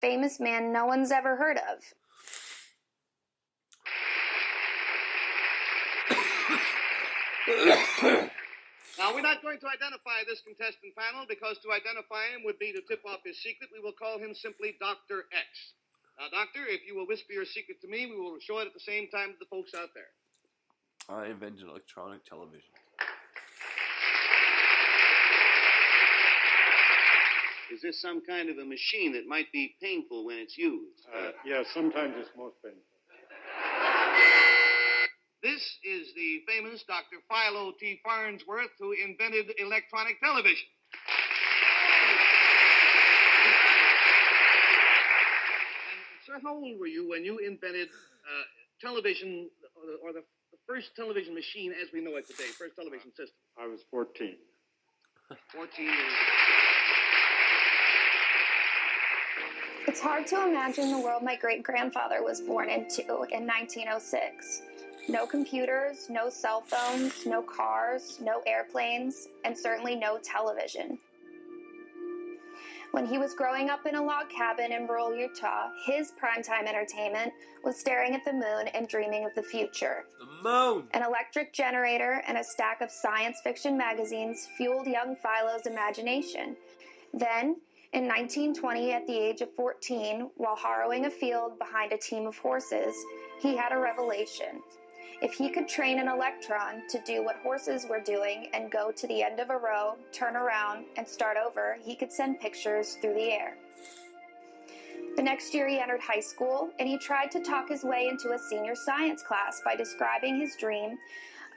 famous man no one's ever heard of. Now, we're not going to identify this contestant panel because to identify him would be to tip off his secret. We will call him simply Dr. X. Now, Doctor, if you will whisper your secret to me, we will show it at the same time to the folks out there. I invented electronic television. Is this some kind of a machine that might be painful when it's used? Yeah, sometimes it's most painful. This is the famous Dr. Philo T. Farnsworth, who invented electronic television. And, sir, how old were you when you invented television, or the first television machine as we know it today, first television system? I was 14. 14 years. It's hard to imagine the world my great-grandfather was born into in 1906. No computers, no cell phones, no cars, no airplanes, and certainly no television. When he was growing up in a log cabin in rural Utah, his primetime entertainment was staring at the moon and dreaming of the future. The moon! An electric generator and a stack of science fiction magazines fueled young Philo's imagination. Then, in 1920, at the age of 14, while harrowing a field behind a team of horses, he had a revelation. If he could train an electron to do what horses were doing and go to the end of a row, turn around, and start over, he could send pictures through the air. The next year he entered high school, and he tried to talk his way into a senior science class by describing his dream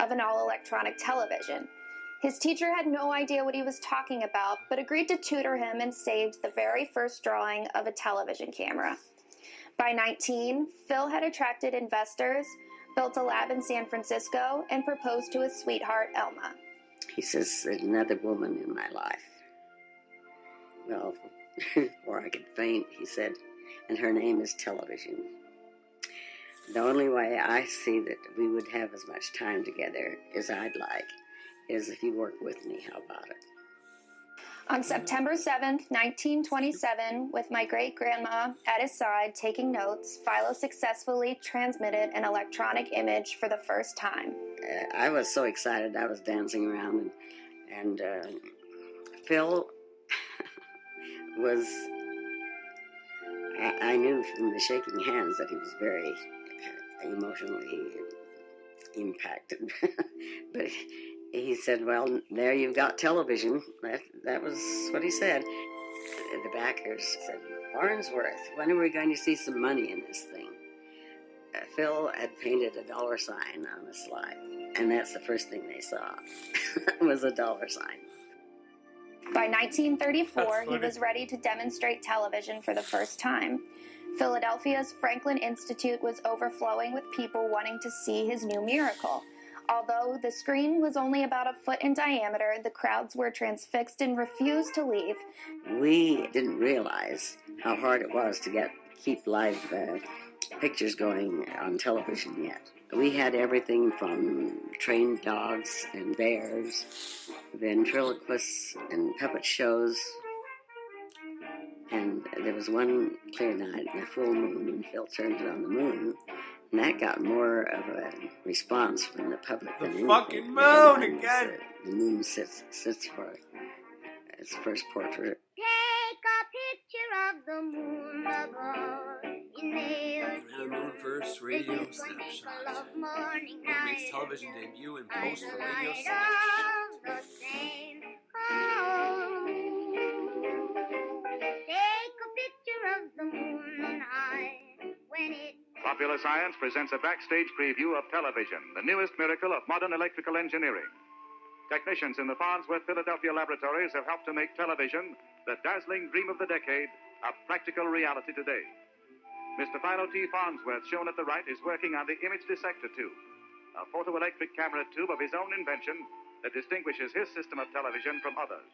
of an all-electronic television. His teacher had no idea what he was talking about, but agreed to tutor him and saved the very first drawing of a television camera. By 19, Phil had attracted investors, built a lab in San Francisco, and proposed to his sweetheart, Elma. He says, there's another woman in my life. Well, before I could faint, he said, and her name is television. The only way I see that we would have as much time together as I'd like is if you work with me. How about it? On September 7th, 1927, with my great-grandma at his side taking notes, Philo successfully transmitted an electronic image for the first time. I was so excited, I was dancing around, and Phil was, I knew from the shaking hands that he was very emotionally impacted, but he said, well, there you've got television. That was what he said. The backers said, Farnsworth, when are we going to see some money in this thing? Phil had painted a dollar sign on a slide, and that's the first thing they saw, was a dollar sign. By 1934, he was ready to demonstrate television for the first time. Philadelphia's Franklin Institute was overflowing with people wanting to see his new miracle. Although the screen was only about a foot in diameter, the crowds were transfixed and refused to leave. We didn't realize how hard it was to keep live pictures going on television yet. We had everything from trained dogs and bears, ventriloquists and puppet shows. And there was one clear night, a full moon, and Phil turned it on the moon. And that got more of a response from the public than anything. The fucking moon again! The moon sits for its first portrait. Take a picture of the moon above. The moon first radio snapshot. Who makes television debut and post for radio snapshot. Take a picture of the moon high when it. Popular Science presents a backstage preview of television, the newest miracle of modern electrical engineering. Technicians in the Farnsworth, Philadelphia laboratories have helped to make television, the dazzling dream of the decade, a practical reality today. Mr. Philo T. Farnsworth, shown at the right, is working on the image dissector tube, a photoelectric camera tube of his own invention that distinguishes his system of television from others.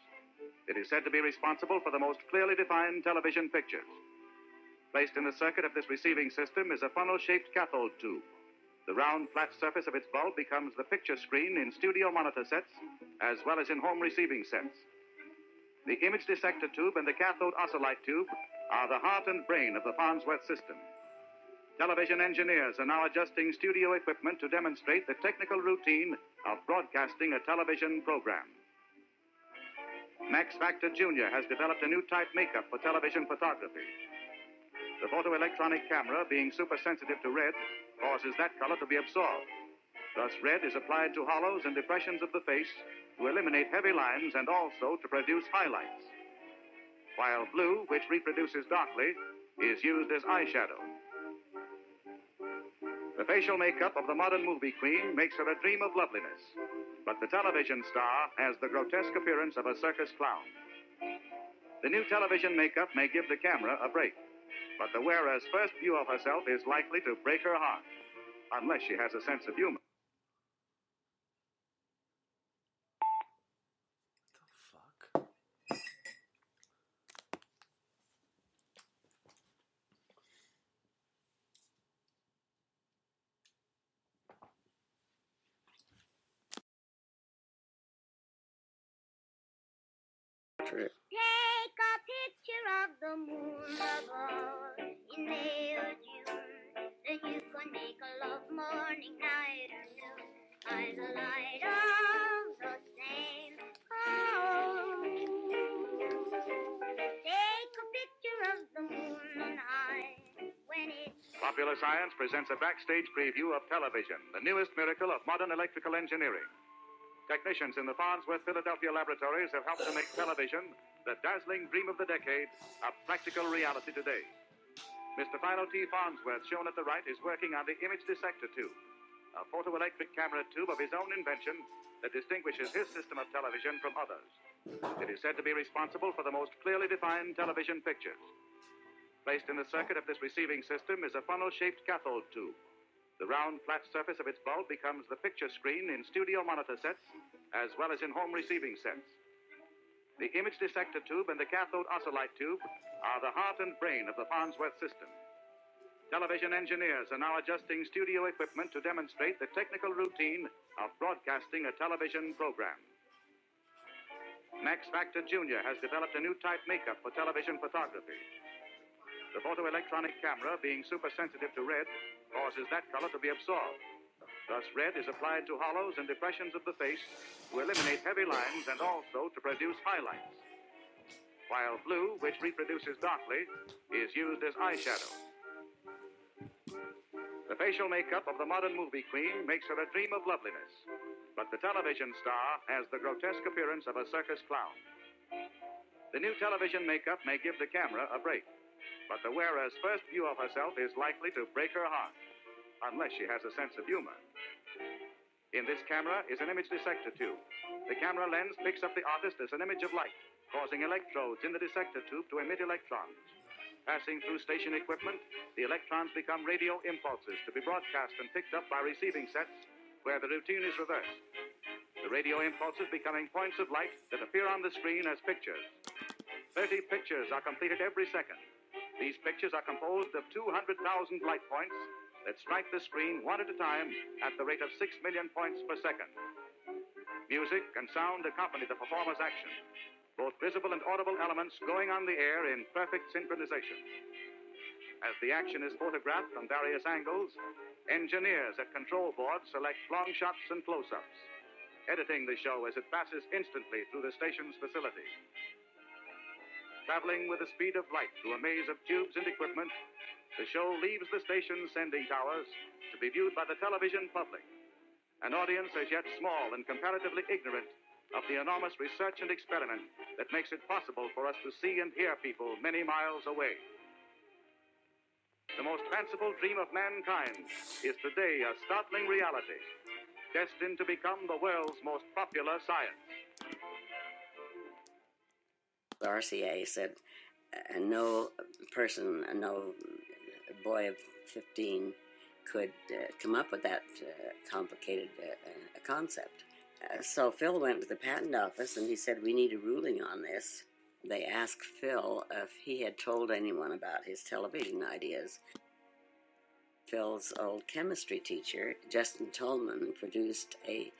It is said to be responsible for the most clearly defined television pictures. Placed in the circuit of this receiving system is a funnel-shaped cathode tube. The round, flat surface of its bulb becomes the picture screen in studio monitor sets, as well as in home receiving sets. The image dissector tube and the cathode oscillite tube are the heart and brain of the Farnsworth system. Television engineers are now adjusting studio equipment to demonstrate the technical routine of broadcasting a television program. Max Factor Jr. has developed a new type makeup for television photography. The photoelectronic camera, being supersensitive to red, causes that color to be absorbed. Thus, red is applied to hollows and depressions of the face to eliminate heavy lines and also to produce highlights. While blue, which reproduces darkly, is used as eyeshadow. The facial makeup of the modern movie queen makes her a dream of loveliness, but the television star has the grotesque appearance of a circus clown. The new television makeup may give the camera a break, but the wearer's first view of herself is likely to break her heart, unless she has a sense of humor. What the fuck? True. Take a picture of the moon above in May or June. Then you can make a love morning, night, or noon. By the light of the same moon. Take a picture of the moon on high when it's Popular Science presents a backstage preview of television, the newest miracle of modern electrical engineering. Technicians in the Farnsworth, Philadelphia laboratories have helped to make television, the dazzling dream of the decade, a practical reality today. Mr. Philo T. Farnsworth, shown at the right, is working on the image dissector tube, a photoelectric camera tube of his own invention that distinguishes his system of television from others. It is said to be responsible for the most clearly defined television pictures. Placed in the circuit of this receiving system is a funnel-shaped cathode tube. The round, flat surface of its bulb becomes the picture screen in studio monitor sets, as well as in home receiving sets. The image dissector tube and the cathode oscillite tube are the heart and brain of the Farnsworth system. Television engineers are now adjusting studio equipment to demonstrate the technical routine of broadcasting a television program. Max Factor Jr. has developed a new type makeup for television photography. The photoelectronic camera, being supersensitive to red, causes that color to be absorbed. Thus, red is applied to hollows and depressions of the face to eliminate heavy lines and also to produce highlights. While blue, which reproduces darkly, is used as eyeshadow. The facial makeup of the modern movie queen makes her a dream of loveliness, but the television star has the grotesque appearance of a circus clown. The new television makeup may give the camera a break, but the wearer's first view of herself is likely to break her heart, unless she has a sense of humor. In this camera is an image dissector tube. The camera lens picks up the artist as an image of light, causing electrodes in the dissector tube to emit electrons. Passing through station equipment, the electrons become radio impulses to be broadcast and picked up by receiving sets, where the routine is reversed. The radio impulses becoming points of light that appear on the screen as pictures. 30 pictures are completed every second. These pictures are composed of 200,000 light points that strike the screen one at a time at the rate of 6 million points per second. Music and sound accompany the performer's action, both visible and audible elements going on the air in perfect synchronization. As the action is photographed from various angles, engineers at control boards select long shots and close-ups, editing the show as it passes instantly through the station's facility. Traveling with the speed of light through a maze of tubes and equipment, the show leaves the station's sending towers to be viewed by the television public, an audience as yet small and comparatively ignorant of the enormous research and experiment that makes it possible for us to see and hear people many miles away. The most fanciful dream of mankind is today a startling reality, destined to become the world's most popular science. The RCA said no person, no boy of 15 could come up with that complicated concept. So Phil went to the patent office and he said, we need a ruling on this. They asked Phil if he had told anyone about his television ideas. Phil's old chemistry teacher, Justin Tolman, produced a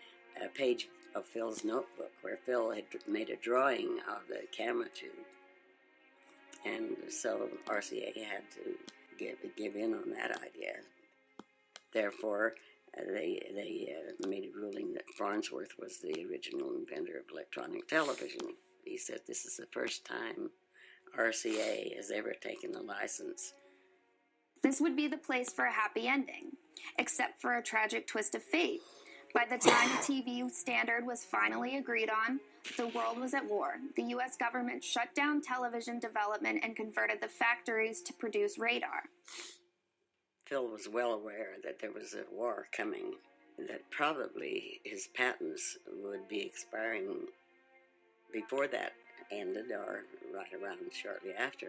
page of Phil's notebook where Phil had made a drawing of the camera tube. And so RCA had to give in on that idea. Therefore, they made a ruling that Farnsworth was the original inventor of electronic television. He said this is the first time RCA has ever taken a license. This would be the place for a happy ending, except for a tragic twist of fate. By the time the TV standard was finally agreed on, the world was at war. The U.S. government shut down television development and converted the factories to produce radar. Phil was well aware that there was a war coming, that probably his patents would be expiring before that ended or right around shortly after.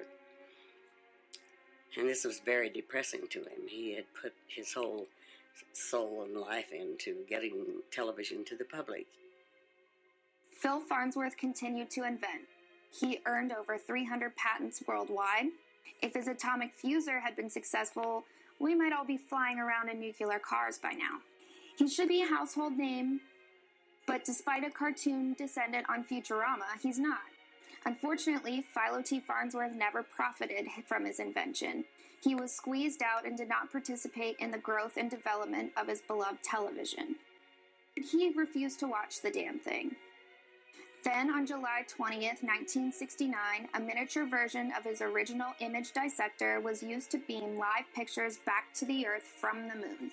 And this was very depressing to him. He had put his whole soul and life into getting television to the public. Phil Farnsworth continued to invent. He earned over 300 patents worldwide. If his atomic fuser had been successful, we might all be flying around in nuclear cars by now. He should be a household name, but despite a cartoon descendant on Futurama, he's not. Unfortunately, Philo T. Farnsworth never profited from his invention. He was squeezed out and did not participate in the growth and development of his beloved television. He refused to watch the damn thing. Then, on July 20th, 1969, a miniature version of his original image dissector was used to beam live pictures back to the Earth from the moon.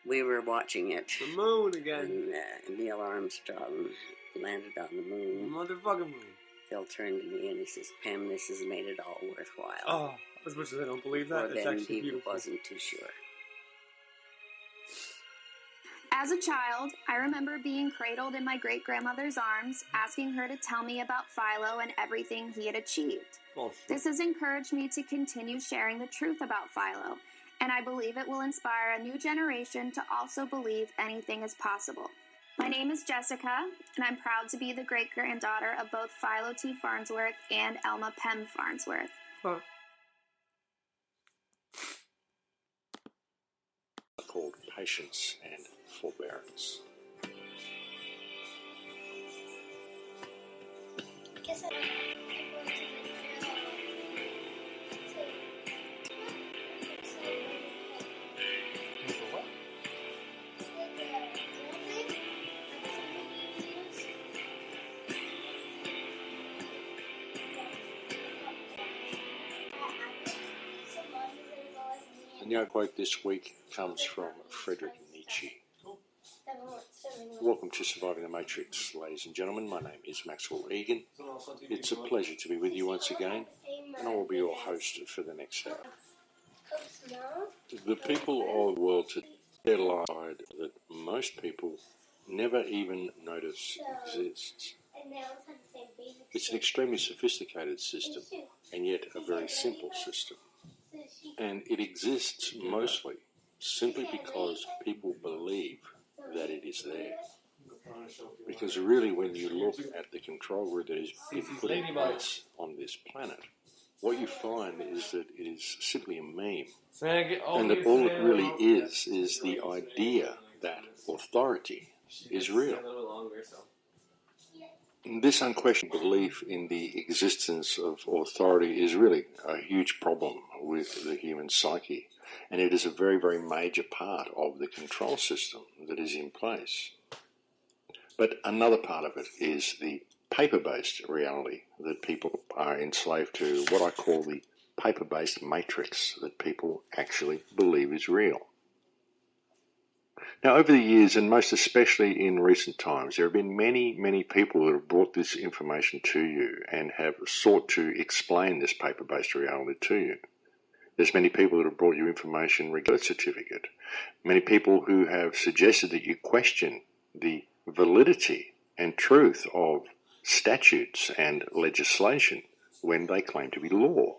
We were watching it. The moon again. And Neil Armstrong landed on the moon. Motherfucking moon. Phil turned to me and he says, "Pam, this has made it all worthwhile." Oh, as much as I don't believe that, Well, it's then actually he beautiful. wasn't too sure. As a child, I remember being cradled in my great-grandmother's arms, asking her to tell me about Philo and everything he had achieved. Bullshit. This has encouraged me to continue sharing the truth about Philo, and I believe it will inspire a new generation to also believe anything is possible. My name is Jessica, and I'm proud to be the great-granddaughter of both Philo T. Farnsworth and Elma Pem Farnsworth. Huh. Called patience and forbearance. Guess And our quote this week comes from Friedrich Nietzsche. Welcome to Surviving the Matrix, ladies and gentlemen. My name is Maxwell Egan. It's a pleasure to be with you once again, and I will be your host for the next hour. The people of the world today lie that most people never even notice exists. It's an extremely sophisticated system, and yet a very simple system. And it exists mostly simply because people believe that it is there. Because really, when you look at the control grid that has been put in place on this planet, what you find is that it is simply a meme. And that all it really is the idea that authority is real. This unquestioned belief in the existence of authority is really a huge problem with the human psyche, and it is a very, very major part of the control system that is in place. But another part of it is the paper-based reality that people are enslaved to, what I call the paper-based matrix that people actually believe is real. Now, over the years, and most especially in recent times, there have been many, many people that have brought this information to you and have sought to explain this paper-based reality to you. There's many people that have brought you information regarding birth certificate. Many people who have suggested that you question the validity and truth of statutes and legislation when they claim to be law.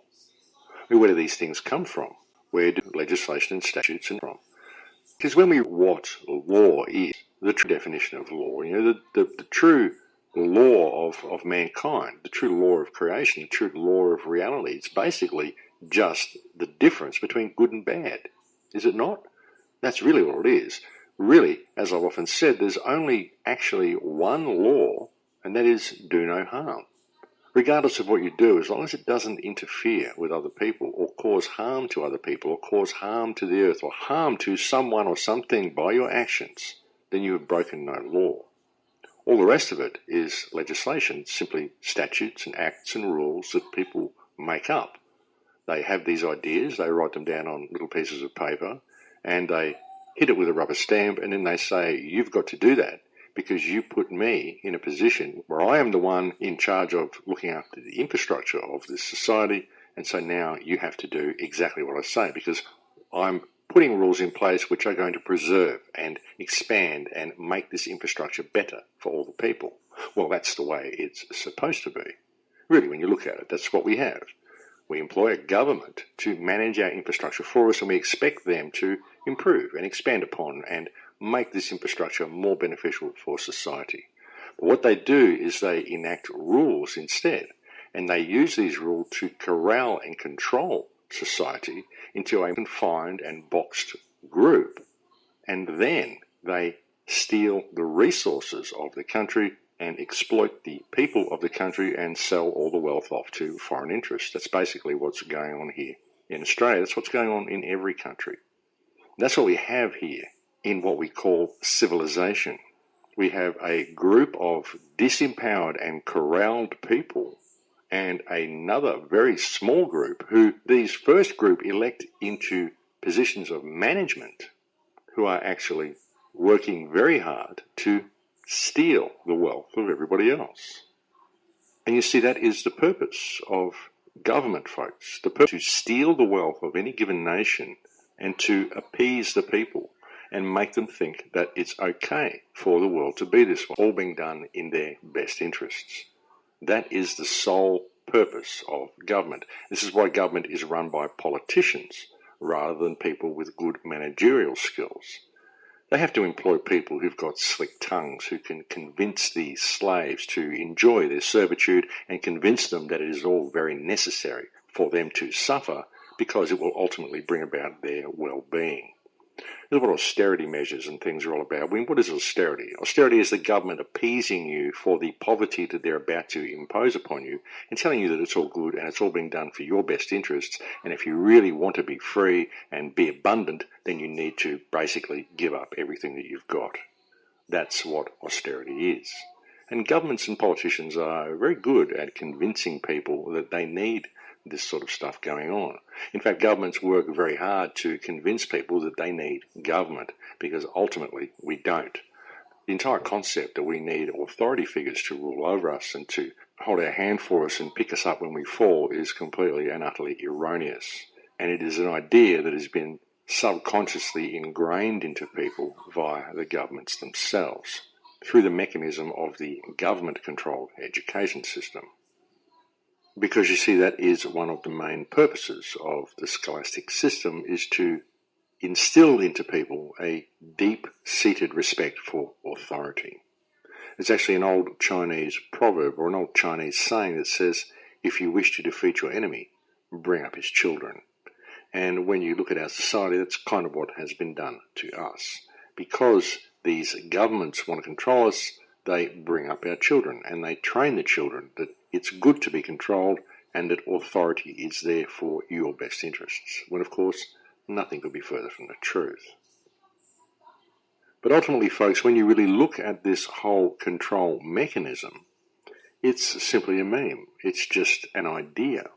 Where do these things come from? Where do legislation and statutes come from? Because when we what law is, the true definition of law, the true law of mankind, the true law of creation, the true law of reality, it's basically just the difference between good and bad. Is it not? That's really what it is. Really, as I've often said, there's only actually one law, and that is do no harm. regardless of what you do, as long as it doesn't interfere with other people or cause harm to other people or cause harm to the earth or harm to someone or something by your actions, then you have broken no law. All the rest of it is legislation, simply statutes and acts and rules that people make up. They have these ideas, they write them down on little pieces of paper, and they hit it with a rubber stamp, and then they say, you've got to do that because you put me in a position where I am the one in charge of looking after the infrastructure of this society, and so now you have to do exactly what I say because I'm putting rules in place which are going to preserve and expand and make this infrastructure better for all the people. Well, that's the way it's supposed to be. Really, when you look at it, that's what we have. We employ a government to manage our infrastructure for us, and we expect them to improve and expand upon and make this infrastructure more beneficial for society. But what they do is they enact rules instead, and they use these rules to corral and control society into a confined and boxed group, and then they steal the resources of the country and exploit the people of the country and sell all the wealth off to foreign interests. That's basically what's going on here in Australia. That's what's going on in every country. That's what we have here in what we call civilization. We have a group of disempowered and corralled people and another very small group who these first group elect into positions of management who are actually working very hard to steal the wealth of everybody else. And you see, that is the purpose of government, folks. The purpose is to steal the wealth of any given nation and to appease the people and make them think that it's okay for the world to be this way, all being done in their best interests. That is the sole purpose of government. This is why government is run by politicians rather than people with good managerial skills. They have to employ people who've got slick tongues, who can convince these slaves to enjoy their servitude and convince them that it is all very necessary for them to suffer because it will ultimately bring about their well-being. This is what austerity measures and things are all about. I mean, what is austerity? Austerity is the government appeasing you for the poverty that they're about to impose upon you and telling you that it's all good and it's all being done for your best interests. And if you really want to be free and be abundant, then you need to basically give up everything that you've got. That's what austerity is. And governments and politicians are very good at convincing people that they need this sort of stuff going on. In fact, governments work very hard to convince people that they need government, because ultimately we don't. The entire concept that we need authority figures to rule over us and to hold our hand for us and pick us up when we fall is completely and utterly erroneous. And it is an idea that has been subconsciously ingrained into people via the governments themselves, through the mechanism of the government-controlled education system. Because you see, that is one of the main purposes of the scholastic system, is to instill into people a deep-seated respect for authority. There's actually an old Chinese proverb or an old Chinese saying that says, if you wish to defeat your enemy, bring up his children. And when you look at our society, that's kind of what has been done to us. Because these governments want to control us, they bring up our children and they train the children that it's good to be controlled and that authority is there for your best interests, when of course nothing could be further from the truth. But ultimately, folks, when you really look at this whole control mechanism, it's simply a meme. It's just an idea,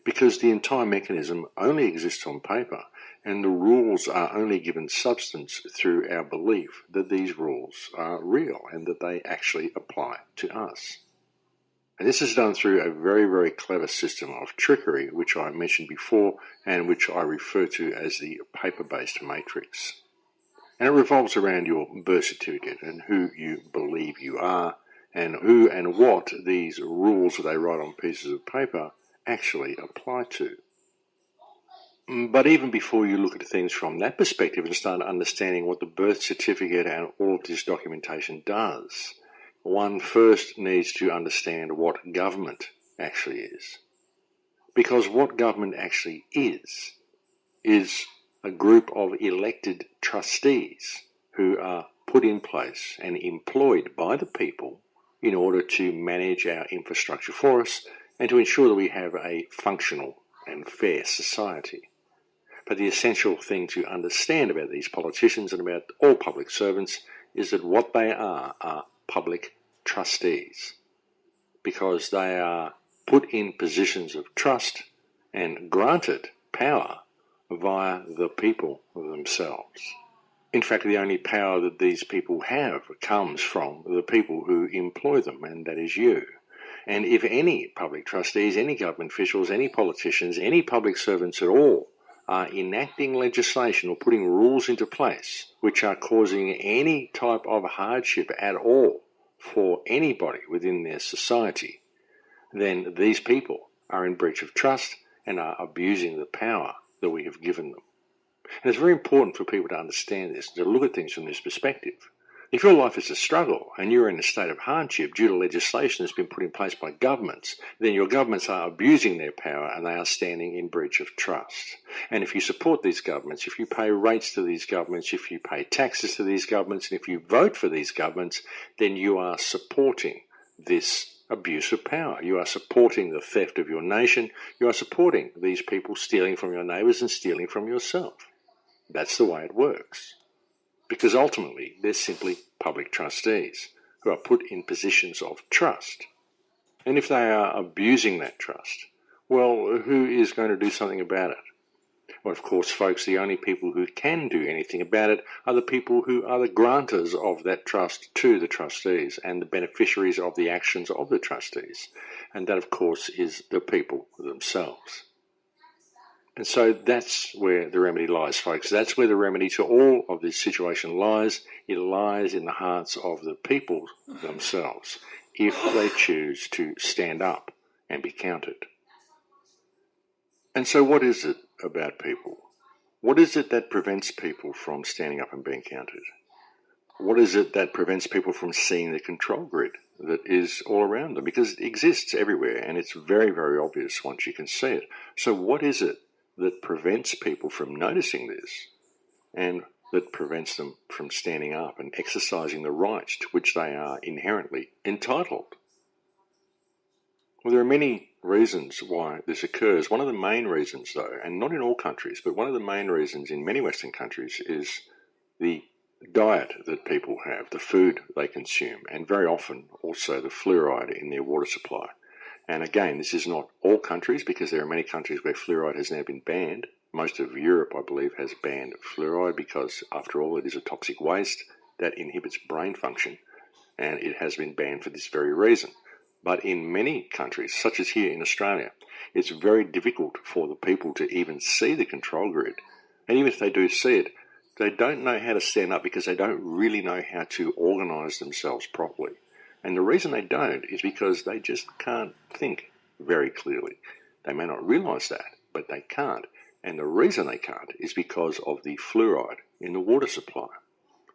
because the entire mechanism only exists on paper, and the rules are only given substance through our belief that these rules are real and that they actually apply to us. And this is done through a very, very clever system of trickery, which I mentioned before and which I refer to as the paper-based matrix. And it revolves around your birth certificate and who you believe you are and who and what these rules that they write on pieces of paper actually apply to. But even before you look at things from that perspective and start understanding what the birth certificate and all of this documentation does, one first needs to understand what government actually is. Because what government actually is a group of elected trustees who are put in place and employed by the people in order to manage our infrastructure for us and to ensure that we have a functional and fair society. But the essential thing to understand about these politicians and about all public servants is that what they are public trustees, because they are put in positions of trust and granted power via the people themselves. In fact, the only power that these people have comes from the people who employ them, and that is you. And if any public trustees, any government officials, any politicians, any public servants at all are enacting legislation or putting rules into place which are causing any type of hardship at all for anybody within their society, then these people are in breach of trust and are abusing the power that we have given them. And it's very important for people to understand this, to look at things from this perspective. If your life is a struggle and you're in a state of hardship due to legislation that's been put in place by governments, then your governments are abusing their power and they are standing in breach of trust. And if you support these governments, if you pay rates to these governments, if you pay taxes to these governments, and if you vote for these governments, then you are supporting this abuse of power. You are supporting the theft of your nation. You are supporting these people stealing from your neighbours and stealing from yourself. That's the way it works. Because ultimately, they're simply public trustees who are put in positions of trust. And if they are abusing that trust, well, who is going to do something about it? Well, of course, folks, the only people who can do anything about it are the people who are the grantors of that trust to the trustees and the beneficiaries of the actions of the trustees. And that, of course, is the people themselves. And so that's where the remedy lies, folks. That's where the remedy to all of this situation lies. It lies in the hearts of the people themselves, if they choose to stand up and be counted. And so what is it about people? What is it that prevents people from standing up and being counted? What is it that prevents people from seeing the control grid that is all around them? Because it exists everywhere and it's very, very obvious once you can see it. So what is it that prevents people from noticing this and that prevents them from standing up and exercising the rights to which they are inherently entitled? Well, there are many reasons why this occurs. One of the main reasons, though, and not in all countries, but one of the main reasons in many Western countries is the diet that people have, the food they consume, and very often also the fluoride in their water supply. And again, this is not all countries, because there are many countries where fluoride has now been banned. Most of Europe, I believe, has banned fluoride because, after all, it is a toxic waste that inhibits brain function, and it has been banned for this very reason. But in many countries, such as here in Australia, it's very difficult for the people to even see the control grid. And even if they do see it, they don't know how to stand up because they don't really know how to organise themselves properly. And the reason they don't is because they just can't think very clearly. They may not realise that, but they can't. And the reason they can't is because of the fluoride in the water supply.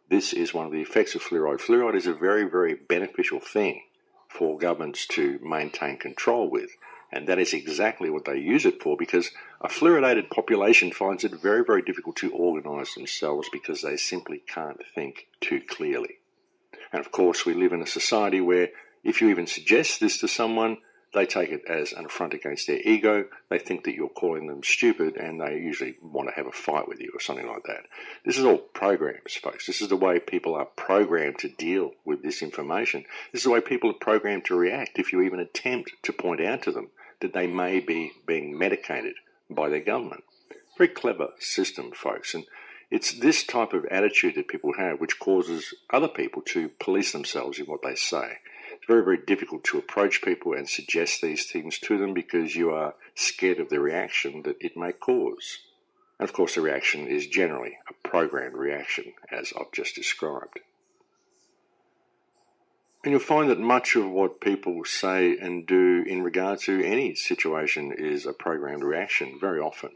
This is one of the effects of fluoride. Fluoride is a very, very beneficial thing for governments to maintain control with. And that is exactly what they use it for, because a fluoridated population finds it very, very difficult to organise themselves because they simply can't think too clearly. And of course, we live in a society where if you even suggest this to someone, they take it as an affront against their ego. They think that you're calling them stupid, and they usually want to have a fight with you or something like that. This is all programs, folks. This is the way people are programmed to deal with this information. This is the way people are programmed to react if you even attempt to point out to them that they may be being medicated by their government. Very clever system, folks. And it's this type of attitude that people have which causes other people to police themselves in what they say. It's very, very difficult to approach people and suggest these things to them because you are scared of the reaction that it may cause. And of course, the reaction is generally a programmed reaction, as I've just described. And you'll find that much of what people say and do in regard to any situation is a programmed reaction very often.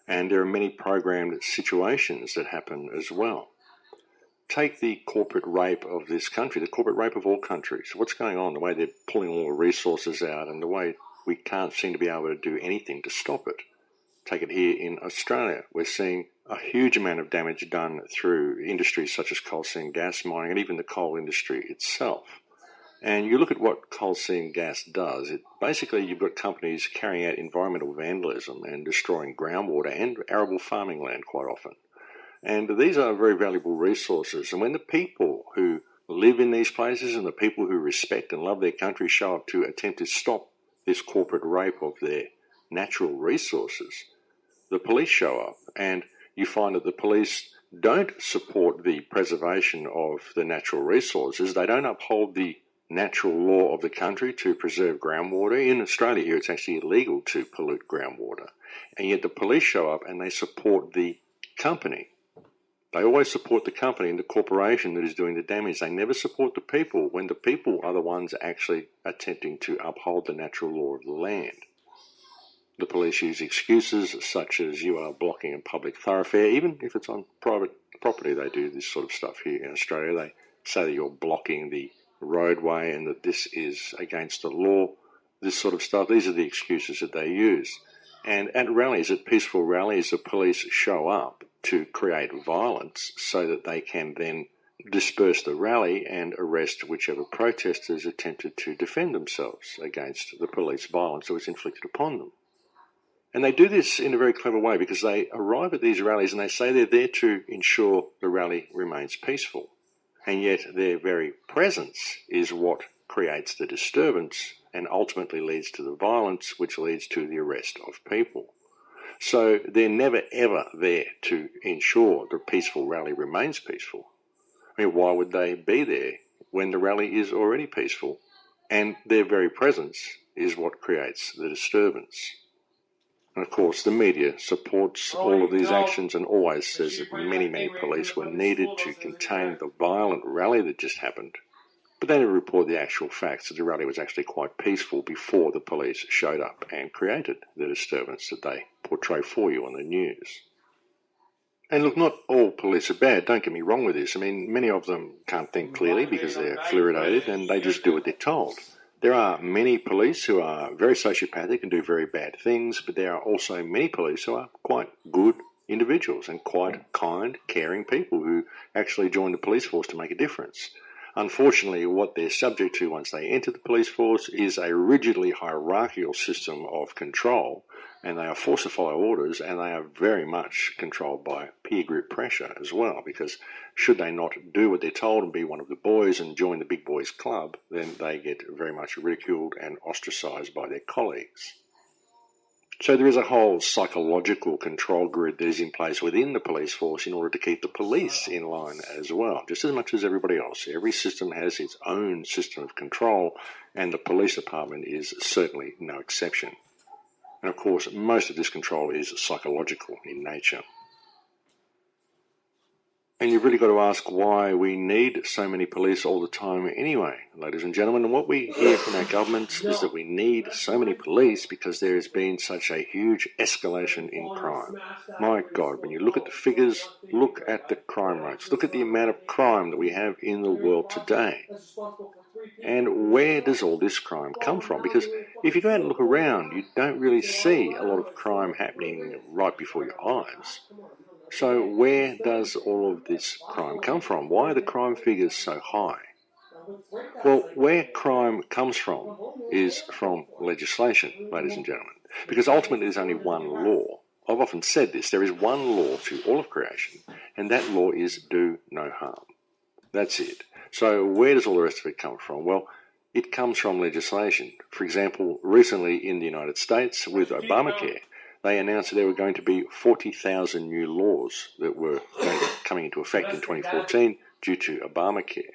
And there are many programmed situations that happen as well. Take the corporate rape of this country, the corporate rape of all countries. What's going on, the way they're pulling all the resources out and the way we can't seem to be able to do anything to stop it. Take it here in Australia. We're seeing a huge amount of damage done through industries such as coal seam gas mining and even the coal industry itself. And you look at what coal seam gas does. Basically, you've got companies carrying out environmental vandalism and destroying groundwater and arable farming land quite often. And these are very valuable resources. And when the people who live in these places and the people who respect and love their country show up to attempt to stop this corporate rape of their natural resources, the police show up, and you find that the police don't support the preservation of the natural resources. They don't uphold the natural law of the country to preserve groundwater. In Australia here, it's actually illegal to pollute groundwater. And yet the police show up and they support the company. They always support the company and the corporation that is doing the damage. They never support the people when the people are the ones actually attempting to uphold the natural law of the land. The police use excuses such as you are blocking a public thoroughfare, even if it's on private property. They do this sort of stuff here in Australia. They say that you're blocking the roadway and that this is against the law, this sort of stuff. These are the excuses that they use. And at rallies, at peaceful rallies, the police show up to create violence so that they can then disperse the rally and arrest whichever protesters attempted to defend themselves against the police violence that was inflicted upon them. And they do this in a very clever way because they arrive at these rallies and they say they're there to ensure the rally remains peaceful. And yet their very presence is what creates the disturbance and ultimately leads to the violence, which leads to the arrest of people. So they're never ever there to ensure the peaceful rally remains peaceful. I mean, why would they be there when the rally is already peaceful? And their very presence is what creates the disturbance. And of course, the media supports all of these actions and always says that many police were needed to contain the violent rally that just happened. But they never report the actual facts that the rally was actually quite peaceful before the police showed up and created the disturbance that they portray for you on the news. And look, not all police are bad, don't get me wrong with this. I mean, many of them can't think clearly because they're fluoridated and they just do what they're told. There are many police who are very sociopathic and do very bad things, but there are also many police who are quite good individuals and quite kind, caring people who actually join the police force to make a difference. Unfortunately, what they're subject to once they enter the police force is a rigidly hierarchical system of control, and they are forced to follow orders, and they are very much controlled by peer group pressure as well, because should they not do what they're told and be one of the boys and join the big boys club, then they get very much ridiculed and ostracised by their colleagues. So there is a whole psychological control grid that is in place within the police force in order to keep the police in line as well, just as much as everybody else. Every system has its own system of control, and the police department is certainly no exception. And of course, most of this control is psychological in nature. And you've really got to ask why we need so many police all the time anyway, ladies and gentlemen. And what we hear from our governments is that we need so many police because there has been such a huge escalation in crime. My God, when you look at the figures, look at the crime rates, look at the amount of crime that we have in the world today. And where does all this crime come from? Because if you go out and look around, you don't really see a lot of crime happening right before your eyes. So where does all of this crime come from? Why are the crime figures so high? Well, where crime comes from is from legislation, ladies and gentlemen, because ultimately there's only one law. I've often said this, there is one law to all of creation, and that law is do no harm. That's it. So where does all the rest of it come from? Well, it comes from legislation. For example, recently in the United States with Obamacare, they announced that there were going to be 40,000 new laws that were coming into effect in 2014 due to Obamacare.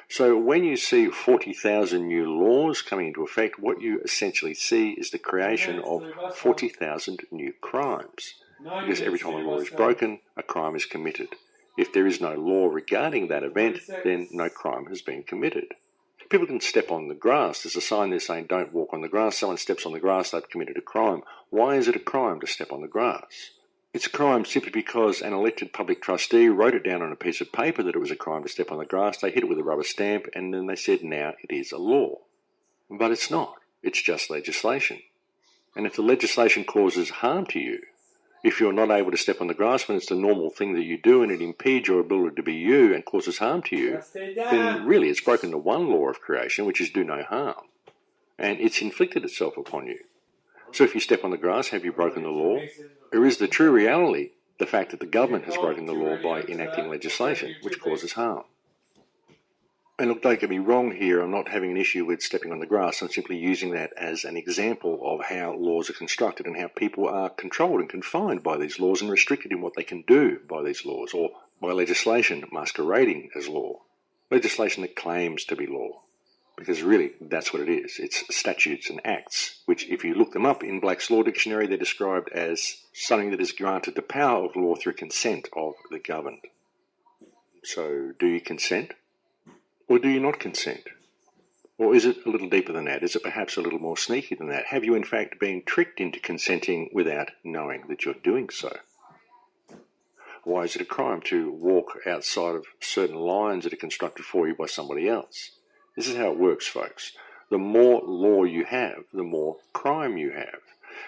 So when you see 40,000 new laws coming into effect, what you essentially see is the creation of 40,000 new crimes. Because every time a law is broken, a crime is committed. If there is no law regarding that event, then no crime has been committed. People can step on the grass. There's a sign there saying don't walk on the grass. Someone steps on the grass, they've committed a crime. Why is it a crime to step on the grass? It's a crime simply because an elected public trustee wrote it down on a piece of paper that it was a crime to step on the grass. They hit it with a rubber stamp and then they said now it is a law. But it's not. It's just legislation. And if the legislation causes harm to you, If you're not able to step on the grass when it's the normal thing that you do and it impedes your ability to be you and causes harm to you, then really it's broken the one law of creation, which is do no harm. And it's inflicted itself upon you. So if you step on the grass, have you broken the law? Or is the true reality the fact that the government has broken the law by enacting legislation which causes harm? And look, don't get me wrong here, I'm not having an issue with stepping on the grass. I'm simply using that as an example of how laws are constructed and how people are controlled and confined by these laws and restricted in what they can do by these laws, or by legislation masquerading as law. Legislation that claims to be law. Because really, that's what it is. It's statutes and acts, which if you look them up in Black's Law Dictionary, they're described as something that is granted the power of law through consent of the governed. So, do you consent? Or do you not consent? Or is it a little deeper than that? Is it perhaps a little more sneaky than that? Have you in fact been tricked into consenting without knowing that you're doing so? Why is it a crime to walk outside of certain lines that are constructed for you by somebody else? This is how it works, folks. The more law you have, the more crime you have.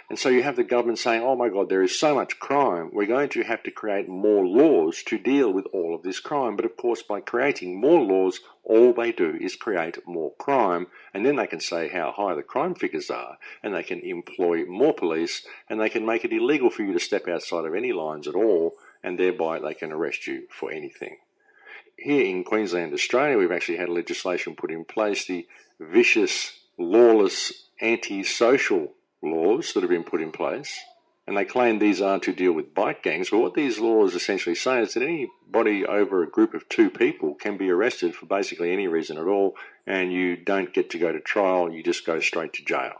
And so you have the government saying, oh my God, there is so much crime, we're going to have to create more laws to deal with all of this crime. But of course, by creating more laws, all they do is create more crime. And then they can say how high the crime figures are, and they can employ more police, and they can make it illegal for you to step outside of any lines at all, and thereby they can arrest you for anything. Here in Queensland, Australia, we've actually had legislation put in place, the vicious, lawless, anti-social laws that have been put in place, and they claim these are to deal with bike gangs, but what these laws essentially say is that anybody over a group of 2 people can be arrested for basically any reason at all, and you don't get to go to trial, you just go straight to jail.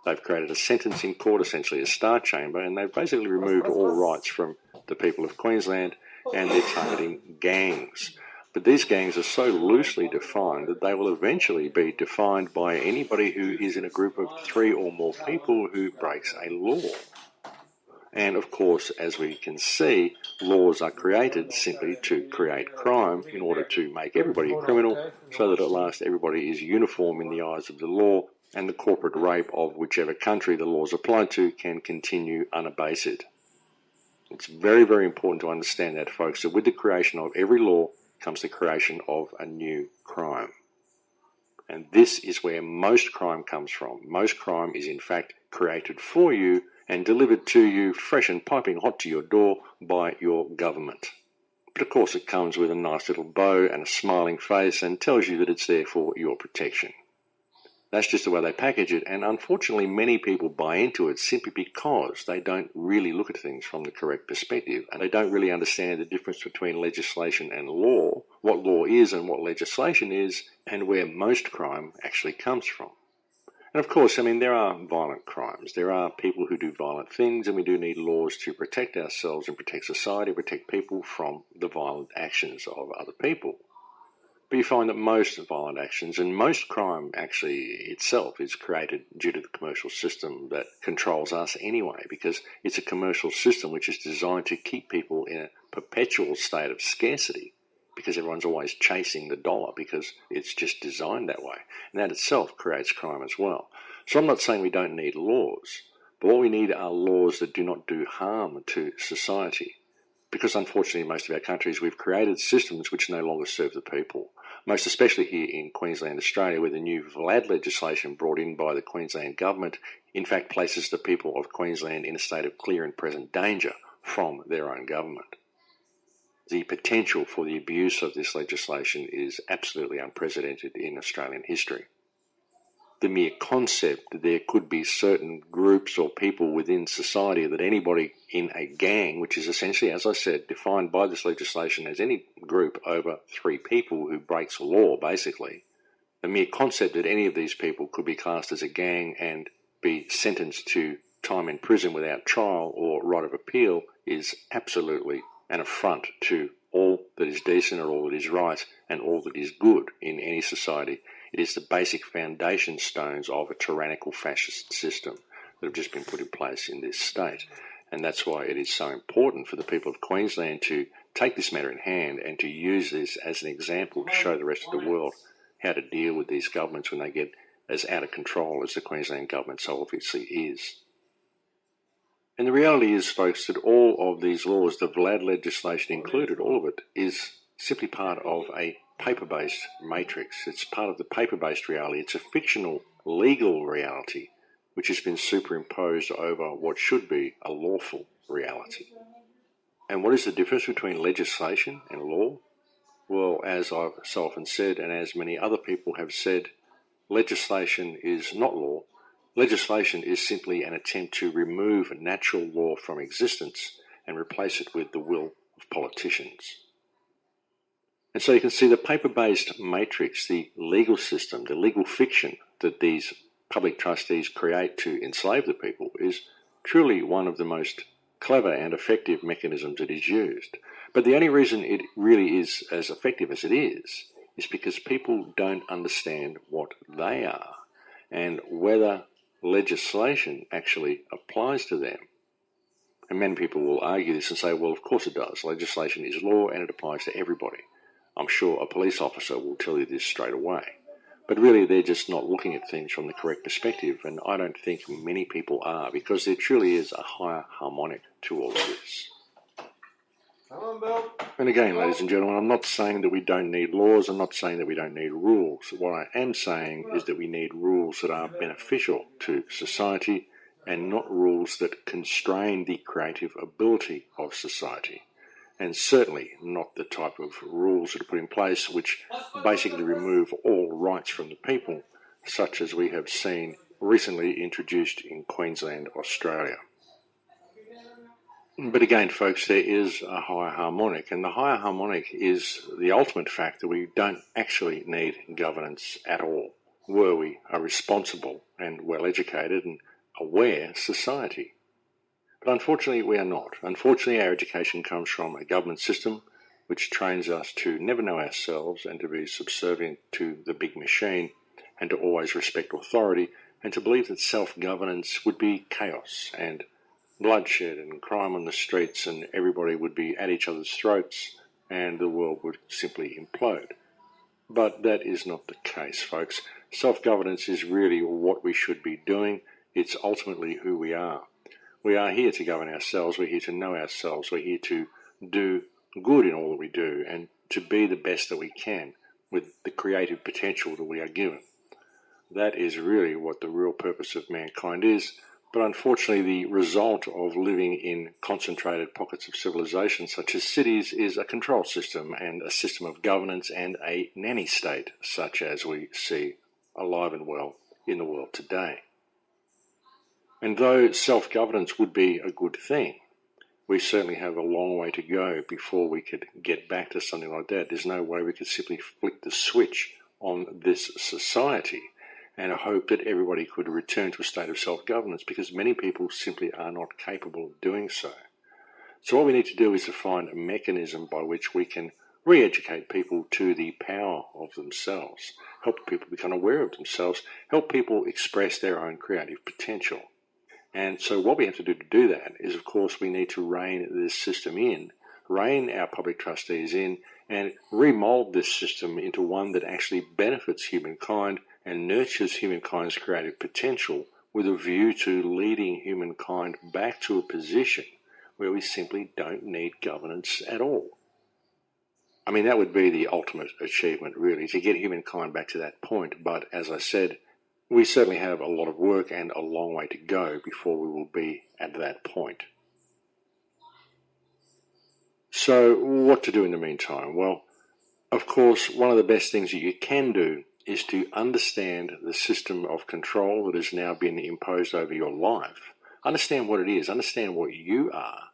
They've created a sentencing court, essentially a star chamber, and they've basically removed all rights from the people of Queensland, and they're targeting gangs. But these gangs are so loosely defined that they will eventually be defined by anybody who is in a group of 3 or more people who breaks a law. And of course, as we can see, laws are created simply to create crime in order to make everybody a criminal, so that at last everybody is uniform in the eyes of the law, and the corporate rape of whichever country the laws apply to can continue unabated. It's very, very important to understand that, folks, that with the creation of every law comes the creation of a new crime. And this is where most crime comes from. Most crime is in fact created for you and delivered to you fresh and piping hot to your door by your government. But of course it comes with a nice little bow and a smiling face and tells you that it's there for your protection. That's just the way they package it, and unfortunately many people buy into it simply because they don't really look at things from the correct perspective, and they don't really understand the difference between legislation and law, what law is and what legislation is, and where most crime actually comes from. And of course, I mean, there are violent crimes. There are people who do violent things, and we do need laws to protect ourselves and protect society, protect people from the violent actions of other people. But you find that most violent actions and most crime actually itself is created due to the commercial system that controls us anyway, because it's a commercial system which is designed to keep people in a perpetual state of scarcity, because everyone's always chasing the dollar, because it's just designed that way. And that itself creates crime as well. So I'm not saying we don't need laws, but what we need are laws that do not do harm to society. Because unfortunately in most of our countries we've created systems which no longer serve the people. Most especially here in Queensland, Australia, where the new VLAD legislation brought in by the Queensland government in fact places the people of Queensland in a state of clear and present danger from their own government. The potential for the abuse of this legislation is absolutely unprecedented in Australian history. The mere concept that there could be certain groups or people within society, that anybody in a gang, which is essentially, as I said, defined by this legislation as any group over 3 people who breaks a law, basically, the mere concept that any of these people could be classed as a gang and be sentenced to time in prison without trial or right of appeal is absolutely an affront to all that is decent or all that is right and all that is good in any society. It is the basic foundation stones of a tyrannical fascist system that have just been put in place in this state. And that's why it is so important for the people of Queensland to take this matter in hand and to use this as an example to show the rest of the world how to deal with these governments when they get as out of control as the Queensland government so obviously is. And the reality is, folks, that all of these laws, the Vlad legislation included, all of it, is simply part of a paper-based matrix. It's part of the paper-based reality. It's a fictional legal reality which has been superimposed over what should be a lawful reality. And what is the difference between legislation and law? Well, as I've so often said, and as many other people have said, legislation is not law. Legislation is simply an attempt to remove natural law from existence and replace it with the will of politicians. And so you can see the paper-based matrix, the legal system, the legal fiction that these public trustees create to enslave the people is truly one of the most clever and effective mechanisms that is used. But the only reason it really is as effective as it is because people don't understand what they are and whether legislation actually applies to them. And many people will argue this and say, well, of course it does. Legislation is law and it applies to everybody. I'm sure a police officer will tell you this straight away. But really, they're just not looking at things from the correct perspective, and I don't think many people are, because there truly is a higher harmonic to all of this. Come on, Bill. And again, ladies and gentlemen, I'm not saying that we don't need laws. I'm not saying that we don't need rules. What I am saying is that we need rules that are beneficial to society and not rules that constrain the creative ability of society. And certainly not the type of rules that are put in place which basically remove all rights from the people, such as we have seen recently introduced in Queensland, Australia. But again, folks, there is a higher harmonic, and the higher harmonic is the ultimate fact that we don't actually need governance at all, were we a responsible and well-educated and aware society. But unfortunately, we are not. Unfortunately, our education comes from a government system which trains us to never know ourselves and to be subservient to the big machine and to always respect authority and to believe that self-governance would be chaos and bloodshed and crime on the streets and everybody would be at each other's throats and the world would simply implode. But that is not the case, folks. Self-governance is really what we should be doing. It's ultimately who we are. We are here to govern ourselves, we're here to know ourselves, we're here to do good in all that we do and to be the best that we can with the creative potential that we are given. That is really what the real purpose of mankind is, but unfortunately the result of living in concentrated pockets of civilization such as cities is a control system and a system of governance and a nanny state such as we see alive and well in the world today. And though self-governance would be a good thing, we certainly have a long way to go before we could get back to something like that. There's no way we could simply flick the switch on this society and hope that everybody could return to a state of self-governance, because many people simply are not capable of doing so. So what we need to do is to find a mechanism by which we can re-educate people to the power of themselves, help people become aware of themselves, help people express their own creative potential. And so what we have to do that is, of course, we need to rein this system in, rein our public trustees in, and remold this system into one that actually benefits humankind and nurtures humankind's creative potential with a view to leading humankind back to a position where we simply don't need governance at all. I mean, that would be the ultimate achievement, really, to get humankind back to that point. But as I said, we certainly have a lot of work and a long way to go before we will be at that point. So what to do in the meantime? Well, of course, one of the best things that you can do is to understand the system of control that has now been imposed over your life. Understand what it is, understand what you are,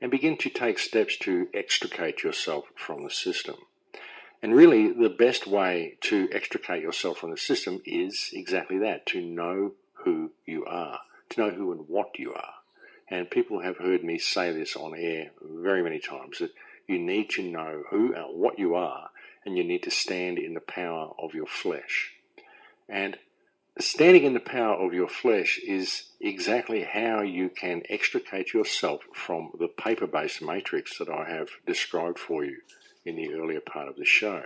and begin to take steps to extricate yourself from the system. And really, the best way to extricate yourself from the system is exactly that, to know who you are, to know who and what you are. And people have heard me say this on air very many times, that you need to know who and what you are, and you need to stand in the power of your flesh. And standing in the power of your flesh is exactly how you can extricate yourself from the paper-based matrix that I have described for you in the earlier part of the show.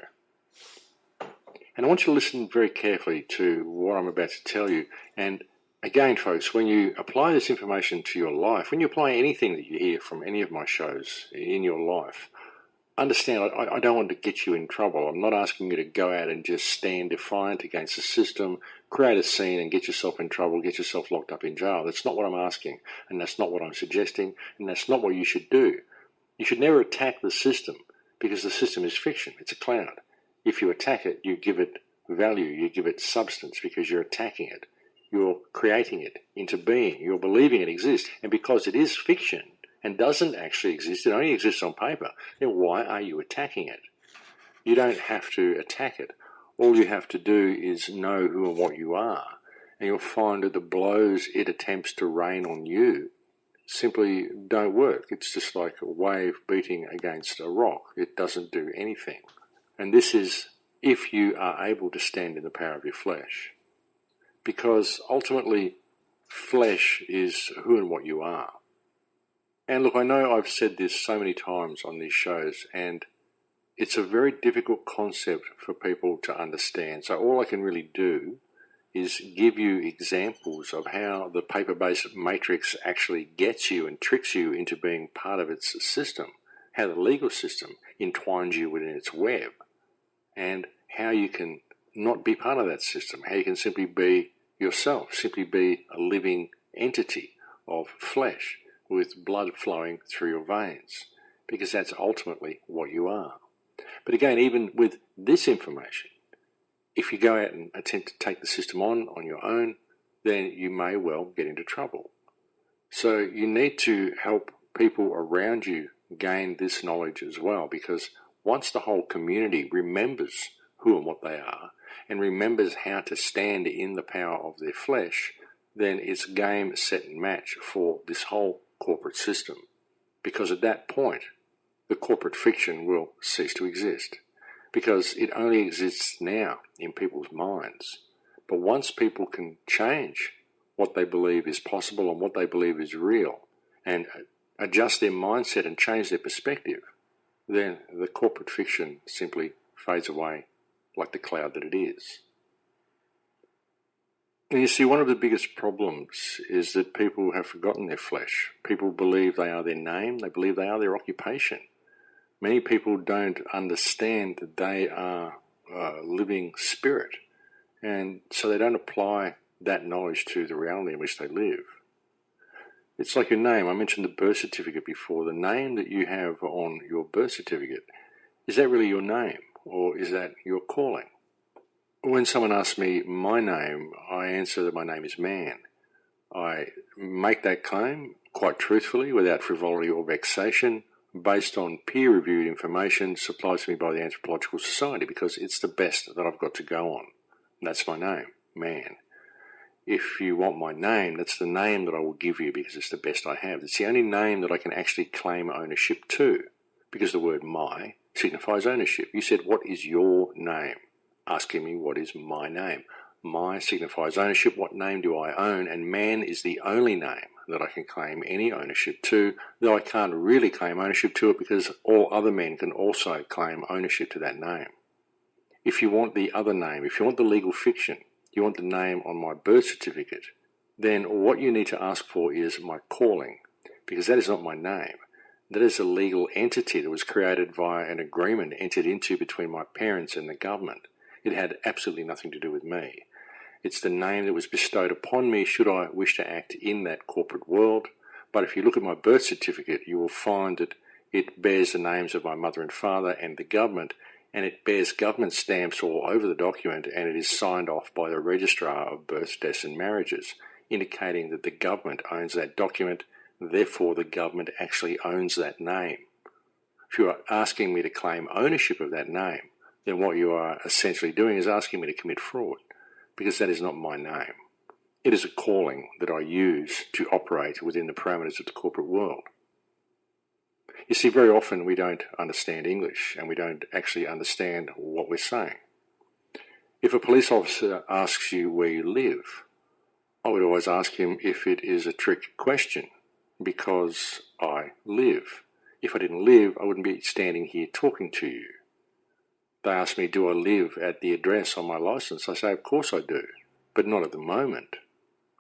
And I want you to listen very carefully to what I'm about to tell you and again, folks, when you apply this information to your life, when you apply anything that you hear from any of my shows in your life, understand, I don't want to get you in trouble. I'm not asking you to go out and just stand defiant against the system, create a scene and get yourself in trouble, get yourself locked up in jail. That's not what I'm asking, and that's not what I'm suggesting, and that's not what you should do. You should never attack the system, because the system is fiction. It's a cloud. If you attack it, you give it value, you give it substance, because you're attacking it. You're creating it into being. You're believing it exists. And because it is fiction and doesn't actually exist, it only exists on paper, then why are you attacking it? You don't have to attack it. All you have to do is know who and what you are, and you'll find that the blows it attempts to rain on you simply don't work. It's just like a wave beating against a rock. It doesn't do anything. And this is if you are able to stand in the power of your flesh. Because ultimately, flesh is who and what you are. And look, I know I've said this so many times on these shows, and it's a very difficult concept for people to understand. So all I can really do is give you examples of how the paper-based matrix actually gets you and tricks you into being part of its system, how the legal system entwines you within its web, and how you can not be part of that system, how you can simply be yourself, simply be a living entity of flesh with blood flowing through your veins, because that's ultimately what you are. But again, even with this information, if you go out and attempt to take the system on your own, then you may well get into trouble. So you need to help people around you gain this knowledge as well, because once the whole community remembers who and what they are, and remembers how to stand in the power of their flesh, then it's game, set and match for this whole corporate system. Because at that point, the corporate fiction will cease to exist. Because it only exists now in people's minds. But once people can change what they believe is possible and what they believe is real, and adjust their mindset and change their perspective, then the corporate fiction simply fades away like the cloud that it is. And you see, one of the biggest problems is that people have forgotten their flesh. People believe they are their name, they believe they are their occupation. Many people don't understand that they are a living spirit, and so they don't apply that knowledge to the reality in which they live. It's like your name. I mentioned the birth certificate before. The name that you have on your birth certificate, is that really your name, or is that your calling? When someone asks me my name, I answer that my name is man. I make that claim quite truthfully, without frivolity or vexation, based on peer-reviewed information supplied to me by the Anthropological Society, because it's the best that I've got to go on. That's my name, man. If you want my name, that's the name that I will give you, because it's the best I have. It's the only name that I can actually claim ownership to, because the word my signifies ownership. You said, what is your name? Asking me what is my name. My signifies ownership. What name do I own? And man is the only name that I can claim any ownership to, though I can't really claim ownership to it, because all other men can also claim ownership to that name. If you want the other name, if you want the legal fiction, you want the name on my birth certificate, then what you need to ask for is my calling, because that is not my name. That is a legal entity that was created via an agreement entered into between my parents and the government. It had absolutely nothing to do with me. It's the name that was bestowed upon me should I wish to act in that corporate world. But if you look at my birth certificate, you will find that it bears the names of my mother and father and the government, and it bears government stamps all over the document, and it is signed off by the Registrar of Births, Deaths and Marriages, indicating that the government owns that document, therefore the government actually owns that name. If you are asking me to claim ownership of that name, then what you are essentially doing is asking me to commit fraud, because that is not my name. It is a calling that I use to operate within the parameters of the corporate world. You see, very often we don't understand English, and we don't actually understand what we're saying. If a police officer asks you where you live, I would always ask him if it is a trick question, because I live. If I didn't live, I wouldn't be standing here talking to you. They ask me, do I live at the address on my license? I say, of course I do, but not at the moment.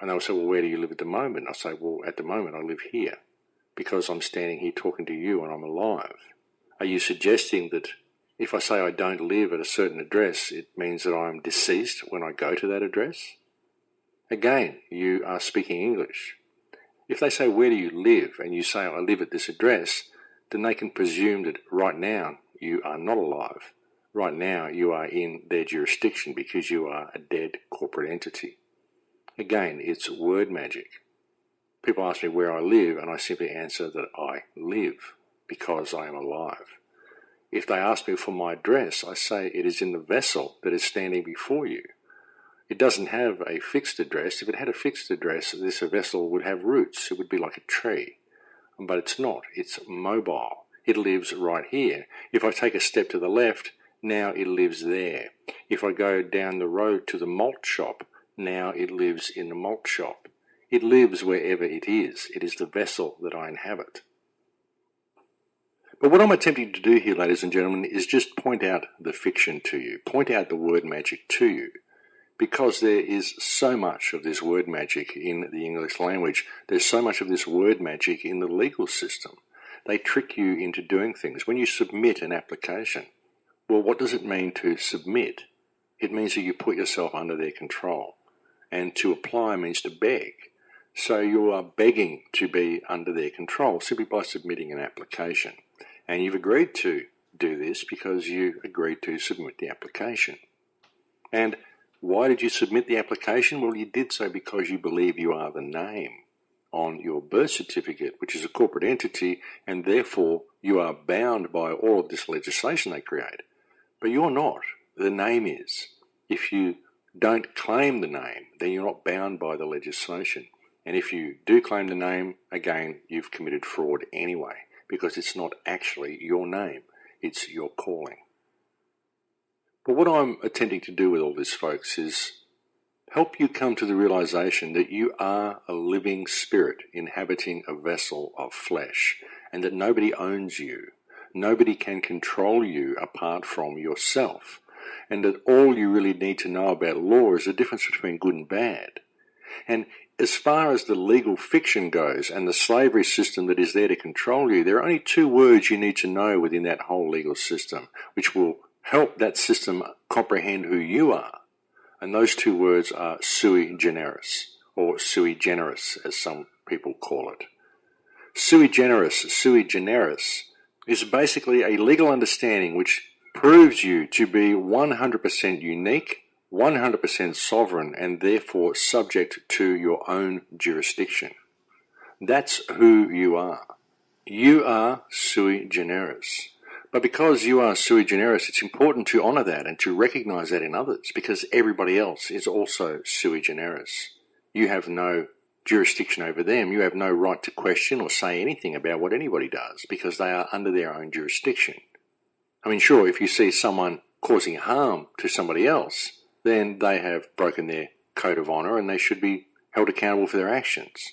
And they'll say, well, where do you live at the moment? I say, well, at the moment I live here because I'm standing here talking to you and I'm alive. Are you suggesting that if I say I don't live at a certain address, it means that I'm deceased when I go to that address? Again, you are speaking English. If they say, where do you live? And you say, I live at this address, then they can presume that right now you are not alive. Right now you are in their jurisdiction because you are a dead corporate entity. Again, it's word magic. People ask me where I live, and I simply answer that I live because I am alive. If they ask me for my address, I say it is in the vessel that is standing before you. It doesn't have a fixed address. If it had a fixed address, this vessel would have roots. It would be like a tree. But it's not. It's mobile. It lives right here. If I take a step to the left, now it lives there. If I go down the road to the malt shop, now it lives in the malt shop. It lives wherever it is. It is the vessel that I inhabit. But what I'm attempting to do here, ladies and gentlemen, is just point out the fiction to you, point out the word magic to you, because there is so much of this word magic in the English language. There's so much of this word magic in the legal system. They trick you into doing things. When you submit an application, well, what does it mean to submit? It means that you put yourself under their control. And to apply means to beg. So you are begging to be under their control simply by submitting an application. And you've agreed to do this because you agreed to submit the application. And why did you submit the application? Well, you did so because you believe you are the name on your birth certificate, which is a corporate entity, and therefore you are bound by all of this legislation they create. But you're not. The name is. If you don't claim the name, then you're not bound by the legislation. And if you do claim the name, again, you've committed fraud anyway, because it's not actually your name, it's your calling. But what I'm attempting to do with all this, folks, is help you come to the realization that you are a living spirit inhabiting a vessel of flesh, and that nobody owns you. Nobody can control you apart from yourself. And that all you really need to know about law is the difference between good and bad. And as far as the legal fiction goes and the slavery system that is there to control you, there are only two words you need to know within that whole legal system, which will help that system comprehend who you are. And those two words are sui generis, or sui generis, as some people call it. Sui generis is basically a legal understanding which proves you to be 100% unique, 100% sovereign, and therefore subject to your own jurisdiction. That's who you are. You are sui generis. But because you are sui generis, it's important to honour that and to recognise that in others, because everybody else is also sui generis. You have no jurisdiction over them. You have no right to question or say anything about what anybody does, because they are under their own jurisdiction. I mean, sure, if you see someone causing harm to somebody else, then they have broken their code of honour and they should be held accountable for their actions.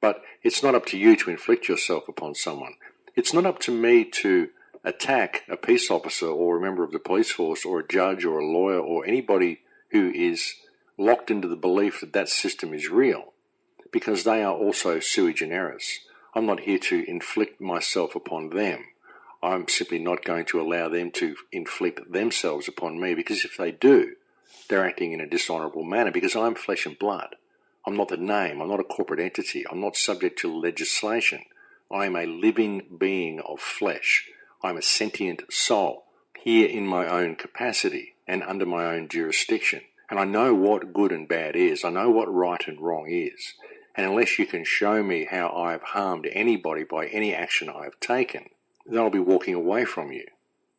But it's not up to you to inflict yourself upon someone. It's not up to me to attack a peace officer or a member of the police force or a judge or a lawyer or anybody who is locked into the belief that that system is real, because they are also sui generis. I'm not here to inflict myself upon them. I'm simply not going to allow them to inflict themselves upon me, because if they do, they're acting in a dishonourable manner, because I'm flesh and blood. I'm not the name. I'm not a corporate entity. I'm not subject to legislation. I am a living being of flesh. I'm a sentient soul, here in my own capacity and under my own jurisdiction. And I know what good and bad is. I know what right and wrong is. And unless you can show me how I have harmed anybody by any action I have taken, then I'll be walking away from you,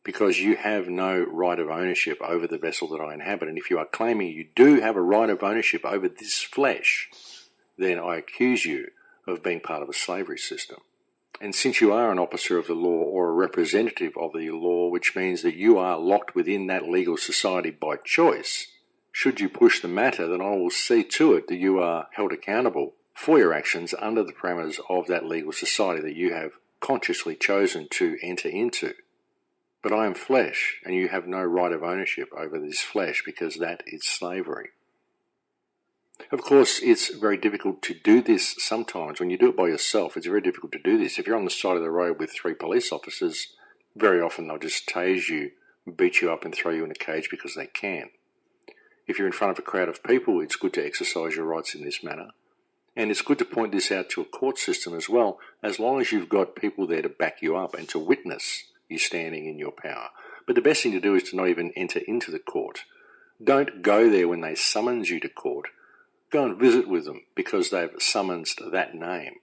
because you have no right of ownership over the vessel that I inhabit. And if you are claiming you do have a right of ownership over this flesh, then I accuse you of being part of a slavery system. And since you are an officer of the law or a representative of the law, which means that you are locked within that legal society by choice, should you push the matter, then I will see to it that you are held accountable for your actions under the parameters of that legal society that you have consciously chosen to enter into. But I am flesh, and you have no right of ownership over this flesh, because that is slavery. Of course, it's very difficult to do this sometimes. When you do it by yourself, it's very difficult to do this. If you're on the side of the road with 3 police officers, very often they'll just tase you, beat you up and throw you in a cage because they can. If you're in front of a crowd of people, it's good to exercise your rights in this manner. And it's good to point this out to a court system as well, as long as you've got people there to back you up and to witness you standing in your power. But the best thing to do is to not even enter into the court. Don't go there when they summons you to court. Go and visit with them because they've summoned that name.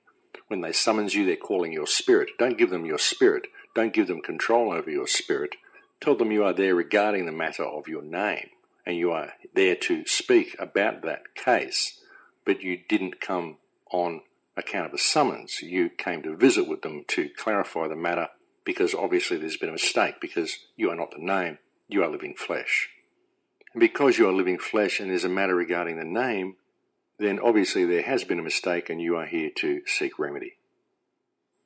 When they summons you, they're calling your spirit. Don't give them your spirit. Don't give them control over your spirit. Tell them you are there regarding the matter of your name and you are there to speak about that case, but you didn't come on account of a summons. You came to visit with them to clarify the matter because obviously there's been a mistake because you are not the name, you are living flesh. And because you are living flesh and there's a matter regarding the name, then obviously there has been a mistake and you are here to seek remedy.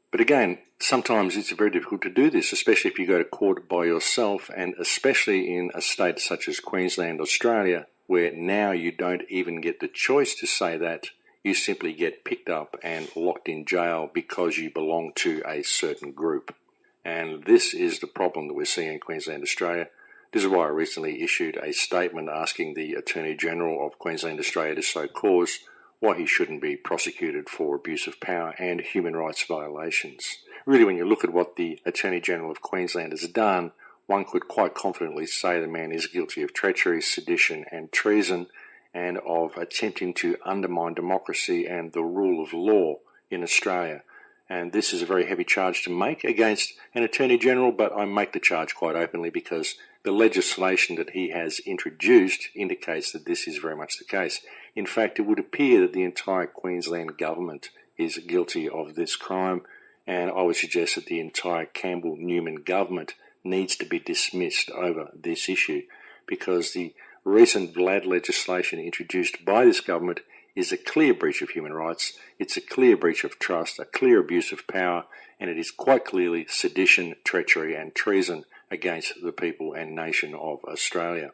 But again, sometimes it's very difficult to do this, especially if you go to court by yourself and especially in a state such as Queensland, Australia, where now you don't even get the choice to say that. You simply get picked up and locked in jail because you belong to a certain group. And this is the problem that we're seeing in Queensland, Australia. This is why I recently issued a statement asking the Attorney General of Queensland, Australia to show cause why he shouldn't be prosecuted for abuse of power and human rights violations. Really, when you look at what the Attorney General of Queensland has done, one could quite confidently say the man is guilty of treachery, sedition and treason and of attempting to undermine democracy and the rule of law in Australia. And this is a very heavy charge to make against an Attorney General, but I make the charge quite openly because the legislation that he has introduced indicates that this is very much the case. In fact, it would appear that the entire Queensland government is guilty of this crime, and I would suggest that the entire Campbell-Newman government needs to be dismissed over this issue because the recent VLAD legislation introduced by this government is a clear breach of human rights, it's a clear breach of trust, a clear abuse of power, and it is quite clearly sedition, treachery and treason against the people and nation of Australia.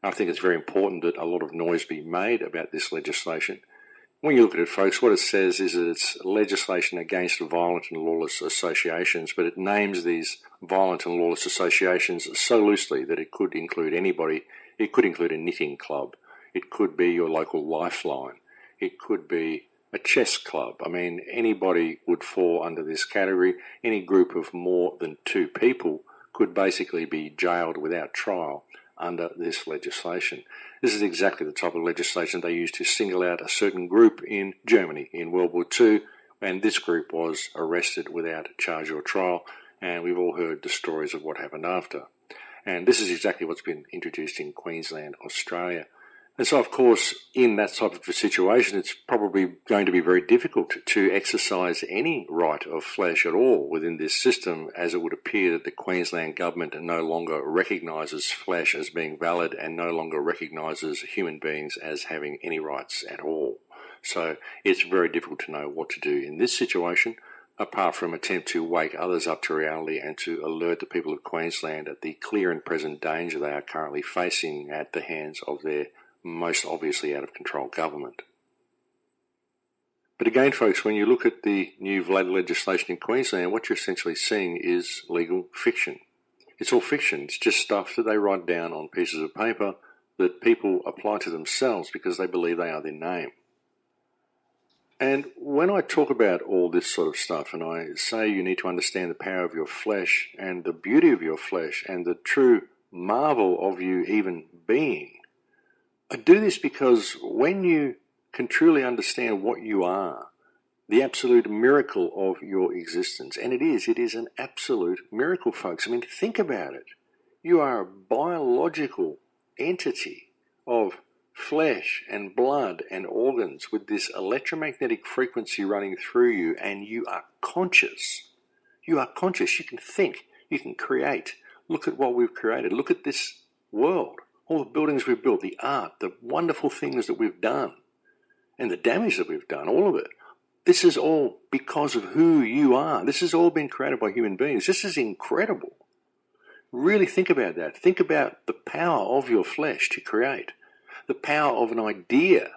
I think it's very important that a lot of noise be made about this legislation. When you look at it, folks, what it says is that it's legislation against violent and lawless associations, but it names these violent and lawless associations so loosely that it could include anybody. It could include a knitting club. It could be your local lifeline. It could be a chess club. I mean, anybody would fall under this category. Any group of more than 2 people could basically be jailed without trial under this legislation. This is exactly the type of legislation they used to single out a certain group in Germany in World War II, and this group was arrested without charge or trial, and we've all heard the stories of what happened after. And this is exactly what's been introduced in Queensland, Australia. And so, of course, in that type of a situation, it's probably going to be very difficult to exercise any right of flesh at all within this system, as it would appear that the Queensland government no longer recognises flesh as being valid and no longer recognises human beings as having any rights at all. So it's very difficult to know what to do in this situation, apart from attempt to wake others up to reality and to alert the people of Queensland at the clear and present danger they are currently facing at the hands of their most obviously out of control government. But again, folks, when you look at the new VLAD legislation in Queensland, what you're essentially seeing is legal fiction. It's all fiction. It's just stuff that they write down on pieces of paper that people apply to themselves because they believe they are their name. And when I talk about all this sort of stuff and I say you need to understand the power of your flesh and the beauty of your flesh and the true marvel of you even being, I do this because when you can truly understand what you are, the absolute miracle of your existence, and it is an absolute miracle, folks. I mean, think about it. You are a biological entity of flesh and blood and organs with this electromagnetic frequency running through you, and you are conscious. You are conscious. You can think. You can create. Look at what we've created. Look at this world. All the buildings we've built, the art, the wonderful things that we've done, and the damage that we've done, all of it. This is all because of who you are. This has all been created by human beings. This is incredible. Really think about that. Think about the power of your flesh to create, the power of an idea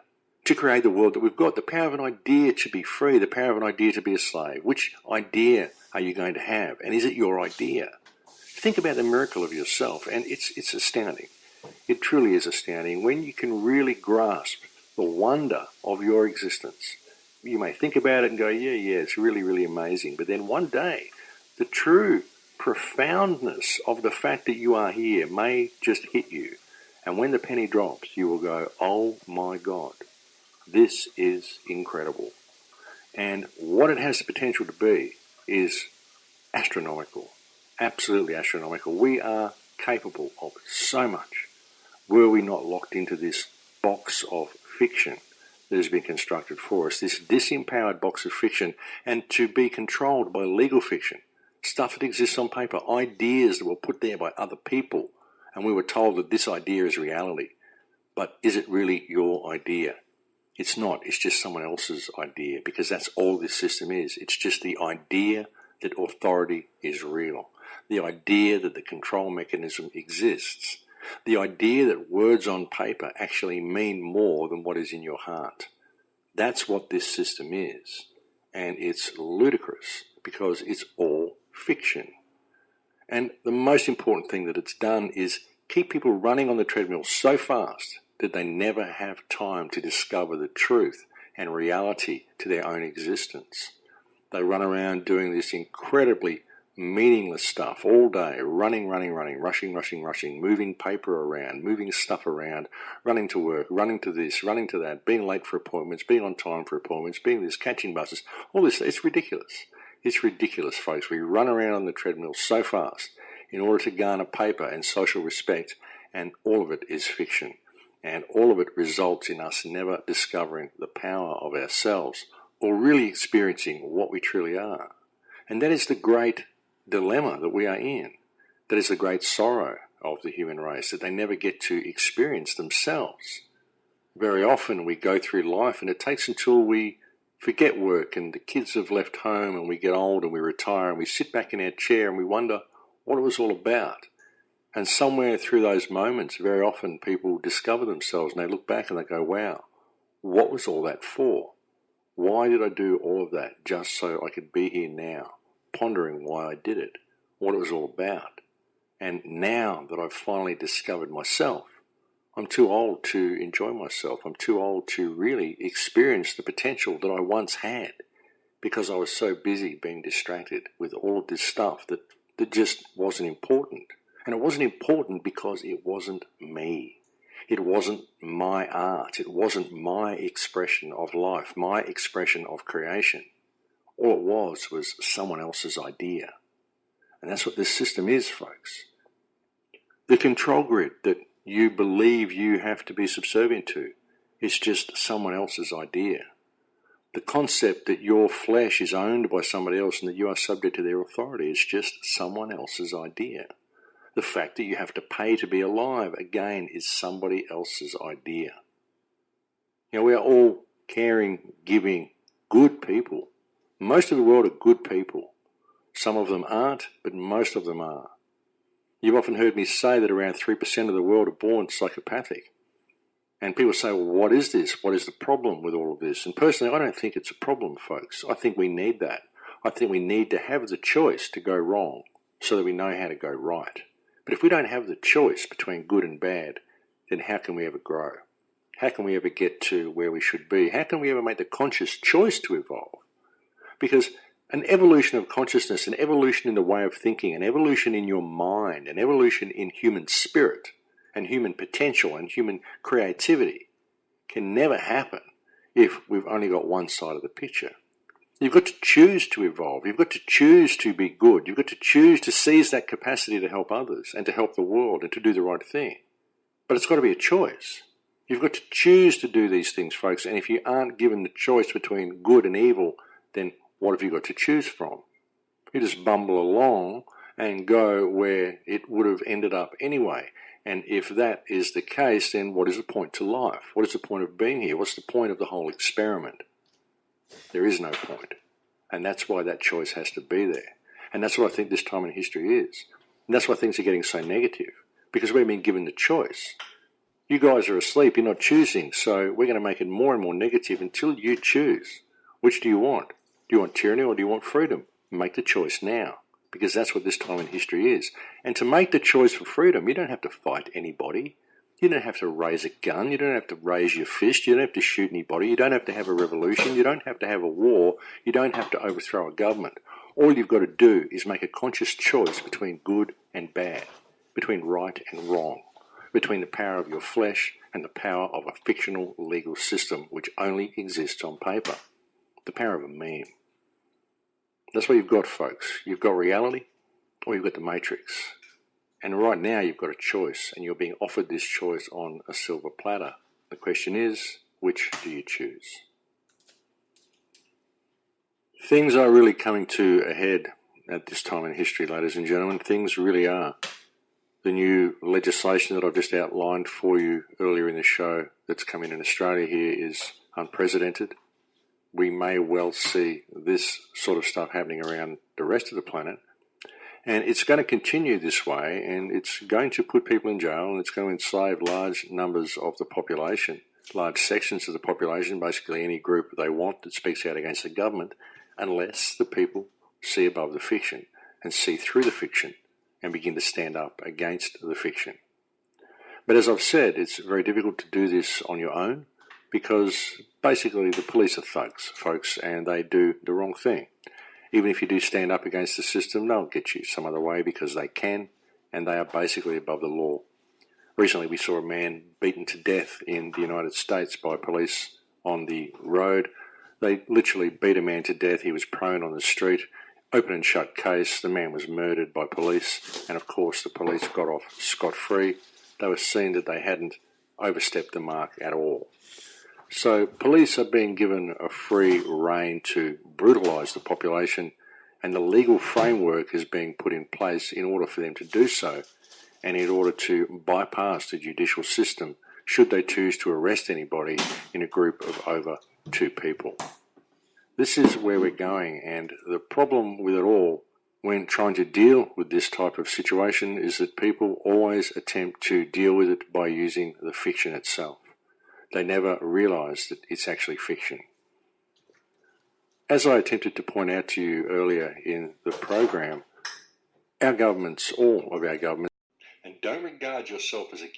to create the world that we've got, the power of an idea to be free, the power of an idea to be a slave. Which idea are you going to have? And is it your idea? Think about the miracle of yourself, and it's astounding. It truly is astounding when you can really grasp the wonder of your existence. You may think about it and go, yeah, it's really, really amazing. But then one day, the true profoundness of the fact that you are here may just hit you. And when the penny drops, you will go, oh my God, this is incredible. And what it has the potential to be is astronomical, absolutely astronomical. We are capable of so much. Were we not locked into this box of fiction that has been constructed for us, this disempowered box of fiction, and to be controlled by legal fiction, stuff that exists on paper, ideas that were put there by other people, and we were told that this idea is reality. But is it really your idea? It's not. It's just someone else's idea, because that's all this system is. It's just the idea that authority is real, the idea that the control mechanism exists, the idea that words on paper actually mean more than what is in your heart. That's what this system is. And it's ludicrous because it's all fiction. And the most important thing that it's done is keep people running on the treadmill so fast that they never have time to discover the truth and reality to their own existence. They run around doing this incredibly meaningless stuff all day, running, rushing, moving paper around, moving stuff around, running to work, running to this, running to that, being late for appointments, being on time for appointments, being this, catching buses, all this. It's ridiculous. It's ridiculous, folks. We run around on the treadmill so fast in order to garner paper and social respect, and all of it is fiction. And all of it results in us never discovering the power of ourselves or really experiencing what we truly are. And that is the great dilemma that we are in. That is the great sorrow of the human race, that they never get to experience themselves. Very often we go through life and it takes until we forget work and the kids have left home and we get old and we retire and we sit back in our chair and we wonder what it was all about. And somewhere through those moments, very often people discover themselves and they look back and they go, wow, what was all that for? Why did I do all of that just so I could be here now, pondering why I did it, what it was all about? And now that I've finally discovered myself, I'm too old to enjoy myself. I'm too old to really experience the potential that I once had because I was so busy being distracted with all of this stuff that just wasn't important. And it wasn't important because it wasn't me. It wasn't my art. It wasn't my expression of life, my expression of creation. All it was someone else's idea. And that's what this system is, folks. The control grid that you believe you have to be subservient to is just someone else's idea. The concept that your flesh is owned by somebody else and that you are subject to their authority is just someone else's idea. The fact that you have to pay to be alive, again, is somebody else's idea. You know, we are all caring, giving, good people. Most of the world are good people. Some of them aren't, but most of them are. You've often heard me say that around 3% of the world are born psychopathic. And people say, well, what is this? What is the problem with all of this? And personally, I don't think it's a problem, folks. I think we need that. I think we need to have the choice to go wrong so that we know how to go right. But if we don't have the choice between good and bad, then how can we ever grow? How can we ever get to where we should be? How can we ever make the conscious choice to evolve? Because an evolution of consciousness, an evolution in the way of thinking, an evolution in your mind, an evolution in human spirit and human potential and human creativity can never happen if we've only got one side of the picture. You've got to choose to evolve. You've got to choose to be good. You've got to choose to seize that capacity to help others and to help the world and to do the right thing. But it's got to be a choice. You've got to choose to do these things, folks. And if you aren't given the choice between good and evil, then what have you got to choose from? You just bumble along and go where it would have ended up anyway. And if that is the case, then what is the point to life? What is the point of being here? What's the point of the whole experiment? There is no point. And that's why that choice has to be there. And that's what I think this time in history is. And that's why things are getting so negative. Because we've been given the choice. You guys are asleep, you're not choosing, so we're going to make it more and more negative until you choose. Which do you want? Do you want tyranny or do you want freedom? Make the choice now, because that's what this time in history is. And to make the choice for freedom, you don't have to fight anybody. You don't have to raise a gun. You don't have to raise your fist. You don't have to shoot anybody. You don't have to have a revolution. You don't have to have a war. You don't have to overthrow a government. All you've got to do is make a conscious choice between good and bad, between right and wrong, between the power of your flesh and the power of a fictional legal system which only exists on paper. The power of a meme. That's what you've got, folks. You've got reality or you've got the matrix. And right now you've got a choice, and you're being offered this choice on a silver platter. The question is, which do you choose? Things are really coming to a head at this time in history, ladies and gentlemen. Things really are. The new legislation that I've just outlined for you earlier in the show that's coming in Australia here is unprecedented. We may well see this sort of stuff happening around the rest of the planet. And it's going to continue this way, and it's going to put people in jail, and it's going to enslave large numbers of the population, large sections of the population, basically any group they want that speaks out against the government, unless the people see above the fiction and see through the fiction and begin to stand up against the fiction. But as I've said, it's very difficult to do this on your own because basically the police are thugs, folks, and they do the wrong thing. Even if you do stand up against the system, they'll get you some other way because they can, and they are basically above the law. Recently we saw a man beaten to death in the United States by police on the road. They literally beat a man to death. He was prone on the street. Open and shut case. The man was murdered by police, and of course the police got off scot-free. They were seen that they hadn't overstepped the mark at all. So police are being given a free rein to brutalise the population, and the legal framework is being put in place in order for them to do so, and in order to bypass the judicial system should they choose to arrest anybody in a group of over 2 people. This is where we're going, and the problem with it all when trying to deal with this type of situation is that people always attempt to deal with it by using the fiction itself. They never realise that it's actually fiction. As I attempted to point out to you earlier in the program, our governments, all of our governments, and don't regard yourself as a...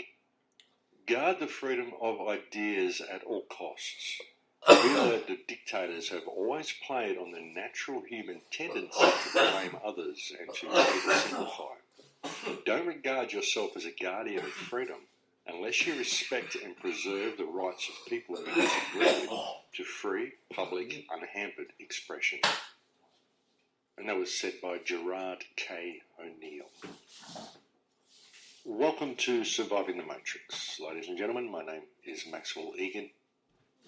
Guard the freedom of ideas at all costs. Real that the dictators have always played on the natural human tendency to blame others and to oversimplify. Don't regard yourself as a guardian of freedom unless you respect and preserve the rights of people who disagree with to free, public, unhampered expression. And that was said by Gerard K. O'Neill. Welcome to Surviving the Matrix. Ladies and gentlemen, my name is Maxwell Egan.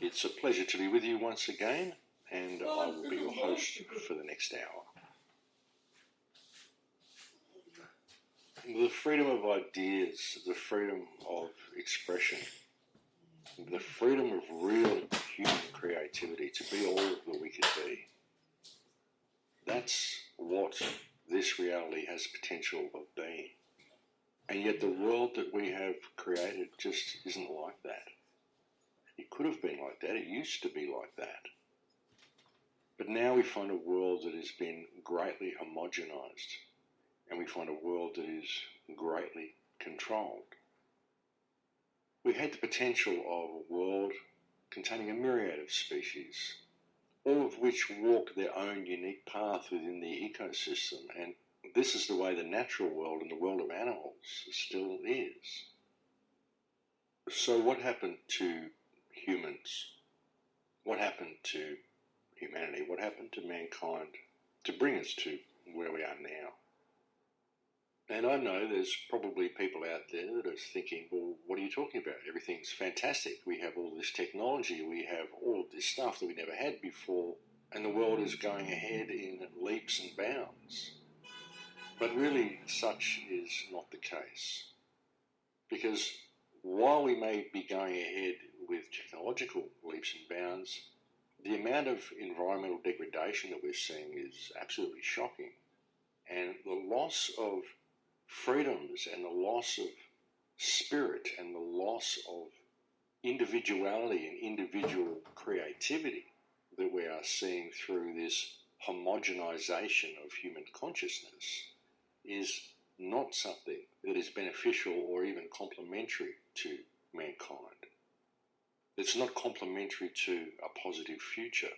It's a pleasure to be with you once again, and I will be your host for the next hour. The freedom of ideas, the freedom of expression, the freedom of real human creativity to be all that we could be. That's what this reality has potential of being. And yet the world that we have created just isn't like that. It could have been like that. It used to be like that. But now we find a world that has been greatly homogenized, and we find a world that is greatly controlled. We had the potential of a world containing a myriad of species, all of which walk their own unique path within the ecosystem, and this is the way the natural world and the world of animals still is. So what happened to humans? What happened to humanity? What happened to mankind to bring us to where we are now? And I know there's probably people out there that are thinking, well, what are you talking about? Everything's fantastic. We have all this technology. We have all of this stuff that we never had before, and the world is going ahead in leaps and bounds. But really, such is not the case. Because while we may be going ahead with technological leaps and bounds, the amount of environmental degradation that we're seeing is absolutely shocking. And the loss of freedoms and the loss of spirit and the loss of individuality and individual creativity that we are seeing through this homogenization of human consciousness is not something that is beneficial or even complementary to mankind. It's not complementary to a positive future.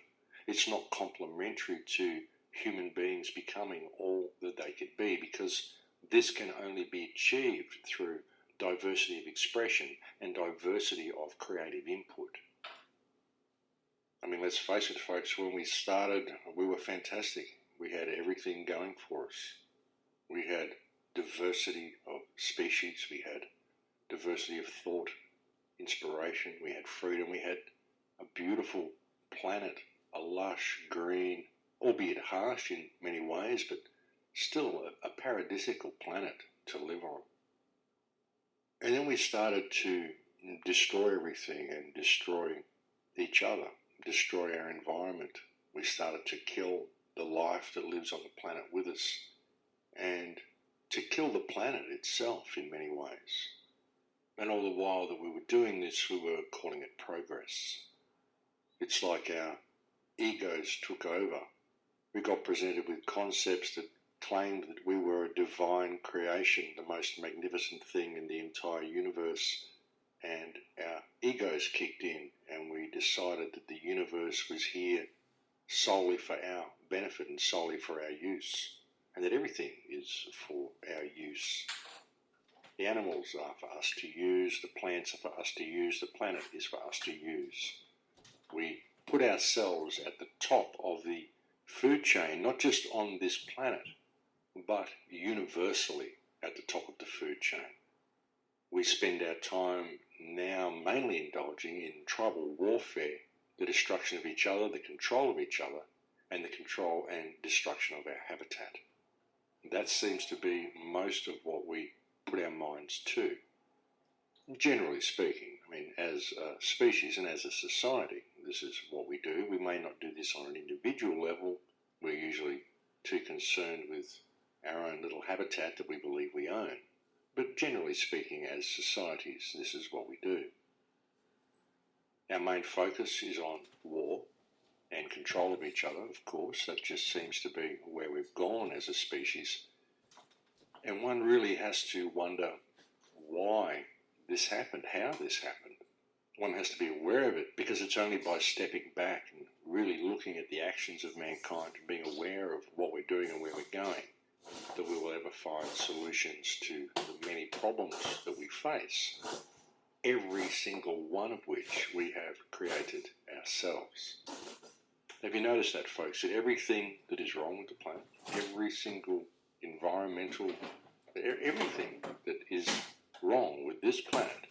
It's not complementary to human beings becoming all that they could be, because this can only be achieved through diversity of expression and diversity of creative input. I mean, let's face it, folks, when we started, we were fantastic. We had everything going for us. We had diversity of species, we had diversity of thought, inspiration, we had freedom, we had a beautiful planet, a lush, green, albeit harsh in many ways, but still a paradisical planet to live on. And then we started to destroy everything and destroy each other, destroy our environment. We started to kill the life that lives on the planet with us and to kill the planet itself in many ways. And all the while that we were doing this, we were calling it progress. It's like our egos took over. We got presented with concepts that claimed that we were a divine creation, the most magnificent thing in the entire universe, and our egos kicked in and we decided that the universe was here solely for our benefit and solely for our use, and that everything is for our use. The animals are for us to use, the plants are for us to use, the planet is for us to use. We put ourselves at the top of the food chain, not just on this planet, but universally at the top of the food chain. We spend our time now mainly indulging in tribal warfare, the destruction of each other, the control of each other, and the control and destruction of our habitat. That seems to be most of what we put our minds to. Generally speaking, I mean, as a species and as a society, this is what we do. We may not do this on an individual level. We're usually too concerned with our own little habitat that we believe we own. But generally speaking, as societies, this is what we do. Our main focus is on war and control of each other, of course. That just seems to be where we've gone as a species. And one really has to wonder why this happened, how this happened. One has to be aware of it, because it's only by stepping back and really looking at the actions of mankind and being aware of what we're doing and where we're going that we will ever find solutions to the many problems that we face, every single one of which we have created ourselves. Have you noticed that, folks, that everything that is wrong with the planet, every single environmental, everything that is wrong with this planet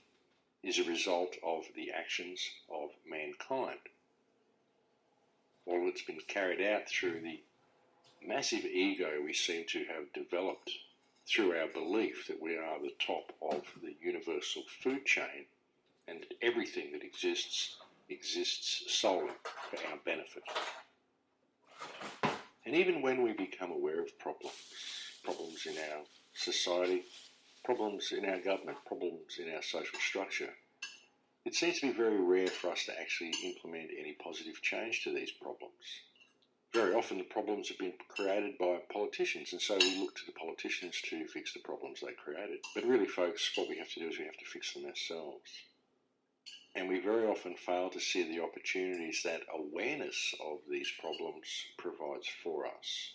is a result of the actions of mankind? All it's been carried out through the massive ego we seem to have developed through our belief that we are the top of the universal food chain and that everything that exists solely for our benefit. And even when we become aware of problems in our society, problems in our government, problems in our social structure, it seems to be very rare for us to actually implement any positive change to these problems. Very often the problems have been created by politicians, and so we look to the politicians to fix the problems they created. But really, folks, what we have to do is we have to fix them ourselves. And we very often fail to see the opportunities that awareness of these problems provides for us.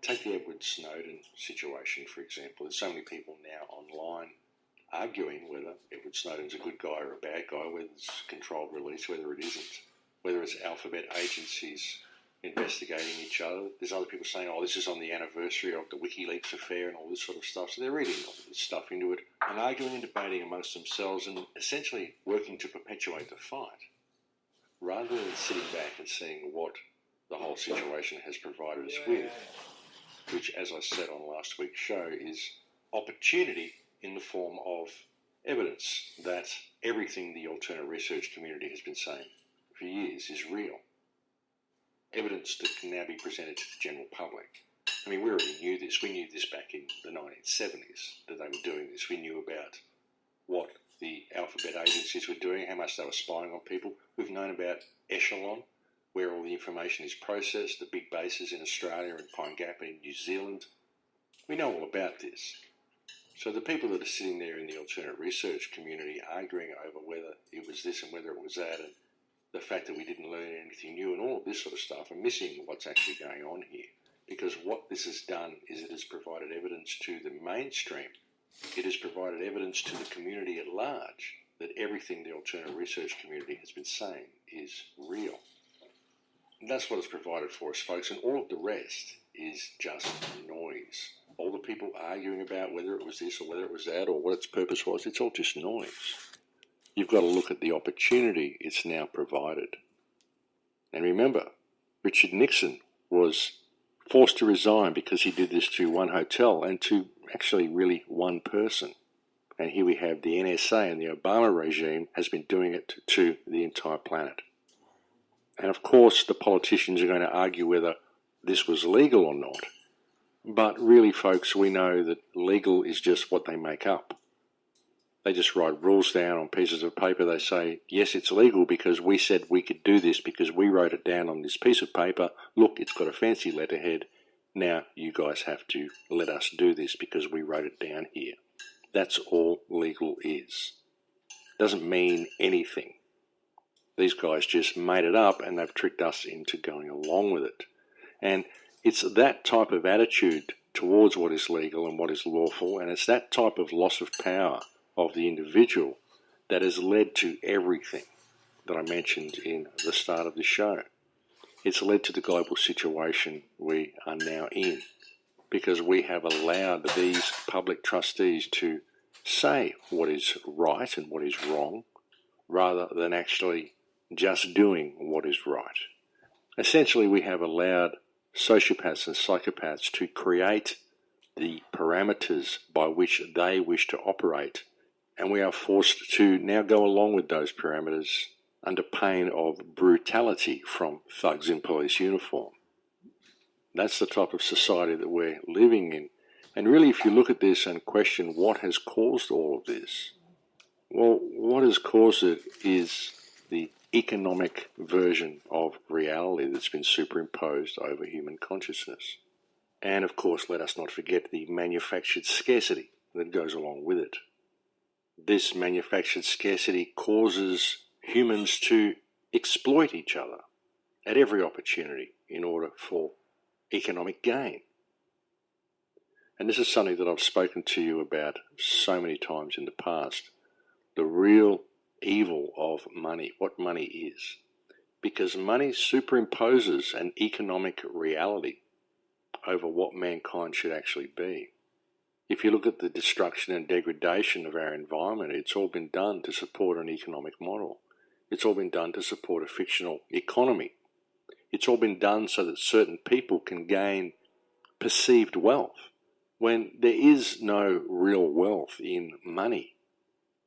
Take the Edward Snowden situation, for example. There's so many people now online arguing whether Edward Snowden's a good guy or a bad guy, whether it's controlled release, whether it isn't, whether it's alphabet agencies investigating each other. There's other people saying, oh, this is on the anniversary of the WikiLeaks affair and all this sort of stuff. So they're reading all this stuff into it and arguing and debating amongst themselves and essentially working to perpetuate the fight, rather than sitting back and seeing what the whole situation has provided us with, which, as I said on last week's show, is opportunity in the form of evidence that everything the alternate research community has been saying for years is real. Evidence that can now be presented to the general public. I mean, we already knew this. We knew this back in the 1970s, that they were doing this. We knew about what the alphabet agencies were doing, how much they were spying on people. We've known about Echelon, where all the information is processed, the big bases in Australia and Pine Gap in New Zealand. We know all about this. So the people that are sitting there in the alternate research community arguing over whether it was this and whether it was that, and the fact that we didn't learn anything new and all of this sort of stuff, are missing what's actually going on here. Because what this has done is it has provided evidence to the mainstream. It has provided evidence to the community at large that everything the alternate research community has been saying is real. And that's what it's provided for us, folks, and all of the rest is just noise. All the people arguing about whether it was this or whether it was that or what its purpose was, it's all just noise. You've got to look at the opportunity it's now provided. And remember, Richard Nixon was forced to resign because he did this to one hotel and to actually really one person. And here we have the NSA, and the Obama regime has been doing it to the entire planet. And of course, the politicians are going to argue whether this was legal or not. But really, folks, we know that legal is just what they make up. They just write rules down on pieces of paper. They say, yes, it's legal because we said we could do this because we wrote it down on this piece of paper. Look, it's got a fancy letterhead. Now you guys have to let us do this because we wrote it down here. That's all legal is. Doesn't mean anything. These guys just made it up and they've tricked us into going along with it. And it's that type of attitude towards what is legal and what is lawful, and it's that type of loss of power of the individual that has led to everything that I mentioned in the start of the show. It's led to the global situation we are now in because we have allowed these public trustees to say what is right and what is wrong rather than actually just doing what is right. Essentially, we have allowed sociopaths and psychopaths to create the parameters by which they wish to operate, and we are forced to now go along with those parameters under pain of brutality from thugs in police uniform. That's the type of society that we're living in. And really, if you look at this and question what has caused all of this, well, what has caused it is the economic version of reality that's been superimposed over human consciousness. And of course, let us not forget the manufactured scarcity that goes along with it. This manufactured scarcity causes humans to exploit each other at every opportunity in order for economic gain. And this is something that I've spoken to you about so many times in the past. The real evil of money, what money is. Because money superimposes an economic reality over what mankind should actually be. If you look at the destruction and degradation of our environment, it's all been done to support an economic model. It's all been done to support a fictional economy. It's all been done so that certain people can gain perceived wealth when there is no real wealth in money.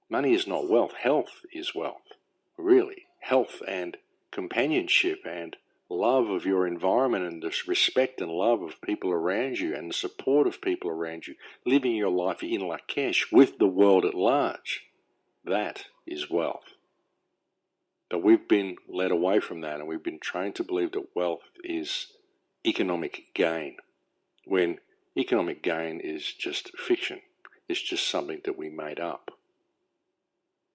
Money is not wealth. Health is wealth, really. Health and companionship and love of your environment and the respect and love of people around you and the support of people around you, living your life in Lakesh with the world at large, that is wealth. But we've been led away from that, and we've been trained to believe that wealth is economic gain, when economic gain is just fiction. It's just something that we made up.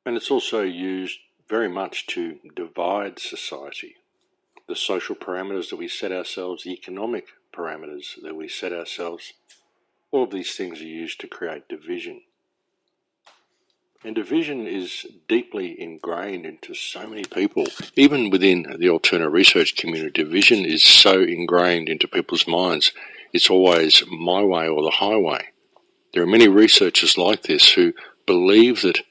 And it's also used very much to divide society. The social parameters that we set ourselves, the economic parameters that we set ourselves, all of these things are used to create division. And division is deeply ingrained into so many people. Even within the alternate research community, division is so ingrained into people's minds. It's always my way or the highway. There are many researchers like this who believe that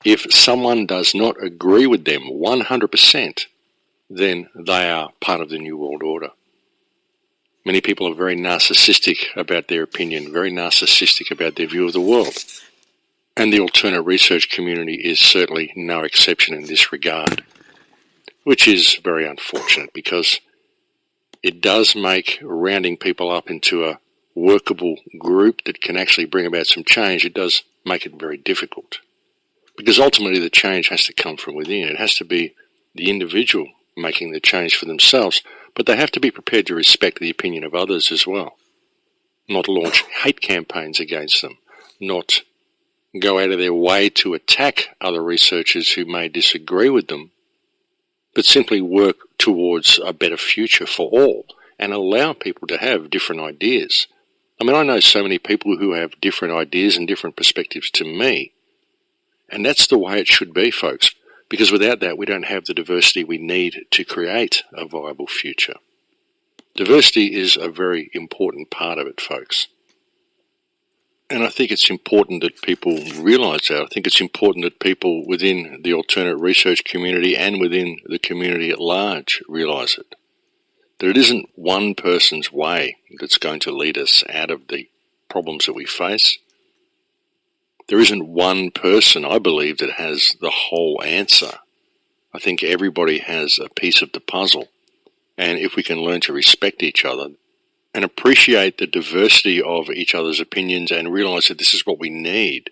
if someone does not agree with them 100%, then they are part of the New World Order. Many people are very narcissistic about their opinion, very narcissistic about their view of the world. And the alternate research community is certainly no exception in this regard, which is very unfortunate because it does make rounding people up into a workable group that can actually bring about some change. It does make it very difficult. Because ultimately the change has to come from within. It has to be the individual making the change for themselves, but they have to be prepared to respect the opinion of others as well. Not launch hate campaigns against them, not go out of their way to attack other researchers who may disagree with them, but simply work towards a better future for all and allow people to have different ideas. I mean, I know so many people who have different ideas and different perspectives to me, and that's the way it should be, folks, because without that we don't have the diversity we need to create a viable future. Diversity is a very important part of it, folks. And I think it's important that people realise that. I think it's important that people within the alternate research community and within the community at large realise it. That it isn't one person's way that's going to lead us out of the problems that we face. There isn't one person, I believe, that has the whole answer. I think everybody has a piece of the puzzle. And if we can learn to respect each other and appreciate the diversity of each other's opinions and realise that this is what we need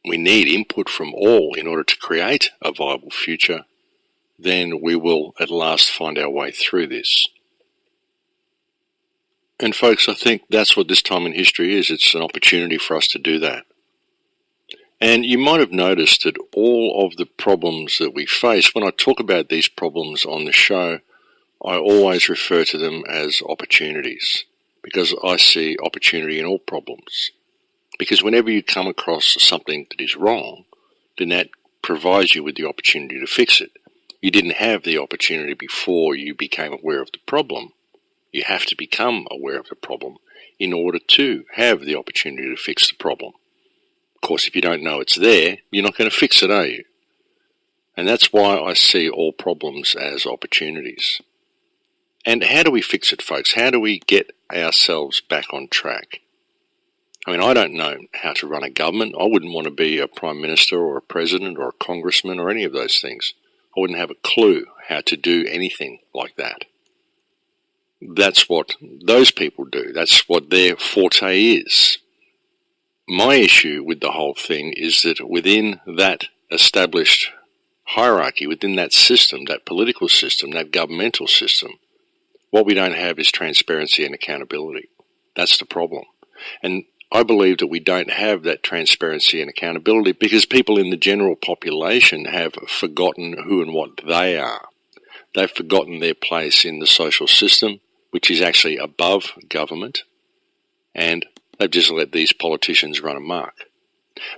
input from all in order to create a viable future, then we will at last find our way through this. And folks, I think that's what this time in history is. It's an opportunity for us to do that. And you might have noticed that all of the problems that we face, when I talk about these problems on the show, I always refer to them as opportunities, because I see opportunity in all problems. Because whenever you come across something that is wrong, then that provides you with the opportunity to fix it. You didn't have the opportunity before you became aware of the problem. You have to become aware of the problem in order to have the opportunity to fix the problem. Of course, if you don't know it's there, you're not going to fix it, are you? And that's why I see all problems as opportunities. And how do we fix it, folks? How do we get ourselves back on track? I mean, I don't know how to run a government. I wouldn't want to be a prime minister or a president or a congressman or any of those things. I wouldn't have a clue how to do anything like that. That's what those people do. That's what their forte is. My issue with the whole thing is that within that established hierarchy, within that system, that political system, that governmental system, what we don't have is transparency and accountability. That's the problem. And I believe that we don't have that transparency and accountability because people in the general population have forgotten who and what they are. They've forgotten their place in the social system, which is actually above government, and they've just let these politicians run amok.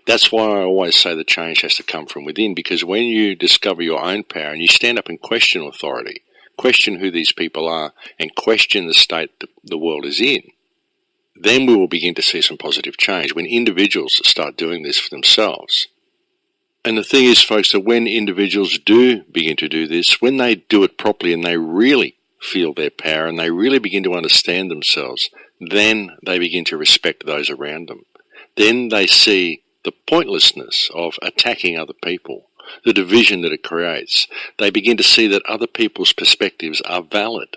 That's why I always say the change has to come from within, because when you discover your own power and you stand up and question authority, question who these people are, and question the state that the world is in, then we will begin to see some positive change when individuals start doing this for themselves. And the thing is, folks, that when individuals do begin to do this, when they do it properly and they really feel their power and they really begin to understand themselves, then they begin to respect those around them. Then they see the pointlessness of attacking other people, the division that it creates. They begin to see that other people's perspectives are valid.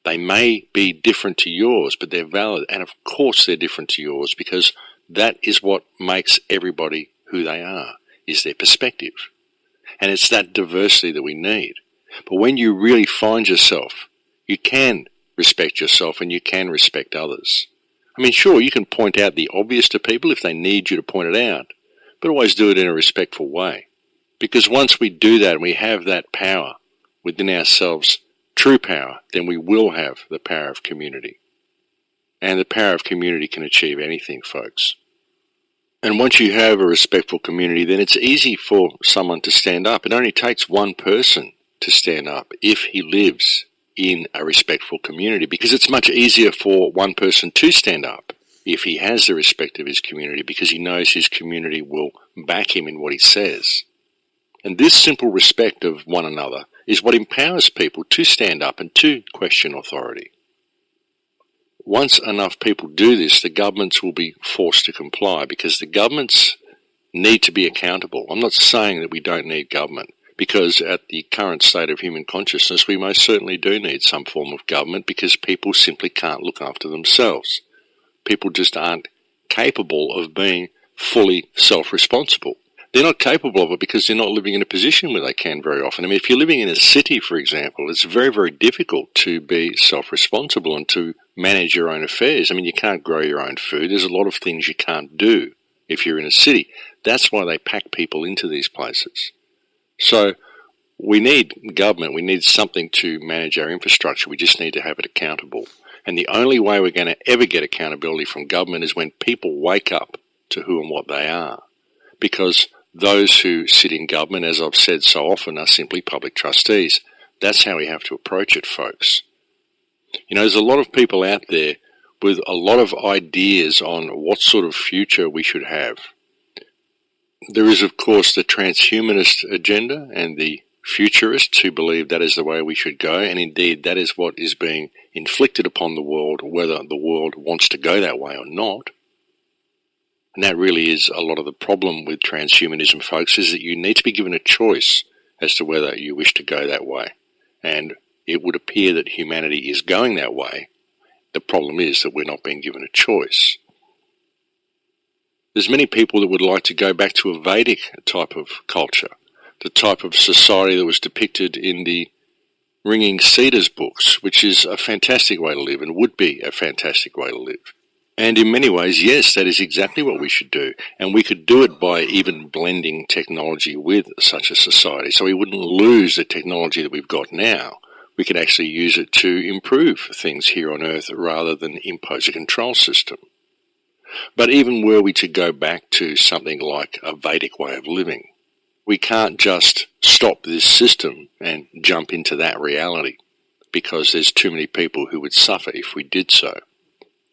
They may be different to yours, but they're valid. And of course they're different to yours, because that is what makes everybody who they are, is their perspective. And it's that diversity that we need. But when you really find yourself, you can respect yourself and you can respect others. I mean, sure, you can point out the obvious to people if they need you to point it out, but always do it in a respectful way. Because once we do that and we have that power within ourselves, true power, then we will have the power of community. And the power of community can achieve anything, folks. And once you have a respectful community, then it's easy for someone to stand up. It only takes one person to stand up if he lives in a respectful community, because it's much easier for one person to stand up if he has the respect of his community, because he knows his community will back him in what he says. And this simple respect of one another is what empowers people to stand up and to question authority. Once enough people do this, the governments will be forced to comply, because the governments need to be accountable. I'm not saying that we don't need government, because at the current state of human consciousness, we most certainly do need some form of government, because people simply can't look after themselves. People just aren't capable of being fully self-responsible. They're not capable of it because they're not living in a position where they can very often. I mean, if you're living in a city, for example, it's very, very difficult to be self-responsible and to manage your own affairs. I mean, you can't grow your own food. There's a lot of things you can't do if you're in a city. That's why they pack people into these places. So we need government. We need something to manage our infrastructure. We just need to have it accountable. And the only way we're going to ever get accountability from government is when people wake up to who and what they are. Because those who sit in government, as I've said so often, are simply public trustees. That's how we have to approach it, folks. You know, there's a lot of people out there with a lot of ideas on what sort of future we should have. There is, of course, the transhumanist agenda and the futurists who believe that is the way we should go, and indeed that is what is being inflicted upon the world, whether the world wants to go that way or not. And that really is a lot of the problem with transhumanism, folks, is that you need to be given a choice as to whether you wish to go that way. And it would appear that humanity is going that way. The problem is that we're not being given a choice. There's many people that would like to go back to a Vedic type of culture, the type of society that was depicted in the Ringing Cedars books, which is a fantastic way to live and would be a fantastic way to live. And in many ways, yes, that is exactly what we should do. And we could do it by even blending technology with such a society. So we wouldn't lose the technology that we've got now. We could actually use it to improve things here on Earth rather than impose a control system. But even were we to go back to something like a Vedic way of living, we can't just stop this system and jump into that reality, because there's too many people who would suffer if we did so.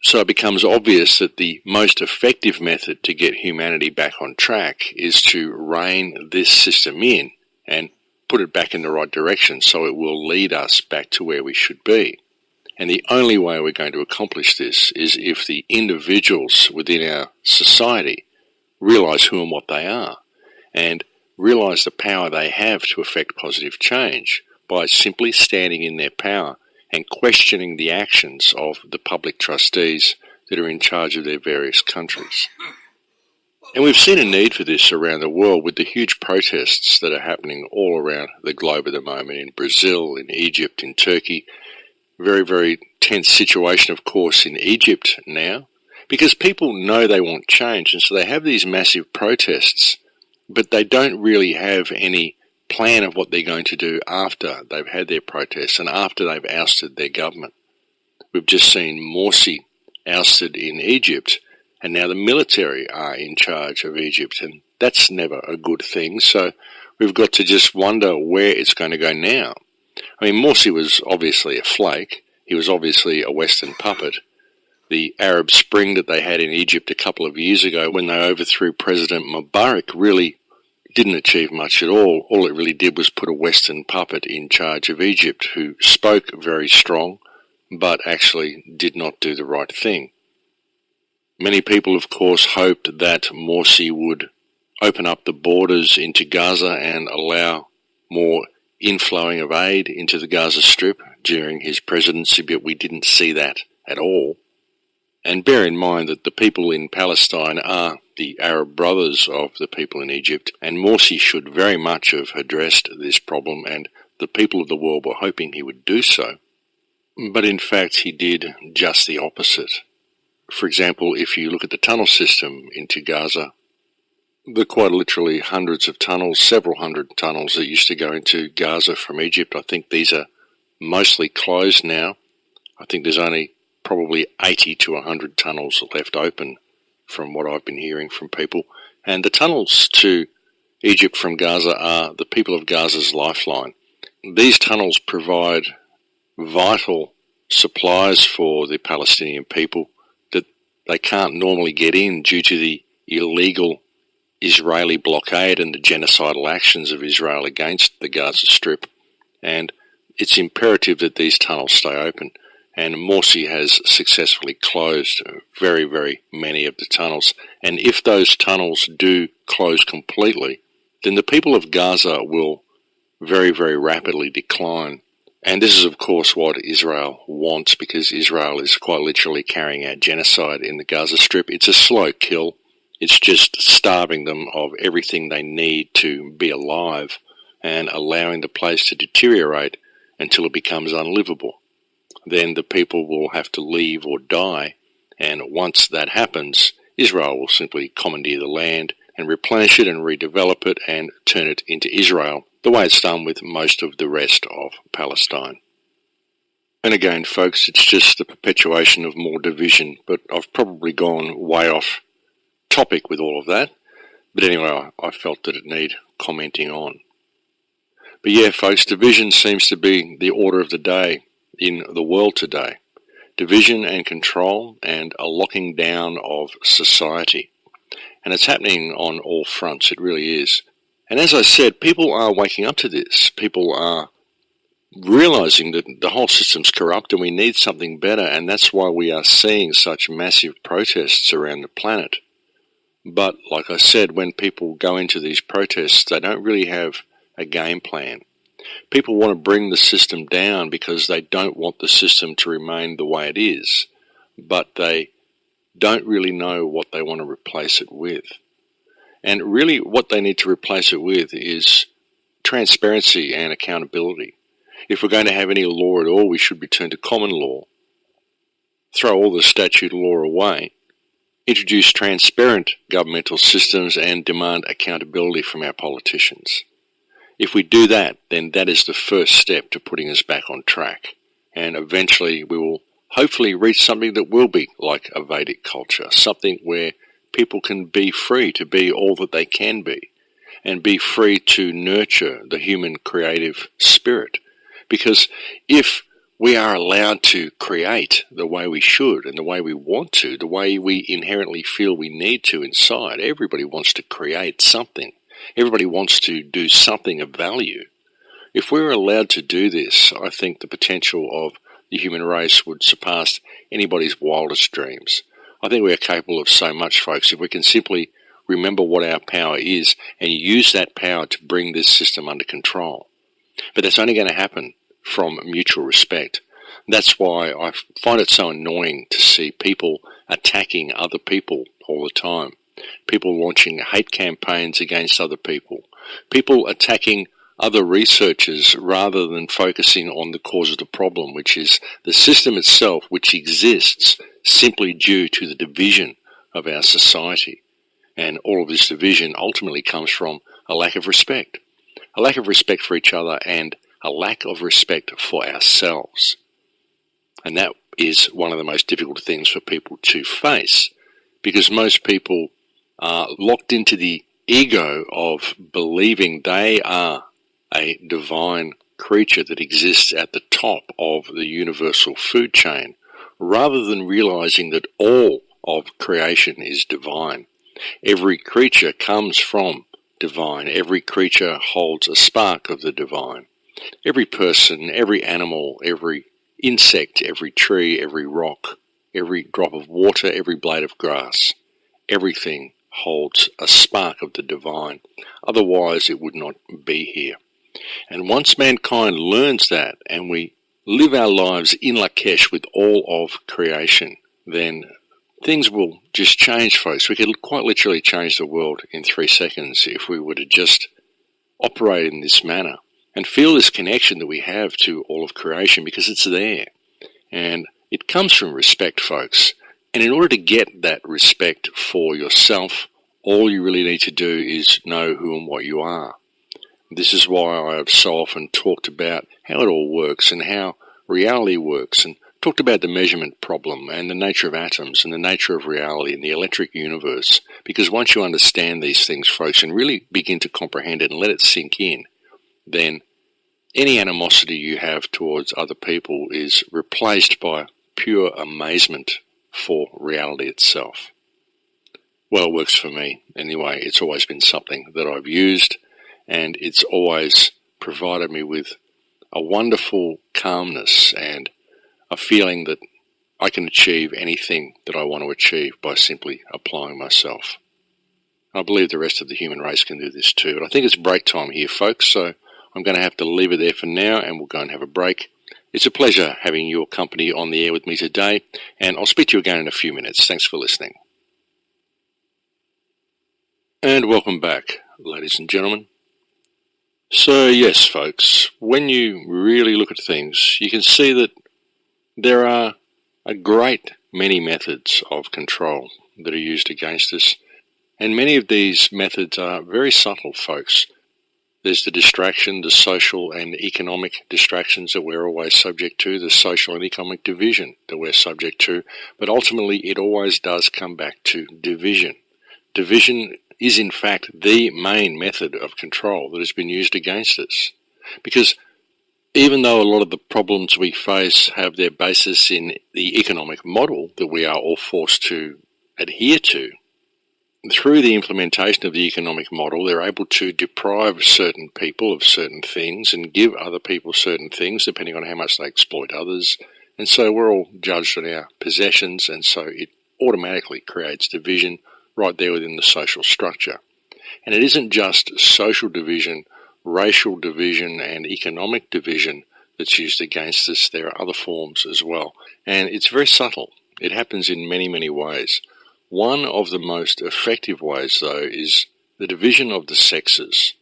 So it becomes obvious that the most effective method to get humanity back on track is to rein this system in and put it back in the right direction so it will lead us back to where we should be. And the only way we're going to accomplish this is if the individuals within our society realise who and what they are and realise the power they have to effect positive change by simply standing in their power and questioning the actions of the public trustees that are in charge of their various countries. And we've seen a need for this around the world with the huge protests that are happening all around the globe at the moment, in Brazil, in Egypt, in Turkey. Very, very tense situation, of course, in Egypt now, because people know they want change, and so they have these massive protests, but they don't really have any plan of what they're going to do after they've had their protests and after they've ousted their government. We've just seen Morsi ousted in Egypt, and now the military are in charge of Egypt, and that's never a good thing. So we've got to just wonder where it's going to go now. I mean, Morsi was obviously a flake. He was obviously a Western puppet. The Arab Spring that they had in Egypt a couple of years ago when they overthrew President Mubarak really didn't achieve much at all. All it really did was put a Western puppet in charge of Egypt who spoke very strong, but actually did not do the right thing. Many people, of course, hoped that Morsi would open up the borders into Gaza and allow more inflowing of aid into the Gaza Strip during his presidency, but we didn't see that at all. And bear in mind that the people in Palestine are the Arab brothers of the people in Egypt, and Morsi should very much have addressed this problem, and the people of the world were hoping he would do so. But in fact, he did just the opposite. For example, if you look at the tunnel system into Gaza, there are quite literally hundreds of tunnels, several hundred tunnels that used to go into Gaza from Egypt. I think these are mostly closed now. I think there's only probably 80 to 100 tunnels left open from what I've been hearing from people. And the tunnels to Egypt from Gaza are the people of Gaza's lifeline. These tunnels provide vital supplies for the Palestinian people that they can't normally get in due to the illegal Israeli blockade and the genocidal actions of Israel against the Gaza Strip. And it's imperative that these tunnels stay open. And Morsi has successfully closed very, very many of the tunnels. And if those tunnels do close completely, then the people of Gaza will very, very rapidly decline. And this is, of course, what Israel wants, because Israel is quite literally carrying out genocide in the Gaza Strip. It's a slow kill. It's just starving them of everything they need to be alive and allowing the place to deteriorate until it becomes unlivable. Then the people will have to leave or die, and once that happens, Israel will simply commandeer the land and replenish it and redevelop it and turn it into Israel, the way it's done with most of the rest of Palestine. And again, folks, it's just the perpetuation of more division, but I've probably gone way off topic with all of that. But anyway, I felt that it needed commenting on. But yeah, folks, division seems to be the order of the day in the world today. Division and control and a locking down of society. And it's happening on all fronts, it really is. And as I said, people are waking up to this. People are realizing that the whole system's corrupt and we need something better, and that's why we are seeing such massive protests around the planet. But, like I said, when people go into these protests, they don't really have a game plan. People want to bring the system down because they don't want the system to remain the way it is, but they don't really know what they want to replace it with. And really what they need to replace it with is transparency and accountability. If we're going to have any law at all, we should return to common law. Throw all the statute law away. Introduce transparent governmental systems and demand accountability from our politicians. If we do that, then that is the first step to putting us back on track. And eventually we will hopefully reach something that will be like a Vedic culture, something where people can be free to be all that they can be and be free to nurture the human creative spirit. Because if we are allowed to create the way we should and the way we want to, the way we inherently feel we need to inside, everybody wants to create something. Everybody wants to do something of value. If we were allowed to do this, I think the potential of the human race would surpass anybody's wildest dreams. I think we are capable of so much, folks, if we can simply remember what our power is and use that power to bring this system under control. But that's only going to happen from mutual respect. That's why I find it so annoying to see people attacking other people all the time. People launching hate campaigns against other people. People attacking other researchers rather than focusing on the cause of the problem, which is the system itself, which exists simply due to the division of our society. And all of this division ultimately comes from a lack of respect. A lack of respect for each other and a lack of respect for ourselves. And that is one of the most difficult things for people to face, because most people are locked into the ego of believing they are a divine creature that exists at the top of the universal food chain, rather than realizing that all of creation is divine. Every creature comes from divine. Every creature holds a spark of the divine. Every person, every animal, every insect, every tree, every rock, every drop of water, every blade of grass, everything holds a spark of the divine. Otherwise, it would not be here. And once mankind learns that, and we live our lives in Lakesh with all of creation, then things will just change, folks. We could quite literally change the world in 3 seconds if we were to just operate in this manner and feel this connection that we have to all of creation, because it's there. And it comes from respect, folks. And in order to get that respect for yourself, all you really need to do is know who and what you are. This is why I have so often talked about how it all works and how reality works, and talked about the measurement problem and the nature of atoms and the nature of reality and the electric universe. Because once you understand these things, folks, and really begin to comprehend it and let it sink in, then any animosity you have towards other people is replaced by pure amazement for reality itself. Well, it works for me. Anyway, it's always been something that I've used, and it's always provided me with a wonderful calmness and a feeling that I can achieve anything that I want to achieve by simply applying myself. I believe the rest of the human race can do this too, but I think it's break time here, folks, so I'm going to have to leave it there for now, and we'll go and have a break. It's a pleasure having your company on the air with me today, and I'll speak to you again in a few minutes. Thanks for listening. And welcome back, ladies and gentlemen. So yes, folks, when you really look at things, you can see that there are a great many methods of control that are used against us, and many of these methods are very subtle, folks. There's the distraction, the social and economic distractions that we're always subject to, the social and economic division that we're subject to, but ultimately it always does come back to division. Division is in fact the main method of control that has been used against us. Because even though a lot of the problems we face have their basis in the economic model that we are all forced to adhere to, through the implementation of the economic model, they're able to deprive certain people of certain things and give other people certain things depending on how much they exploit others. And so we're all judged on our possessions, and so it automatically creates division right there within the social structure. And it isn't just social division, racial division and economic division that's used against us. There are other forms as well. And it's very subtle. It happens in many, many ways. One of the most effective ways, though, is the division of the sexes.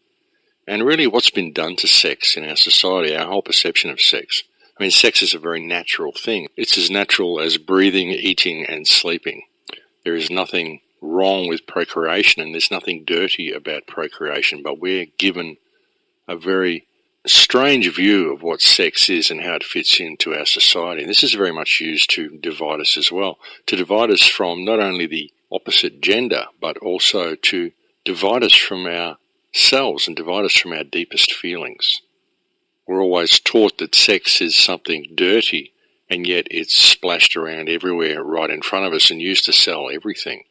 And really what's been done to sex in our society, our whole perception of sex. I mean, sex is a very natural thing. It's as natural as breathing, eating and sleeping. There is nothing wrong with procreation and there's nothing dirty about procreation, but we're given a very strange view of what sex is and how it fits into our society. And this is very much used to divide us as well, to divide us from not only the opposite gender, but also to divide us from ourselves and divide us from our deepest feelings. We're always taught that sex is something dirty, and yet it's splashed around everywhere right in front of us and used to sell everything.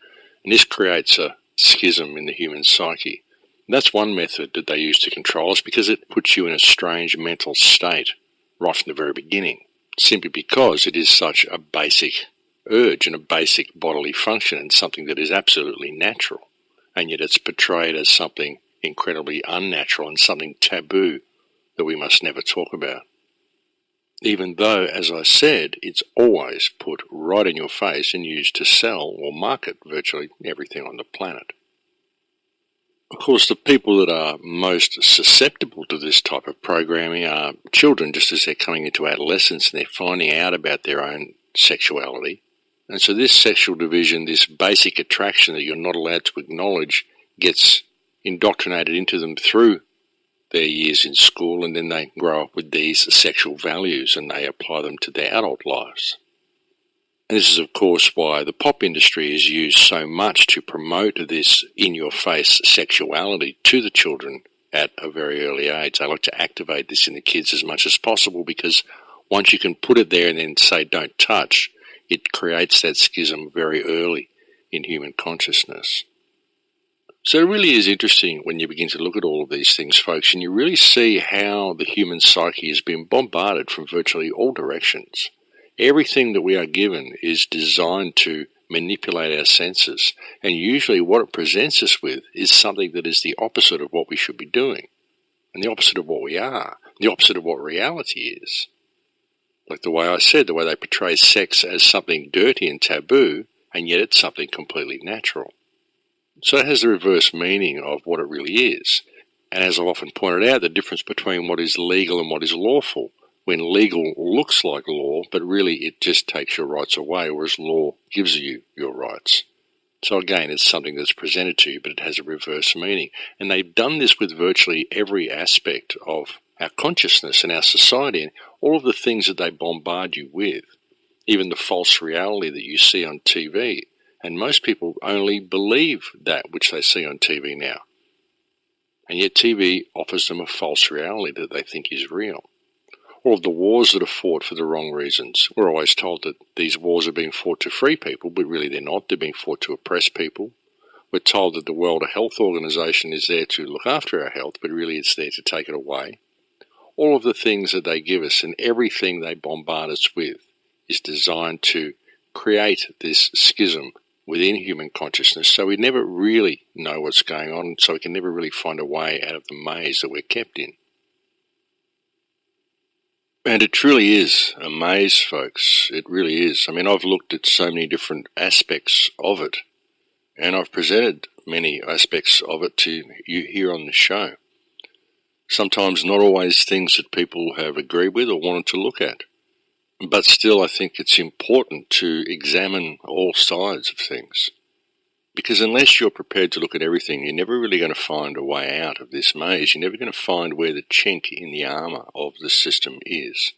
And this creates a schism in the human psyche. And that's one method that they use to control us, because it puts you in a strange mental state right from the very beginning, simply because it is such a basic urge and a basic bodily function and something that is absolutely natural. And yet it's portrayed as something incredibly unnatural and something taboo that we must never talk about. Even though, as I said, it's always put right in your face and used to sell or market virtually everything on the planet. Of course, the people that are most susceptible to this type of programming are children, just as they're coming into adolescence and they're finding out about their own sexuality. And so this sexual division, this basic attraction that you're not allowed to acknowledge, gets indoctrinated into them through their years in school, and then they grow up with these sexual values and they apply them to their adult lives. And this is, of course, why the pop industry is used so much to promote this in-your-face sexuality to the children at a very early age. They like to activate this in the kids as much as possible, because once you can put it there and then say don't touch, it creates that schism very early in human consciousness. So it really is interesting when you begin to look at all of these things, folks, and you really see how the human psyche has been bombarded from virtually all directions. Everything that we are given is designed to manipulate our senses, and usually what it presents us with is something that is the opposite of what we should be doing, and the opposite of what we are, the opposite of what reality is. Like the way I said, the way they portray sex as something dirty and taboo, and yet it's something completely natural. So it has the reverse meaning of what it really is. And as I've often pointed out, the difference between what is legal and what is lawful, when legal looks like law, but really it just takes your rights away, whereas law gives you your rights. So again, it's something that's presented to you, but it has a reverse meaning. And they've done this with virtually every aspect of our consciousness and our society, and all of the things that they bombard you with, even the false reality that you see on TV. And most people only believe that which they see on TV now. And yet TV offers them a false reality that they think is real. All of the wars that are fought for the wrong reasons. We're always told that these wars are being fought to free people, but really they're not. They're being fought to oppress people. We're told that the World Health Organization is there to look after our health, but really it's there to take it away. All of the things that they give us and everything they bombard us with is designed to create this schism within human consciousness, so we never really know what's going on, so we can never really find a way out of the maze that we're kept in. And it truly is a maze, folks. It really is. I mean, I've looked at so many different aspects of it, And I've presented many aspects of it to you here on the show. Sometimes not always things that people have agreed with or wanted to look at. But still, I think it's important to examine all sides of things. Because unless you're prepared to look at everything, you're never really going to find a way out of this maze. You're never going to find where the chink in the armour of the system is.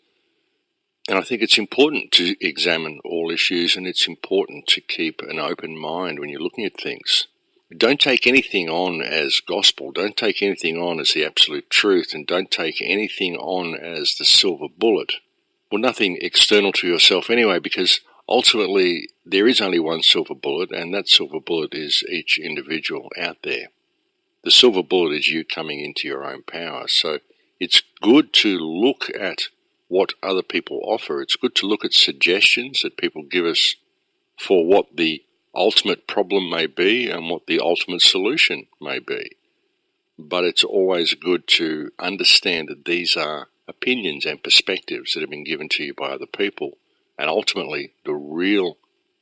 And I think it's important to examine all issues, and it's important to keep an open mind when you're looking at things. Don't take anything on as gospel. Don't take anything on as the absolute truth, and don't take anything on as the silver bullet. Well, nothing external to yourself anyway, because ultimately there is only one silver bullet, and that silver bullet is each individual out there. The silver bullet is you coming into your own power. So it's good to look at what other people offer. It's good to look at suggestions that people give us for what the ultimate problem may be and what the ultimate solution may be. But it's always good to understand that these are opinions and perspectives that have been given to you by other people, and ultimately the real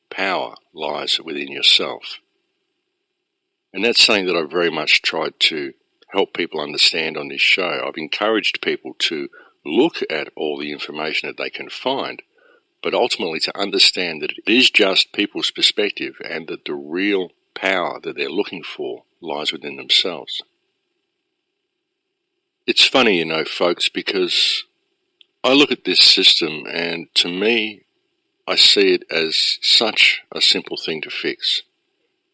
power lies within yourself. And that's something that I've very much tried to help people understand on this show. I've encouraged people to look at all the information that they can find, but ultimately to understand that it is just people's perspective and that the real power that they're looking for lies within themselves. It's funny, you know, folks, because I look at this system and to me, I see it as such a simple thing to fix.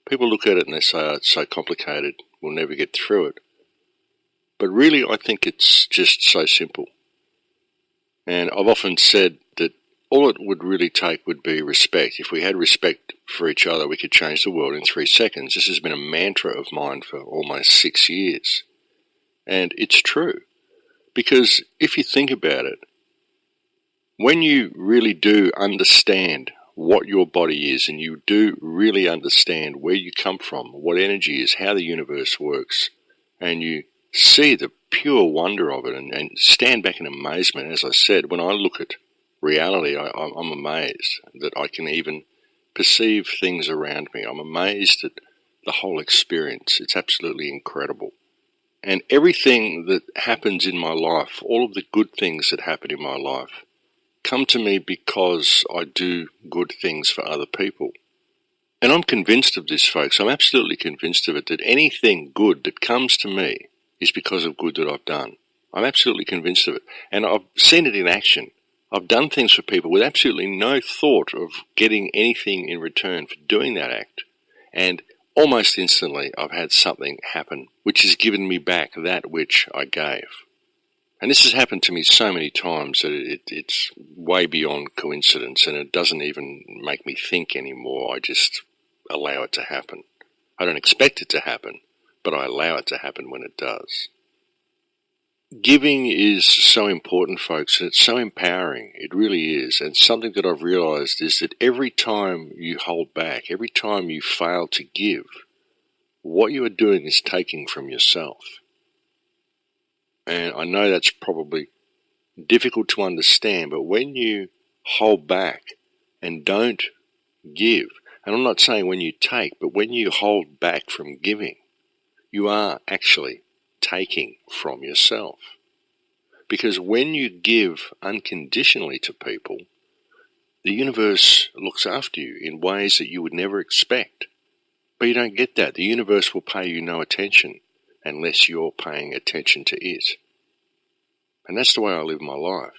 People look at it and they say, oh, it's so complicated, we'll never get through it. But really, I think it's just so simple. And I've often said that all it would really take would be respect. If we had respect for each other, we could change the world in 3 seconds. This has been a mantra of mine for almost 6 years. And it's true. Because if you think about it, when you really do understand what your body is, and you do really understand where you come from, what energy is, how the universe works, and you see the pure wonder of it and stand back in amazement. As I said, when I look at reality, I'm amazed that I can even perceive things around me. I'm amazed at the whole experience. It's absolutely incredible. And everything that happens in my life, all of the good things that happen in my life, come to me because I do good things for other people. And I'm convinced of this, folks. I'm absolutely convinced of it, that anything good that comes to me is because of good that I've done. I'm absolutely convinced of it. And I've seen it in action. I've done things for people with absolutely no thought of getting anything in return for doing that act. And almost instantly, I've had something happen which has given me back that which I gave. And this has happened to me so many times that it's way beyond coincidence, and it doesn't even make me think anymore. I just allow it to happen. I don't expect it to happen, but I allow it to happen when it does. Giving is so important, folks, and it's so empowering. It really is. And something that I've realized is that every time you hold back, every time you fail to give, what you are doing is taking from yourself. And I know that's probably difficult to understand, but when you hold back and don't give, and I'm not saying when you take, but when you hold back from giving, you are actually taking from yourself. Because when you give unconditionally to people, the universe looks after you in ways that you would never expect. But you don't get that. The universe will pay you no attention unless you're paying attention to it. And that's the way I live my life.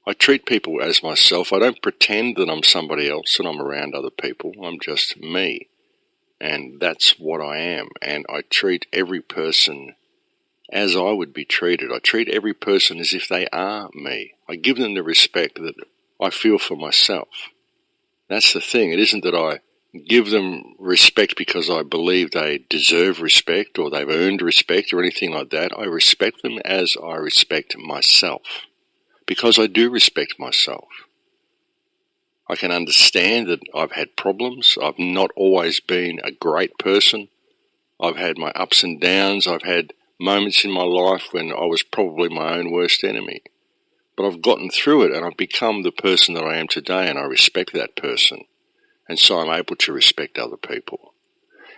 I treat people as myself. I don't pretend that I'm somebody else and I'm around other people. I'm just me. And that's what I am. And I treat every person as I would be treated. I treat every person as if they are me. I give them the respect that I feel for myself. That's the thing. It isn't that I give them respect because I believe they deserve respect or they've earned respect or anything like that. I respect them as I respect myself, because I do respect myself. I can understand that I've had problems. I've not always been a great person. I've had my ups and downs. I've had moments in my life when I was probably my own worst enemy. But I've gotten through it and I've become the person that I am today, and I respect that person. and so I'm able to respect other people.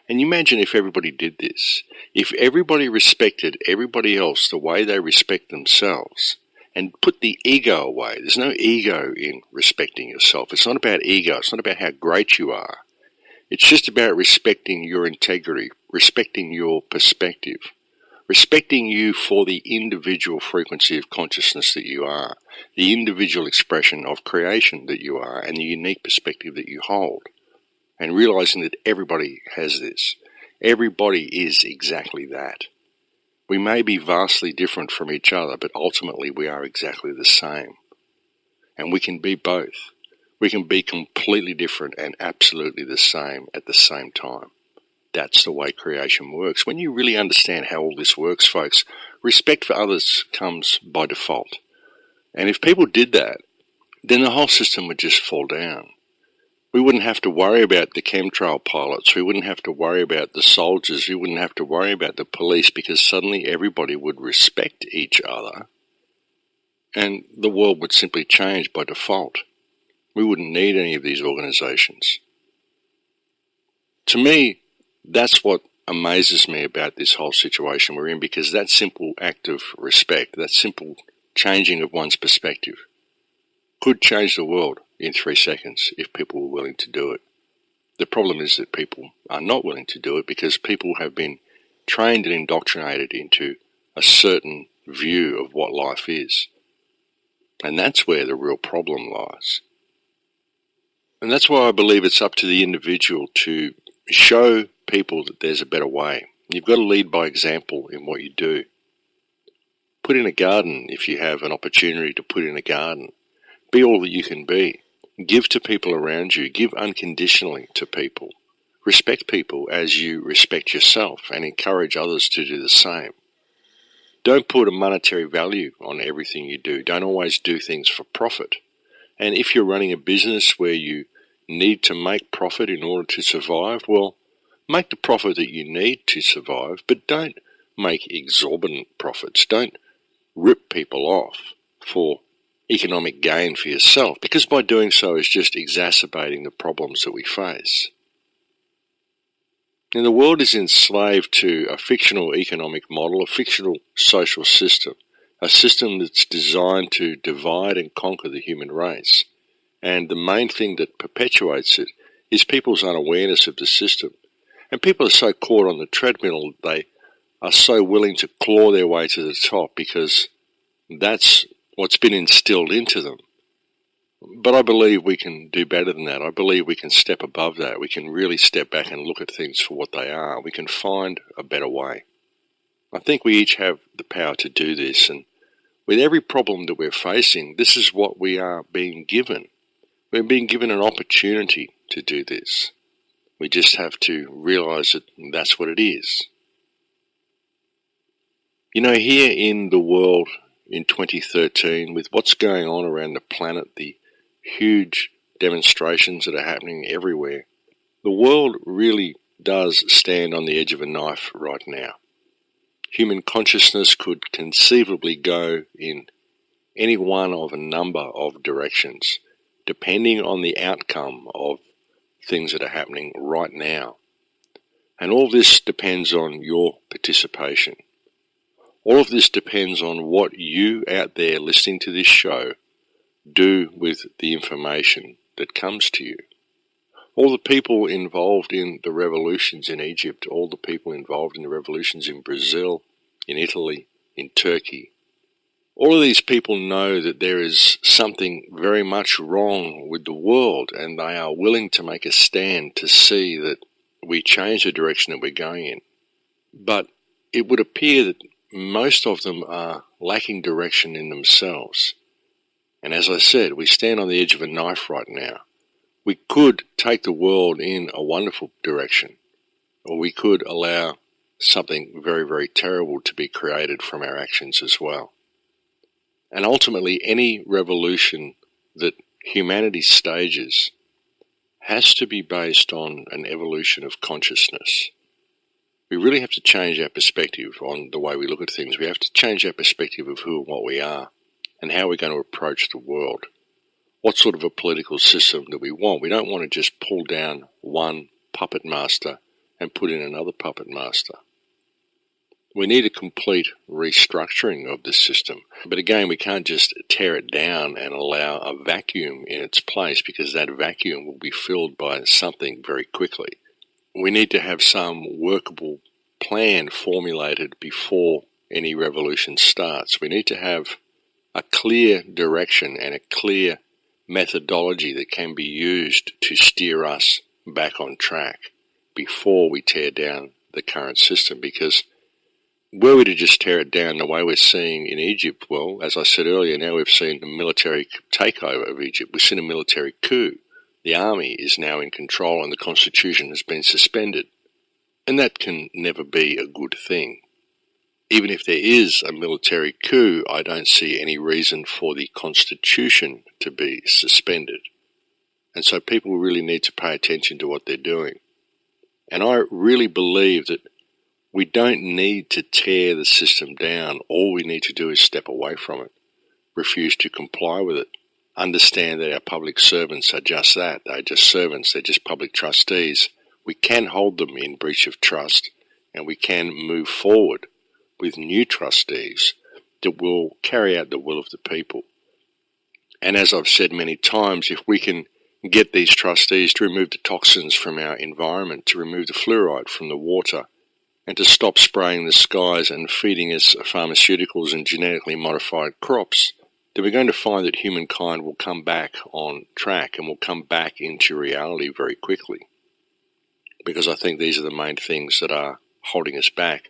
And you imagine if everybody did this, if everybody respected everybody else the way they respect themselves, and put the ego away. There's no ego in respecting yourself. It's not about ego. It's not about how great you are. It's just about respecting your integrity, respecting your perspective, respecting you for the individual frequency of consciousness that you are, the individual expression of creation that you are, and the unique perspective that you hold. And realizing that everybody has this. Everybody is exactly that. We may be vastly different from each other, but ultimately we are exactly the same. And we can be both. We can be completely different and absolutely the same at the same time. That's the way creation works. When you really understand how all this works, folks, respect for others comes by default. And if people did that, then the whole system would just fall down. We wouldn't have to worry about the chemtrail pilots. We wouldn't have to worry about the soldiers. We wouldn't have to worry about the police, because suddenly everybody would respect each other and the world would simply change by default. We wouldn't need any of these organizations. To me, that's what amazes me about this whole situation we're in, because that simple act of respect, that simple changing of one's perspective, could change the world in 3 seconds if people were willing to do it. The problem is that people are not willing to do it because people have been trained and indoctrinated into a certain view of what life is. And that's where the real problem lies. And that's why I believe it's up to the individual to show people that there's a better way. You've got to lead by example in what you do. Put in a garden if you have an opportunity to put in a garden. Be all that you can be. Give to people around you. Give unconditionally to people. Respect people as you respect yourself, and encourage others to do the same. Don't put a monetary value on everything you do. Don't always do things for profit. And if you're running a business where you need to make profit in order to survive, well, make the profit that you need to survive, but don't make exorbitant profits. Don't rip people off for economic gain for yourself, because by doing so is just exacerbating the problems that we face. And the world is enslaved to a fictional economic model, a fictional social system, a system that's designed to divide and conquer the human race. And the main thing that perpetuates it is people's unawareness of the system. And people are so caught on the treadmill, they are so willing to claw their way to the top because that's what's been instilled into them. But I believe we can do better than that. I believe we can step above that. We can really step back and look at things for what they are. We can find a better way. I think we each have the power to do this, and with every problem that we're facing, this is what we are being given. We're being given an opportunity to do this. We just have to realize that that's what it is. You know, here in the world in 2013, with what's going on around the planet, the huge demonstrations that are happening everywhere, the world really does stand on the edge of a knife right now. Human consciousness could conceivably go in any one of a number of directions, depending on the outcome of things that are happening right now. And all this depends on your participation. All of this depends on what you out there listening to this show do with the information that comes to you. All the people involved in the revolutions in Egypt, all the people involved in the revolutions in Brazil, in Italy, in Turkey, all of these people know that there is something very much wrong with the world, and they are willing to make a stand to see that we change the direction that we're going in. But it would appear that most of them are lacking direction in themselves. And as I said, we stand on the edge of a knife right now. We could take the world in a wonderful direction, or we could allow something very, very terrible to be created from our actions as well. And ultimately, any revolution that humanity stages has to be based on an evolution of consciousness. We really have to change our perspective on the way we look at things. We have to change our perspective of who and what we are and how we're going to approach the world. what sort of a political system do we want. We don't want to just pull down one puppet master and put in another puppet master. We need a complete restructuring of this system. But again, we can't just tear it down and allow a vacuum in its place, because that vacuum will be filled by something very quickly. We need to have some workable plan formulated before any revolution starts. We need to have a clear direction and a clear methodology that can be used to steer us back on track before we tear down the current system. Because were we to just tear it down the way we're seeing in Egypt, well, as I said earlier, now we've seen a military takeover of Egypt. We've seen a military coup. The army is now in control and the constitution has been suspended. And that can never be a good thing. Even if there is a military coup, I don't see any reason for the constitution to be suspended. And so people really need to pay attention to what they're doing. And I really believe that we don't need to tear the system down. All we need to do is step away from it, refuse to comply with it, understand that our public servants are just that. They're just servants. They're just public trustees. We can hold them in breach of trust, and we can move forward with new trustees that will carry out the will of the people. And as I've said many times, if we can get these trustees to remove the toxins from our environment, to remove the fluoride from the water, and to stop spraying the skies and feeding us pharmaceuticals and genetically modified crops, then we're going to find that humankind will come back on track and will come back into reality very quickly. Because I think these are the main things that are holding us back.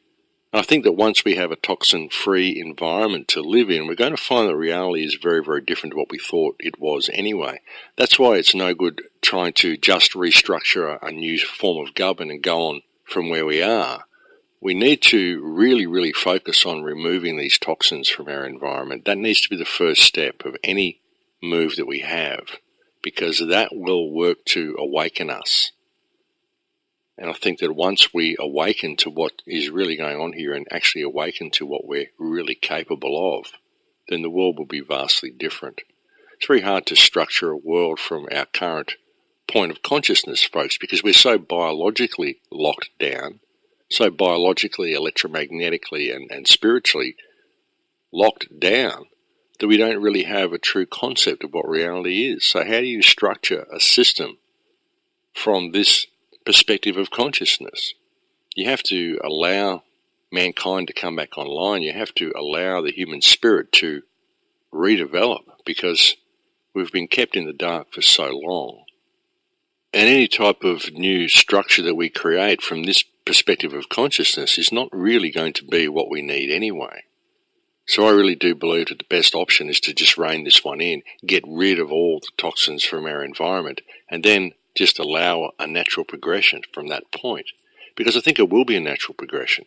And I think that once we have a toxin-free environment to live in, we're going to find that reality is very, very different to what we thought it was anyway. That's why it's no good trying to just restructure a new form of government and go on from where we are. We need to really, really focus on removing these toxins from our environment. That needs to be the first step of any move that we have, because that will work to awaken us. And I think that once we awaken to what is really going on here and actually awaken to what we're really capable of, then the world will be vastly different. It's very hard to structure a world from our current point of consciousness, folks, because we're so biologically locked down, so biologically, electromagnetically, and spiritually locked down, that we don't really have a true concept of what reality is. So how do you structure a system from this perspective of consciousness? You have to allow mankind to come back online. You have to allow the human spirit to redevelop, because we've been kept in the dark for so long. And any type of new structure that we create from this perspective of consciousness is not really going to be what we need anyway. So I really do believe that the best option is to just rein this one in, get rid of all the toxins from our environment, and then just allow a natural progression from that point. Because I think it will be a natural progression.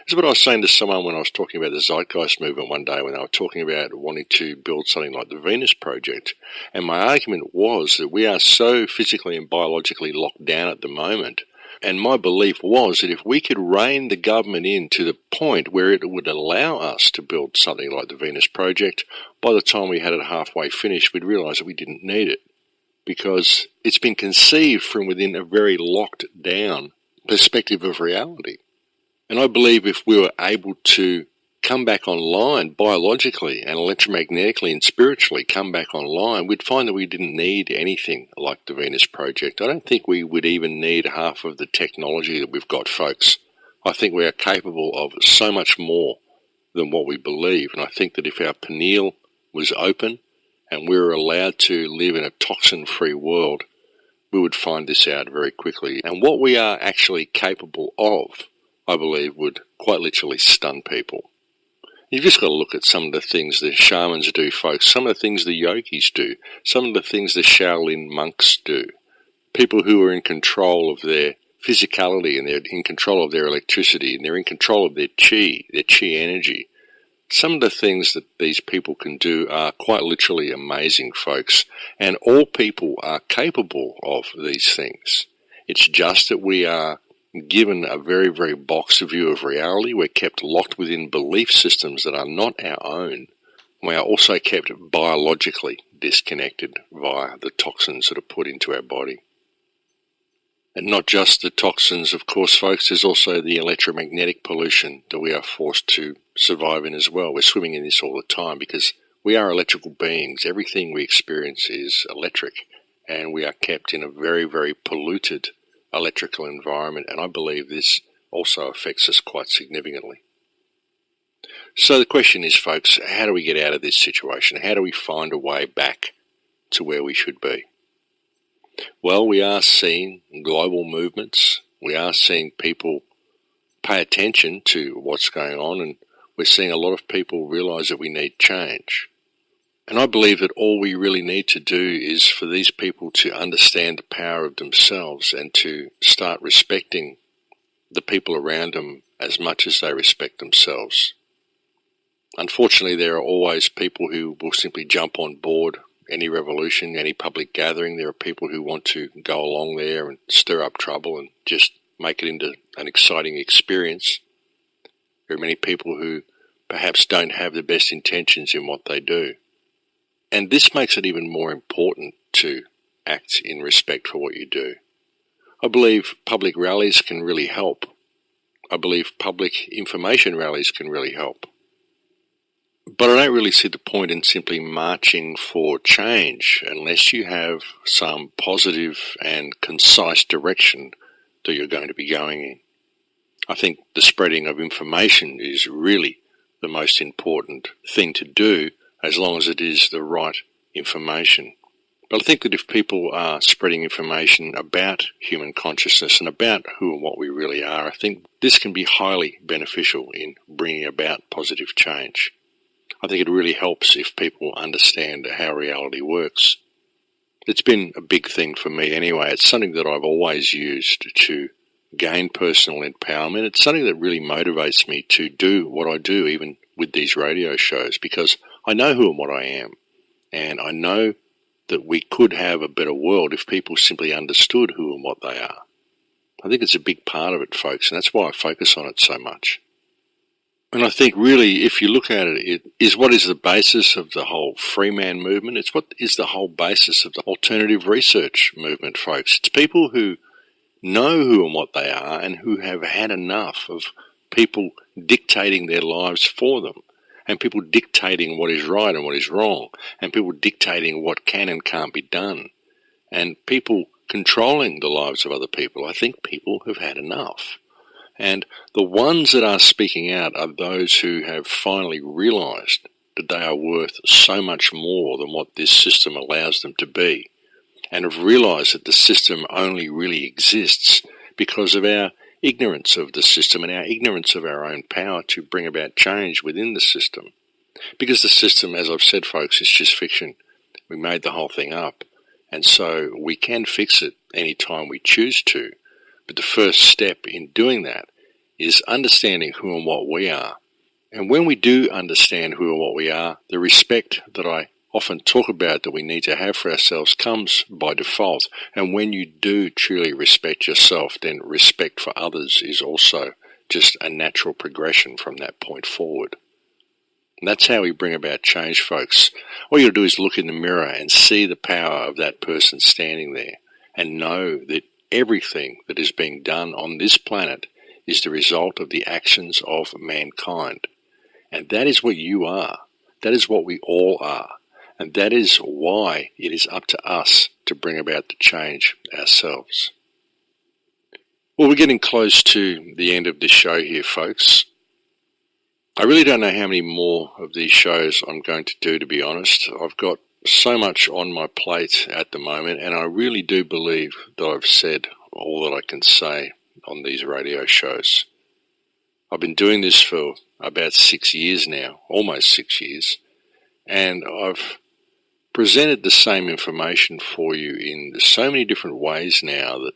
This is what I was saying to someone when I was talking about the Zeitgeist movement one day, when they were talking about wanting to build something like the Venus Project. And my argument was that we are so physically and biologically locked down at the moment. And my belief was that if we could rein the government in to the point where it would allow us to build something like the Venus Project, by the time we had it halfway finished, we'd realise that we didn't need it. Because it's been conceived from within a very locked down perspective of reality. And I believe if we were able to come back online biologically and electromagnetically and spiritually come back online, we'd find that we didn't need anything like the Venus Project. I don't think we would even need half of the technology that we've got, folks. I think we are capable of so much more than what we believe. And I think that if our pineal was open and we were allowed to live in a toxin-free world, we would find this out very quickly. And what we are actually capable of, I believe, would quite literally stun people. You've just got to look at some of the things the shamans do, folks, some of the things the yogis do, some of the things the Shaolin monks do. People who are in control of their physicality, and they're in control of their electricity, and they're in control of their chi energy. Some of the things that these people can do are quite literally amazing, folks, and all people are capable of these things. It's just that we are given a very, very boxed view of reality. We're kept locked within belief systems that are not our own. We are also kept biologically disconnected via the toxins that are put into our body. And not just the toxins, of course, folks, there's also the electromagnetic pollution that we are forced to survive in as well. We're swimming in this all the time because we are electrical beings. Everything we experience is electric, and we are kept in a very, very polluted electrical environment, and I believe this also affects us quite significantly. So the question is, folks, how do we get out of this situation? How do we find a way back to where we should be? Well, we are seeing global movements. We are seeing people pay attention to what's going on, and we're seeing a lot of people realise that we need change. And I believe that all we really need to do is for these people to understand the power of themselves and to start respecting the people around them as much as they respect themselves. Unfortunately, there are always people who will simply jump on board any revolution, any public gathering. There are people who want to go along there and stir up trouble and just make it into an exciting experience. There are many people who perhaps don't have the best intentions in what they do. And this makes it even more important to act in respect for what you do. I believe public rallies can really help. I believe public information rallies can really help. But I don't really see the point in simply marching for change unless you have some positive and concise direction that you're going to be going in. I think the spreading of information is really the most important thing to do, as long as it is the right information. But I think that if people are spreading information about human consciousness and about who and what we really are, I think this can be highly beneficial in bringing about positive change. I think it really helps if people understand how reality works. It's been a big thing for me anyway. It's something that I've always used to gain personal empowerment. It's something that really motivates me to do what I do, even with these radio shows, because I know who and what I am. And I know that we could have a better world if people simply understood who and what they are. I think it's a big part of it, folks, and that's why I focus on it so much. And I think really, if you look at it, it is what is the basis of the whole free man movement. It's what is the whole basis of the alternative research movement, folks. It's people who know who and what they are and who have had enough of people dictating their lives for them, and people dictating what is right and what is wrong, and people dictating what can and can't be done, and people controlling the lives of other people. I think people have had enough. And the ones that are speaking out are those who have finally realised that they are worth so much more than what this system allows them to be, and have realised that the system only really exists because of our ignorance of the system and our ignorance of our own power to bring about change within the system. Because the system, as I've said, folks, is just fiction. We made the whole thing up, and so we can fix it any time we choose to. But the first step in doing that is understanding who and what we are. And when we do understand who and what we are, the respect that I often talk about that we need to have for ourselves comes by default. And when you do truly respect yourself, then respect for others is also just a natural progression from that point forward. And that's how we bring about change, folks. All you got to do is look in the mirror and see the power of that person standing there, and know that everything that is being done on this planet is the result of the actions of mankind. And that is what you are. That is what we all are. And that is why it is up to us to bring about the change ourselves. Well, we're getting close to the end of this show here, folks. I really don't know how many more of these shows I'm going to do, to be honest. I've got so much on my plate at the moment, and I really do believe that I've said all that I can say on these radio shows. I've been doing this for about 6 years now, almost 6 years, and I've presented the same information for you in so many different ways now that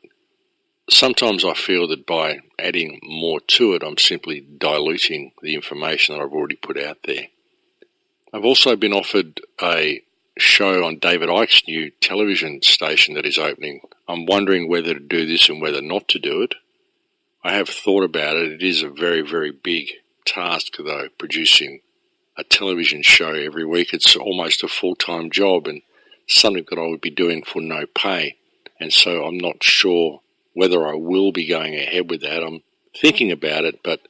sometimes I feel that by adding more to it, I'm simply diluting the information that I've already put out there. I've also been offered a show on David Icke's new television station that is opening. I'm wondering whether to do this and whether not to do it. I have thought about it. It is a very, very big task, though, producing a television show every week. It's almost a full-time job and something that I would be doing for no pay. And so I'm not sure whether I will be going ahead with that. I'm thinking about it, but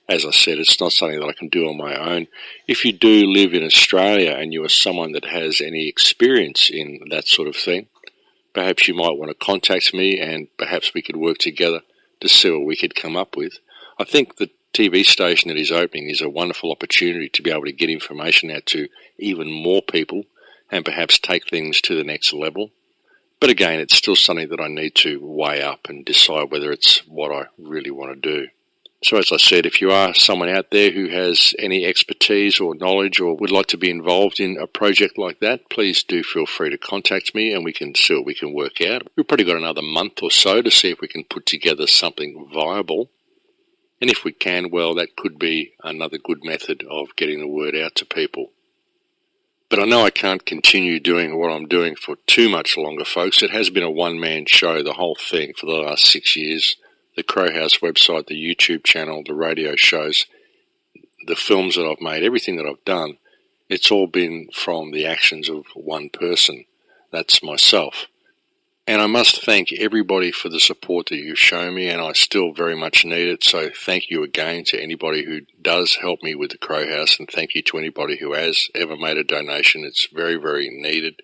as I said, it's not something that I can do on my own. If you do live in Australia and you are someone that has any experience in that sort of thing, perhaps you might want to contact me and perhaps we could work together to see what we could come up with. I think the TV station that is opening is a wonderful opportunity to be able to get information out to even more people and perhaps take things to the next level. But again, it's still something that I need to weigh up and decide whether it's what I really want to do. So as I said, if you are someone out there who has any expertise or knowledge or would like to be involved in a project like that, please do feel free to contact me and we can see what we can work out. We've probably got another month or so to see if we can put together something viable. And if we can, well, that could be another good method of getting the word out to people. But I know I can't continue doing what I'm doing for too much longer, folks. It has been a one-man show, the whole thing, for the last 6 years. The Crow House website, the YouTube channel, the radio shows, the films that I've made, everything that I've done, it's all been from the actions of one person. That's myself. And I must thank everybody for the support that you've shown me, and I still very much need it. So thank you again to anybody who does help me with the Crow House, and thank you to anybody who has ever made a donation. It's very, very needed.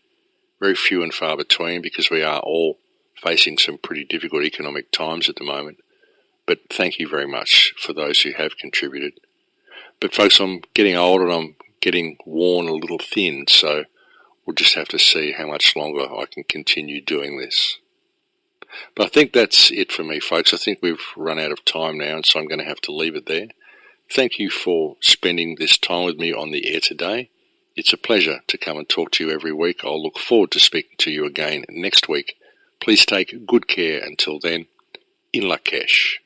Very few and far between because we are all facing some pretty difficult economic times at the moment. But thank you very much for those who have contributed. But folks, I'm getting old and I'm getting worn a little thin, so we'll just have to see how much longer I can continue doing this. But I think that's it for me, folks. I think we've run out of time now, and so I'm going to have to leave it there. Thank you for spending this time with me on the air today. It's a pleasure to come and talk to you every week. I'll look forward to speaking to you again next week. Please take good care until then. In Lakesh.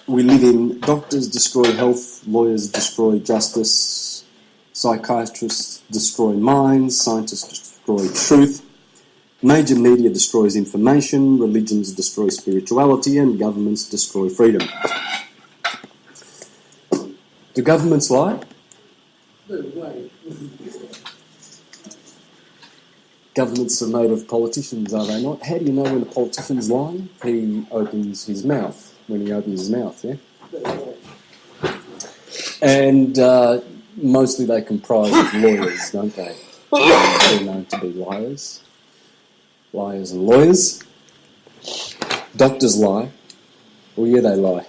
we live in. Doctors destroy health, lawyers destroy justice, psychiatrists destroy minds, scientists destroy truth, major media destroys information, religions destroy spirituality, and governments destroy freedom. Do governments lie? No way. Governments are made of politicians, are they not? How do you know when a politician's lying? He opens his mouth. When he opens his mouth, yeah? And mostly they comprise of lawyers, don't they? They're known to be liars. Liars and lawyers. Doctors lie. Well, yeah, they lie.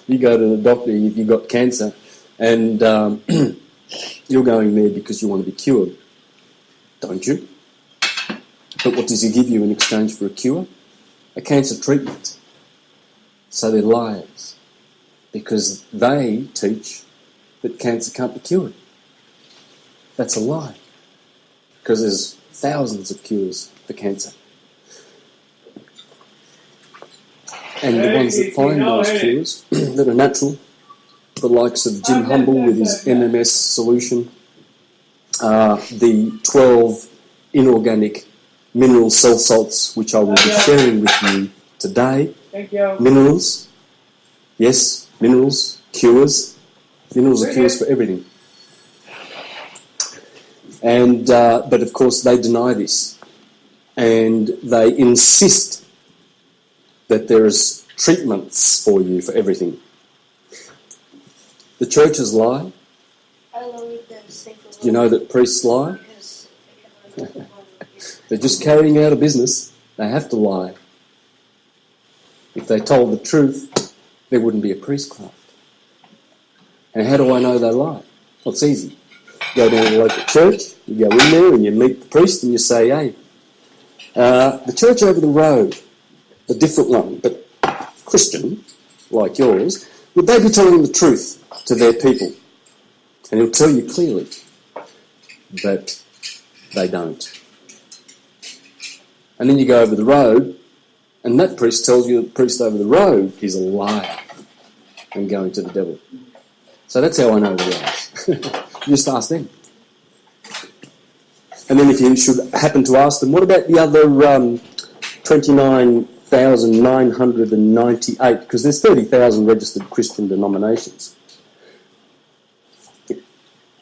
You go to the doctor if you've got cancer, and you're going there because you want to be cured, don't you? But what does he give you in exchange for a cure? A cancer treatment. So they're liars, because they teach that cancer can't be cured. That's a lie, because there's thousands of cures for cancer. And the ones that find those cures that are natural, the likes of Jim Humble with his MMS solution, the 12 inorganic mineral cell salts, which I will be sharing with you today. Thank you. Minerals, yes, minerals, cures. Minerals are cures for everything. And but of course they deny this, and they insist that there is treatments for you for everything. The churches lie. You know that priests lie? They're just carrying out a business. They have to lie. If they told the truth, there wouldn't be a priestcraft. And how do I know they lie? Well, it's easy. You go down to the local church, you go in there and you meet the priest and you say, hey, the church over the road, a different one, but Christian, like yours, would they be telling the truth to their people? And he'll tell you clearly that they don't. And then you go over the road, and that priest tells you that the priest over the road is a liar and going to the devil. So that's how I know the lies. You just ask them. And then if you should happen to ask them, what about the other 29,998? Because there's 30,000 registered Christian denominations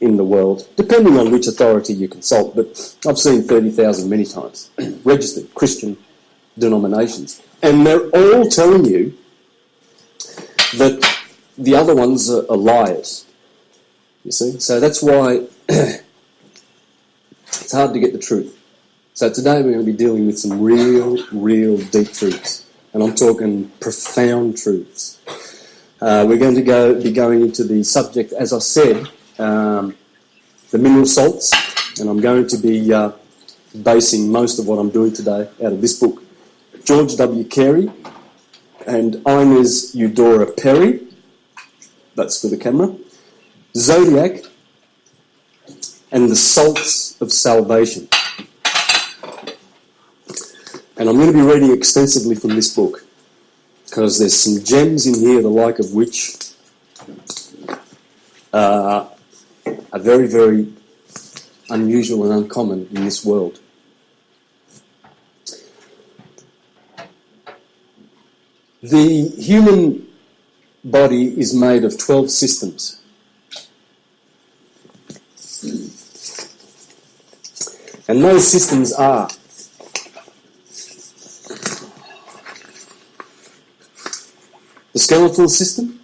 in the world, depending on which authority you consult, but I've seen 30,000 many times, registered Christian denominations. And they're all telling you that the other ones are liars, you see. So that's why it's hard to get the truth. So today we're going to be dealing with some real deep truths. And I'm talking profound truths. We're going to be going into the subject, as I said, the mineral salts, and I'm going to be basing most of what I'm doing today out of this book. George W. Carey and Inez Eudora Perry, that's for the camera, Zodiac, and the Salts of Salvation. And I'm going to be reading extensively from this book, because there's some gems in here, the like of which are very, very unusual and uncommon in this world. The human body is made of 12 systems. And those systems are the skeletal system,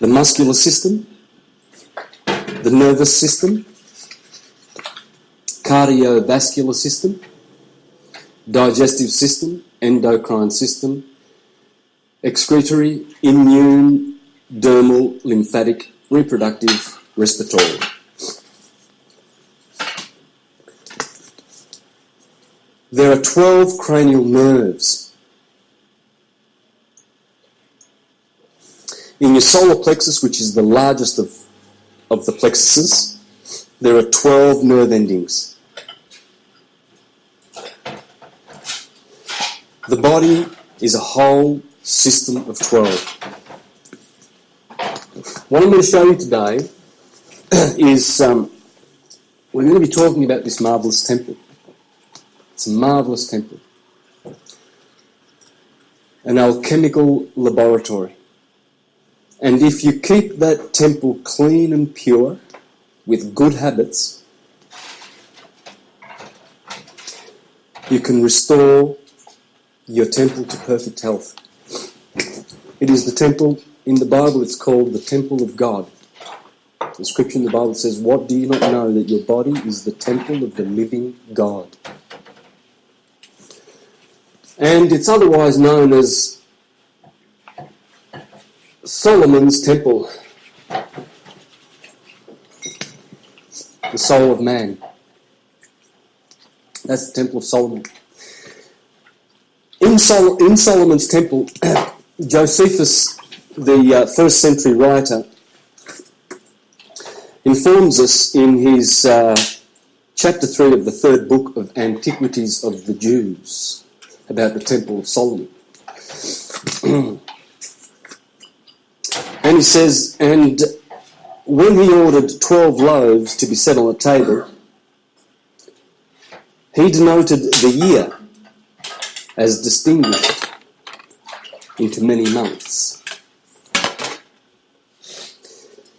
the muscular system, the nervous system, cardiovascular system, digestive system, endocrine system, excretory, immune, dermal, lymphatic, reproductive, respiratory. There are 12 cranial nerves. In your solar plexus, which is the largest of the plexuses, there are 12 nerve endings. The body is a whole system of 12. What I'm going to show you today is we're going to be talking about this marvellous temple. It's a marvellous temple. An alchemical laboratory. And if you keep that temple clean and pure with good habits, you can restore your temple to perfect health. It is the temple, in the Bible it's called the temple of God. The scripture in the Bible says, "What, do you not know that your body is the temple of the living God?" And it's otherwise known as Solomon's temple, the soul of man. That's the temple of Solomon. In Solomon's temple, Josephus, the first century writer, informs us in his chapter 3 of the third book of Antiquities of the Jews about the temple of Solomon. And he says, and when he ordered 12 loaves to be set on a table, he denoted the year as distinguished into many months.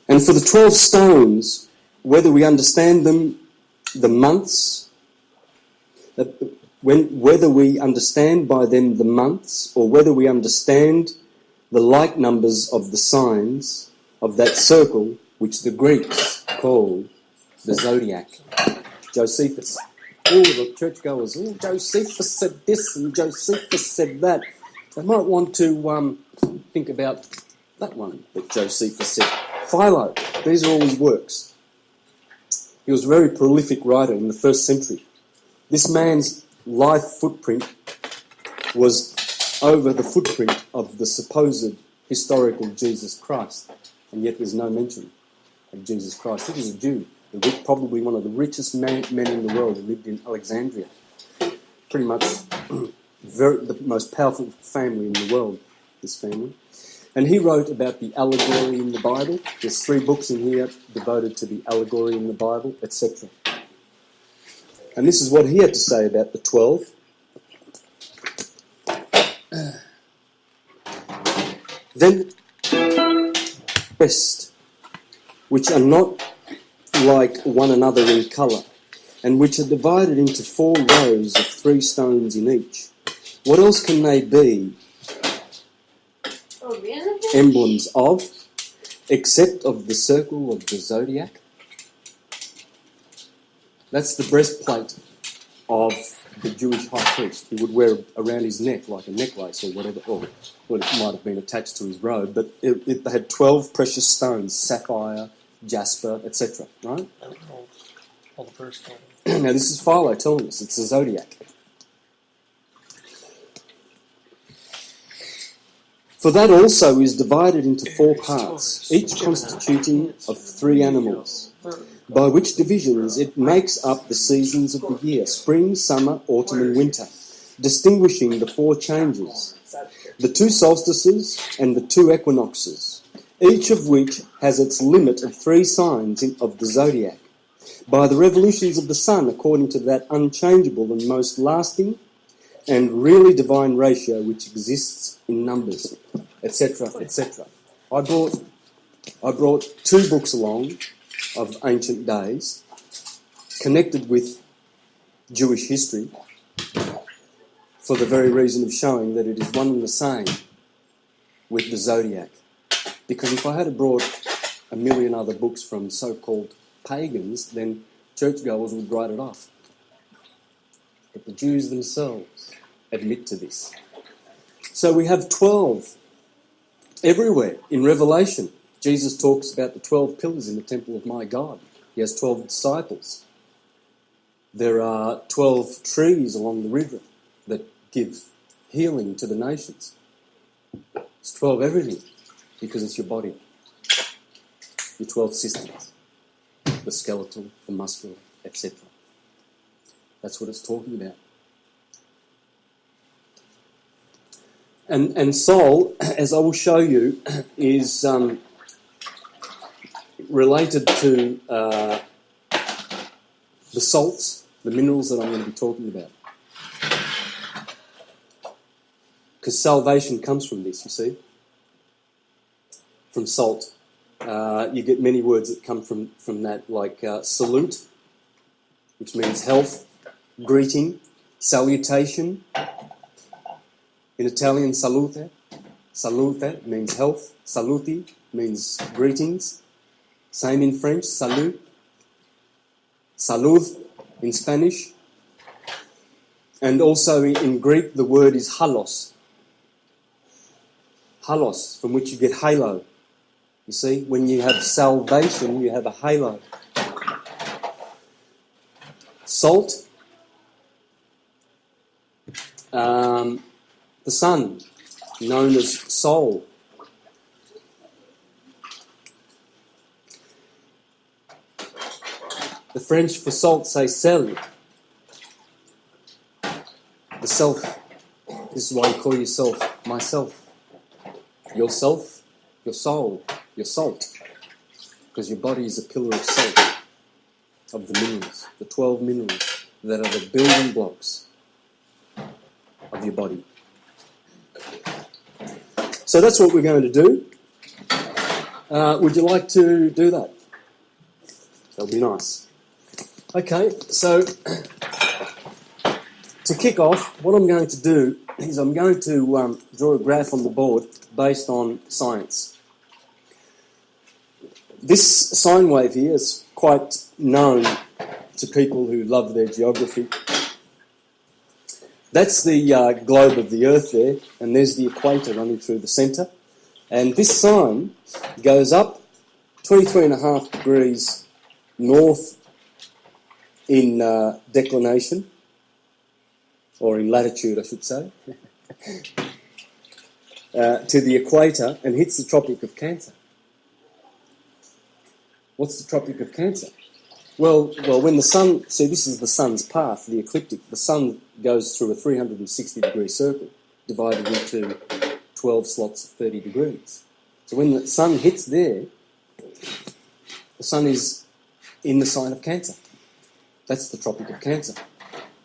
And for the 12 stones, whether we understand them, the months, whether we understand by them the months, or whether we understand the like numbers of the signs of that circle which the Greeks called the zodiac. Josephus. All the churchgoers, Josephus said this and Josephus said that. They might want to think about that one that Josephus said. Philo, these are all his works. He was a very prolific writer in the first century. This man's life footprint was over the footprint of the supposed historical Jesus Christ, and yet there's no mention of Jesus Christ. He was a Jew, probably one of the richest men in the world, who lived in Alexandria. Pretty much the most powerful family in the world, this family. And he wrote about the allegory in the Bible. There's 3 books in here devoted to the allegory in the Bible, etc. And this is what he had to say about the 12. Then rest, which are not like one another in colour, and which are divided into 4 rows of 3 stones in each. What else can they be emblems of, except of the circle of the zodiac? That's the breastplate of the Jewish high priest. He would wear around his neck like a necklace or whatever, or well, it might have been attached to his robe, but it had 12 precious stones, sapphire, jasper, etc. Right? All the first one. Now this is Philo telling us it's a zodiac. For that also is divided into 4 parts, each constituting of 3 animals, by which divisions it makes up the seasons of the year, spring, summer, autumn and winter, distinguishing the 4 changes, the 2 solstices and the 2 equinoxes, each of which has its limit of 3 signs of the zodiac, by the revolutions of the sun according to that unchangeable and most lasting and really divine ratio which exists in numbers, etc., etc. I brought 2 books along of ancient days, connected with Jewish history, for the very reason of showing that it is one and the same with the zodiac. Because if I had brought a million other books from so-called pagans, then churchgoers would write it off. But the Jews themselves admit to this. So we have 12 everywhere in Revelation. Jesus talks about the 12 pillars in the temple of my God. He has 12 disciples. There are 12 trees along the river that give healing to the nations. It's 12 everything, because it's your body. Your 12 systems. The skeletal, the muscular, etc. That's what it's talking about. And Sol, as I will show you, is related to the salts, the minerals that I'm going to be talking about. Because salvation comes from this, you see, from salt. You get many words that come from that, like salute, which means health, greeting, salutation. In Italian, salute. Salute means health. Saluti means greetings. Same in French, salut. Salud in Spanish. And also in Greek, the word is halos. Halos, from which you get halo. You see, when you have salvation, you have a halo. Salt. The sun, known as Sol. The French for salt say sel. The self. This is why you call yourself myself. Yourself, your soul, your salt. Because your body is a pillar of salt, of the minerals, the 12 minerals that are the building blocks of your body. So that's what we're going to do. Would you like to do that? That'll be nice. Okay, so to kick off, what I'm going to do is I'm going to draw a graph on the board based on science. This sine wave here is quite known to people who love their geography. That's the globe of the Earth there, and there's the equator running through the centre. And this sine goes up 23.5 degrees north in declination, or in latitude, I should say, to the equator and hits the Tropic of Cancer. What's the Tropic of Cancer? Well, when the sun... See, this is the sun's path, the ecliptic. The sun goes through a 360-degree circle, divided into 12 slots of 30 degrees. So when the sun hits there, the sun is in the sign of Cancer. That's the Tropic of Cancer.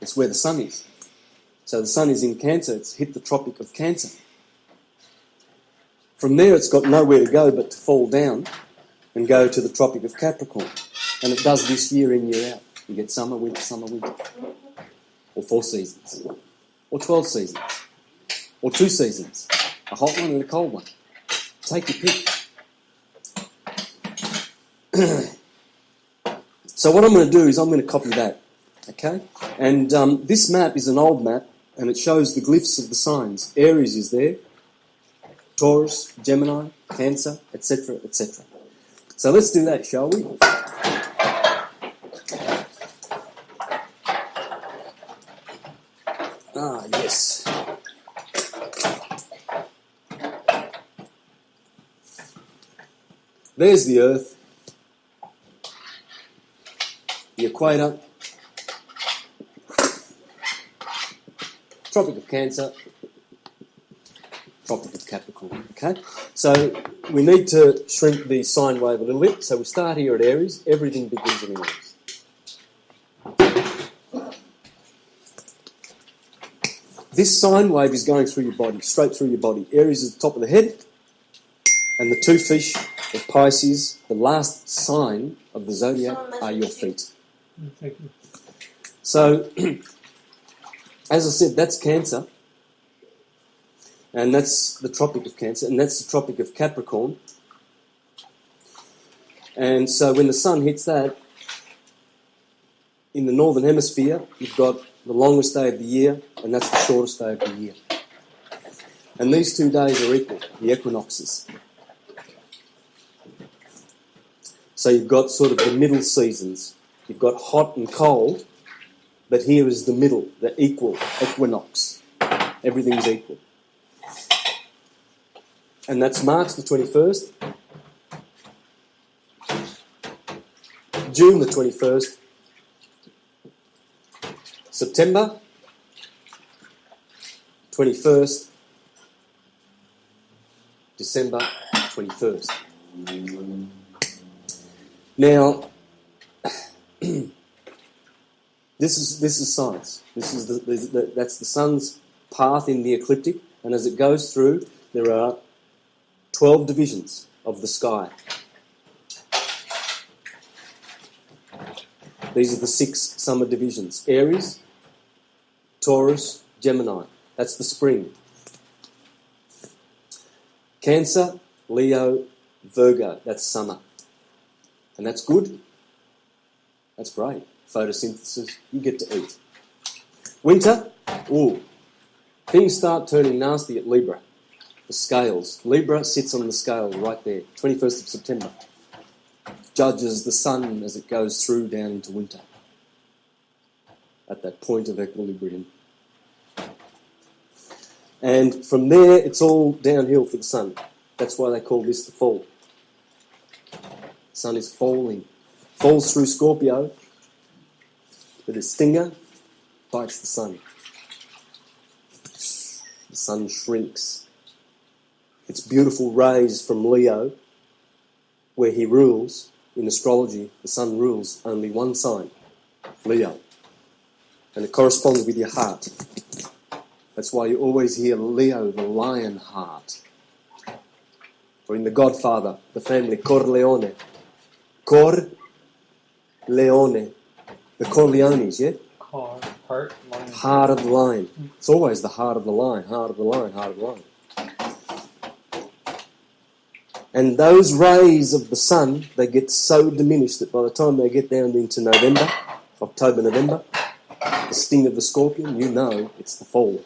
It's where the sun is. So the sun is in Cancer, it's hit the Tropic of Cancer. From there, it's got nowhere to go but to fall down and go to the Tropic of Capricorn. And it does this year in, year out. You get summer, winter. Or 4 seasons. Or 12 seasons. Or 2 seasons. A hot one and a cold one. Take your pick. So what I'm going to do is I'm going to copy that. Okay? And this map is an old map, and it shows the glyphs of the signs. Aries is there. Taurus, Gemini, Cancer, etc., etc. So let's do that, shall we? Ah, yes. There's the Earth, the equator, Tropic of Cancer, Tropic of Capricorn. Okay? So we need to shrink the sine wave a little bit. So we start here at Aries. Everything begins in Aries. This sine wave is going through your body, straight through your body. Aries is the top of the head, and the 2 fish of Pisces, the last sign of the zodiac, are your feet. Thank you. So, as I said, that's Cancer, and that's the Tropic of Cancer, and that's the Tropic of Capricorn. And so when the sun hits that, in the northern hemisphere, you've got the longest day of the year, and that's the shortest day of the year. And these 2 days are equal, the equinoxes. So you've got sort of the middle seasons. You've got hot and cold, but here is the middle, the equal, equinox. Everything's equal. And that's March the 21st, June the 21st, September 21st, December 21st. Now, this is science. That's the sun's path in the ecliptic, and as it goes through, there are 12 divisions of the sky. These are the 6 summer divisions: Aries, Taurus, Gemini. That's the spring. Cancer, Leo, Virgo. That's summer. And that's good. That's great. Photosynthesis, you get to eat. Winter, things start turning nasty at Libra. The scales. Libra sits on the scale right there, 21st of September. Judges the sun as it goes through down into winter. At that point of equilibrium. And from there, it's all downhill for the sun. That's why they call this the fall. The sun is falling. Falls through Scorpio, with a stinger, bites the sun. The sun shrinks. Its beautiful rays from Leo, where he rules, in astrology, the sun rules only one sign, Leo. And it corresponds with your heart. That's why you always hear Leo, the lion heart. Or in The Godfather, the family Corleone. Corleone. The Corleones, yeah? Heart, lion. Heart of the lion. It's always the heart of the lion, heart of the lion, heart of the lion. And those rays of the sun, they get so diminished that by the time they get down into November, October, November, the sting of the scorpion, you know it's the fall.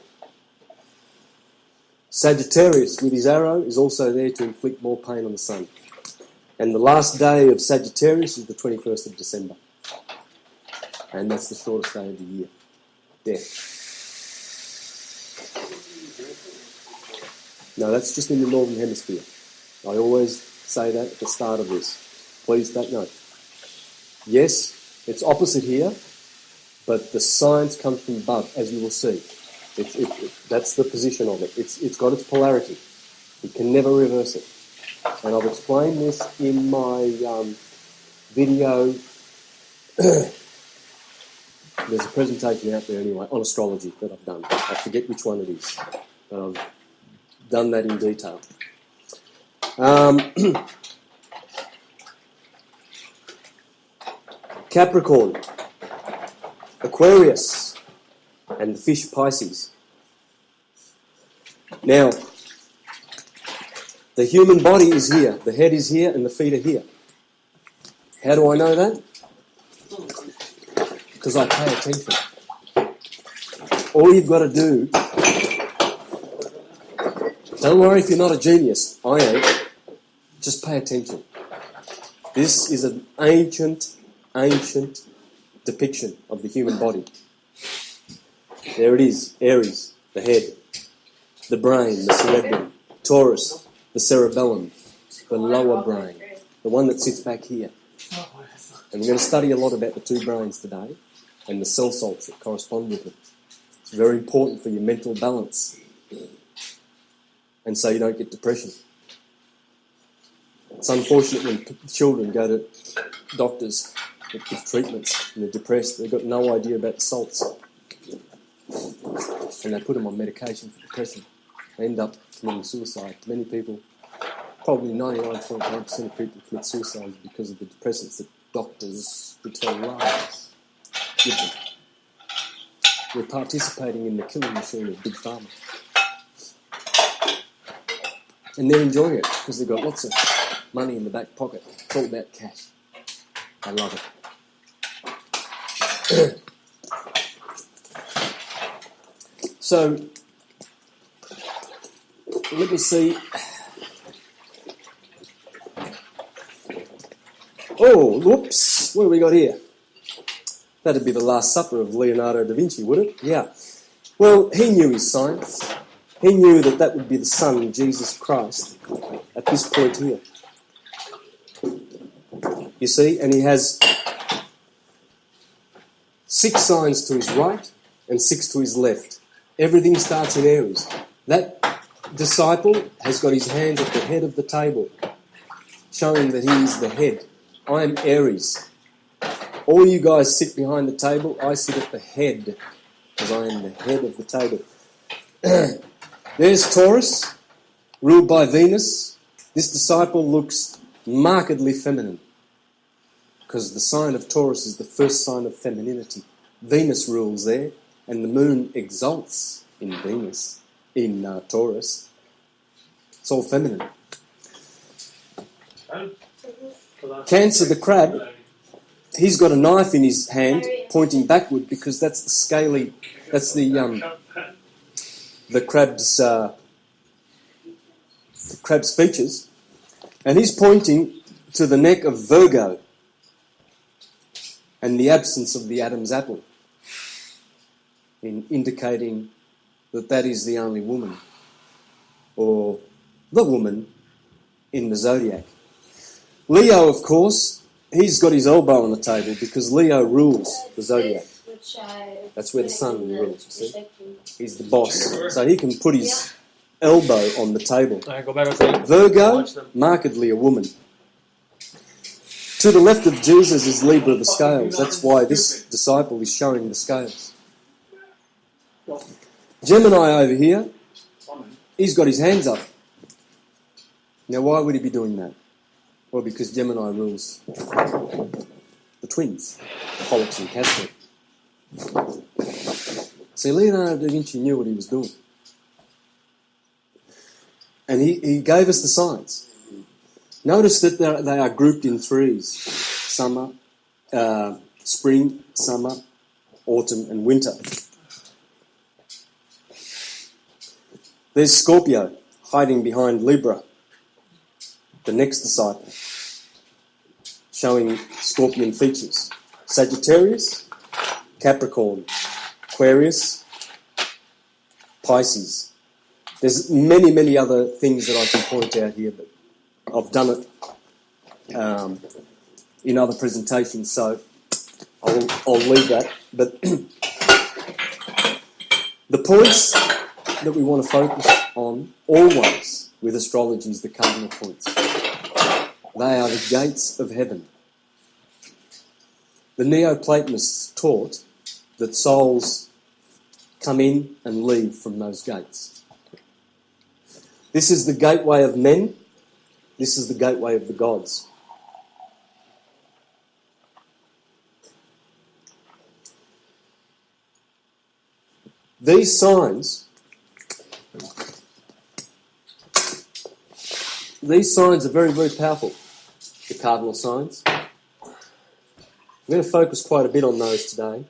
Sagittarius, with his arrow, is also there to inflict more pain on the sun. And the last day of Sagittarius is the 21st of December. And that's the shortest day of the year. There. No, that's just in the Northern Hemisphere. I always say that at the start of this. Please take note. Yes, it's opposite here, but the science comes from Bout, as you will see. That's the position of it. It's got its polarity. You can never reverse it. And I've explained this in my video. There's a presentation out there anyway on astrology that I've done. I forget which one it is, but I've done that in detail. Capricorn, Aquarius, and the fish Pisces. Now, the human body is here, the head is here, and the feet are here. How do I know that? Because I pay attention. All you've got to do, don't worry if you're not a genius, I ain't, just pay attention. This is an ancient depiction of the human body. There it is, Aries, the head, the brain, the cerebrum, Taurus, the cerebellum, the lower brain, the one that sits back here. And we're going to study a lot about the two brains today and the cell salts that correspond with them. It's very important for your mental balance and so you don't get depression. It's unfortunate when children go to doctors that give treatments and they're depressed. They've got no idea about the salts. And they put them on medication for depression. They end up committing suicide. Many people, probably 99.9% of people commit suicide because of the depressants that doctors who tell lies give them. We're participating in the killing machine of Big Pharma. And they're enjoying it because they've got lots of money in the back pocket. It's all about cash. I love it. So, let me see. Oh, whoops. What have we got here? That'd be the Last Supper of Leonardo da Vinci, would it? Yeah. Well, he knew his science. He knew that that would be the Son, Jesus Christ, at this point here. You see, and he has 6 signs to his right and 6 to his left. Everything starts in Aries. That disciple has got his hands at the head of the table, showing that he is the head. I am Aries. All you guys sit behind the table, I sit at the head, because I am the head of the table. There's Taurus, ruled by Venus. This disciple looks markedly feminine, because the sign of Taurus is the first sign of femininity. Venus rules there, and the moon exalts in Venus, in Taurus. It's all feminine. Cancer, the crab, he's got a knife in his hand pointing backward, because that's the scaly, that's the crab's features, and he's pointing to the neck of Virgo and the absence of the Adam's apple, in indicating that that is the only woman, or the woman in the zodiac. Leo, of course, he's got his elbow on the table because Leo rules the zodiac. That's where the sun rules, you see. He's the boss. So he can put his elbow on the table. Virgo, markedly a woman. To the left of Jesus is Libra, the scales. That's why this disciple is showing the scales. Gemini over here, he's got his hands up. Now, why would he be doing that? Well, because Gemini rules the twins, Pollux and Castor. See, Leonardo da Vinci knew what he was doing. And he gave us the signs. Notice that they are grouped in threes. Summer, spring, summer, autumn and winter. There's Scorpio hiding behind Libra, the next disciple, showing scorpion features. Sagittarius, Capricorn, Aquarius, Pisces. There's many, many other things that I can point out here, but I've done it in other presentations, so I'll leave that. But the points that we want to focus on always with astrology is the cardinal points. They are the gates of heaven. The Neoplatonists taught that souls come in and leave from those gates. This is the gateway of men. This is the gateway of the gods. These signs are very, very powerful, the cardinal signs. I'm going to focus quite a bit on those today,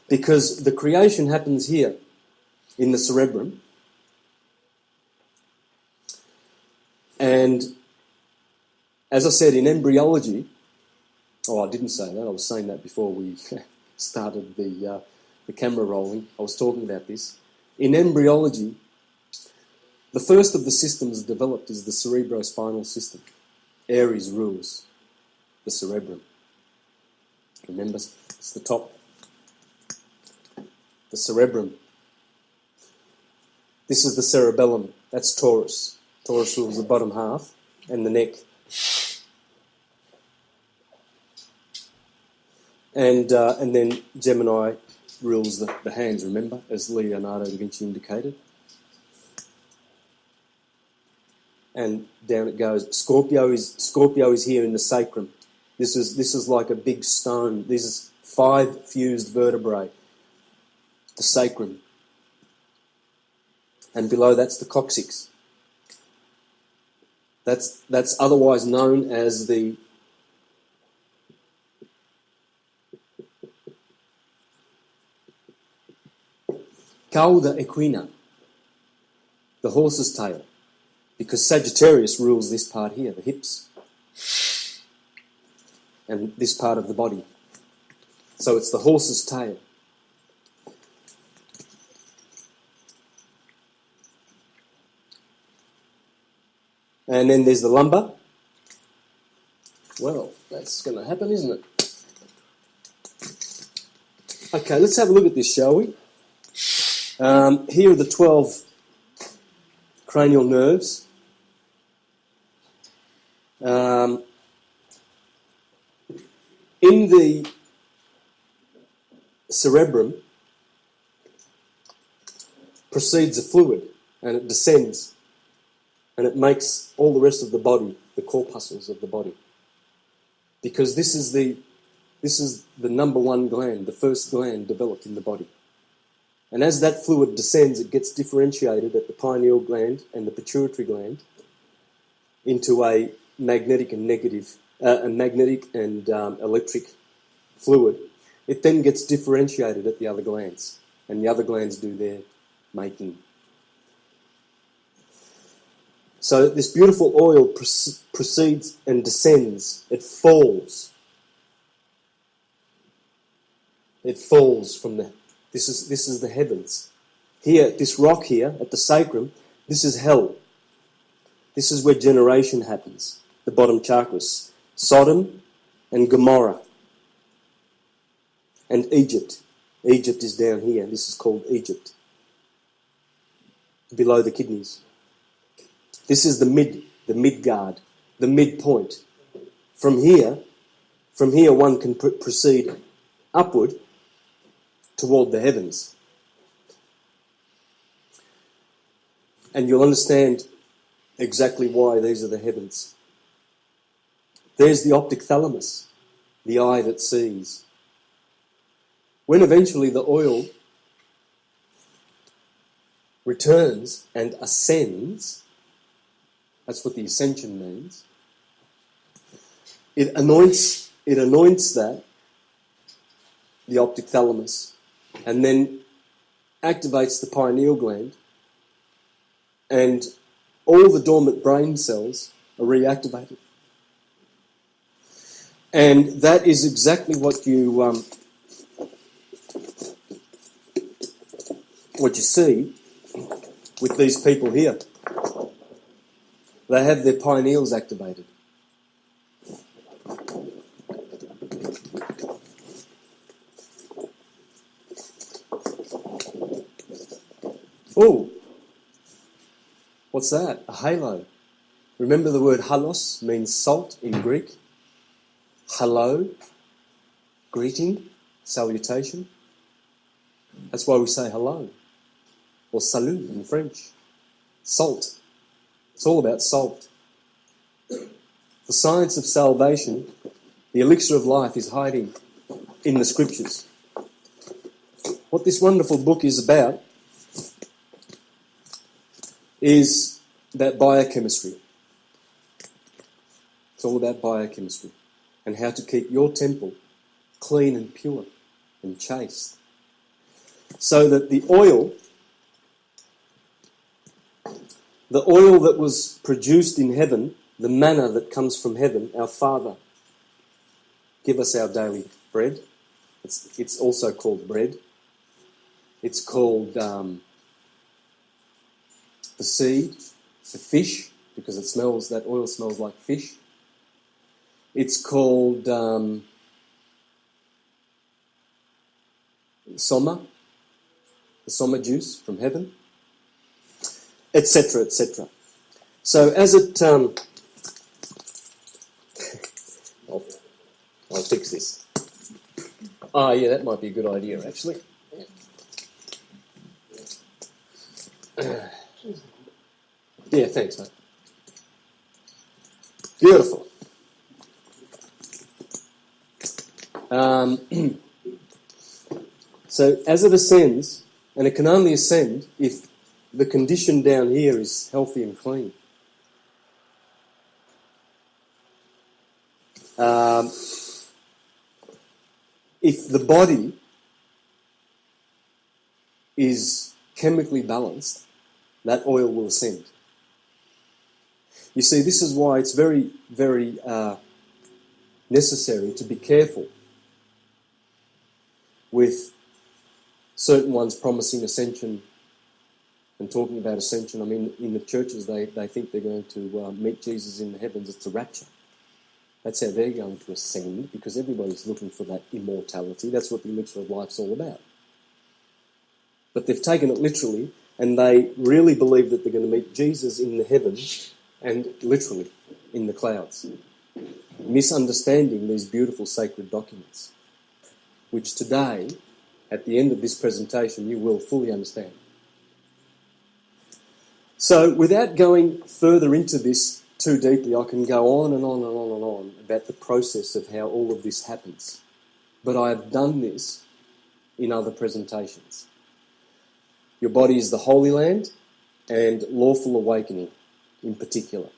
because the creation happens here in the cerebrum, and as I said, in embryology, I didn't say that, I was saying that before we started the camera rolling. I was talking about this. In embryology, the first of the systems developed is the cerebrospinal system. Aries rules the cerebrum. Remember, it's the top. The cerebrum. This is the cerebellum. That's Taurus. Taurus rules the bottom half and the neck. And then Gemini rules the hands, remember, as Leonardo da Vinci indicated. And down it goes. Scorpio is here in the sacrum. This is like a big stone. This is 5 fused vertebrae. The sacrum. And below that's the coccyx. That's otherwise known as the cauda equina, the horse's tail, because Sagittarius rules this part here, the hips, and this part of the body. So it's the horse's tail. And then there's the lumbar. Well, that's going to happen, isn't it? Okay, let's have a look at this, shall we? Here are the 12 cranial nerves. In the cerebrum proceeds a fluid, and it descends, and it makes all the rest of the body, the corpuscles of the body. Because this is the number one gland, the first gland developed in the body. And as that fluid descends, it gets differentiated at the pineal gland and the pituitary gland into a magnetic and electric fluid. It then gets differentiated at the other glands, and the other glands do their making. So this beautiful oil proceeds and descends. It falls. It falls from the... This is the heavens. Here, this rock here, at the sacrum, this is hell. This is where generation happens. The bottom chakras. Sodom and Gomorrah. And Egypt. Egypt is down here. This is called Egypt. Below the kidneys. This is the midgard, the midpoint. From here one can proceed upward toward the heavens. And you'll understand exactly why these are the heavens. There's the optic thalamus, the eye that sees. When eventually the oil returns and ascends, that's what the ascension means, it anoints that, the optic thalamus, and then activates the pineal gland, and all the dormant brain cells are reactivated. And that is exactly what you see with these people here. They have their pineals activated. Oh, what's that? A halo. Remember the word halos means salt in Greek? Hello, greeting, salutation. That's why we say hello, or salut in French. Salt. It's all about salt. The science of salvation, the elixir of life, is hiding in the scriptures. What this wonderful book is about is that biochemistry. It's all about biochemistry and how to keep your temple clean and pure and chaste. So that the oil that was produced in heaven, the manna that comes from heaven, our Father, give us our daily bread. It's also called bread. It's called the seed, the fish, because that oil smells like fish. It's called soma, the soma juice from heaven, etc., etc. So as it... I'll fix this. Ah, yeah, that might be a good idea, actually. Yeah, thanks, mate. Beautiful. So as it ascends, and it can only ascend if the condition down here is healthy and clean. If the body is chemically balanced, that oil will ascend. You see, this is why it's very, very necessary to be careful with certain ones promising ascension and talking about ascension. I mean, in the churches, they think they're going to meet Jesus in the heavens. It's a rapture. That's how they're going to ascend, because everybody's looking for that immortality. That's what the elixir of life's all about. But they've taken it literally, And they really believe that they're going to meet Jesus in the heavens and literally in the clouds, misunderstanding these beautiful sacred documents, which today, at the end of this presentation, you will fully understand. So, without going further into this too deeply, I can go on and on and on and on about the process of how all of this happens. But I have done this in other presentations. Your body is the Holy Land and lawful awakening in particular.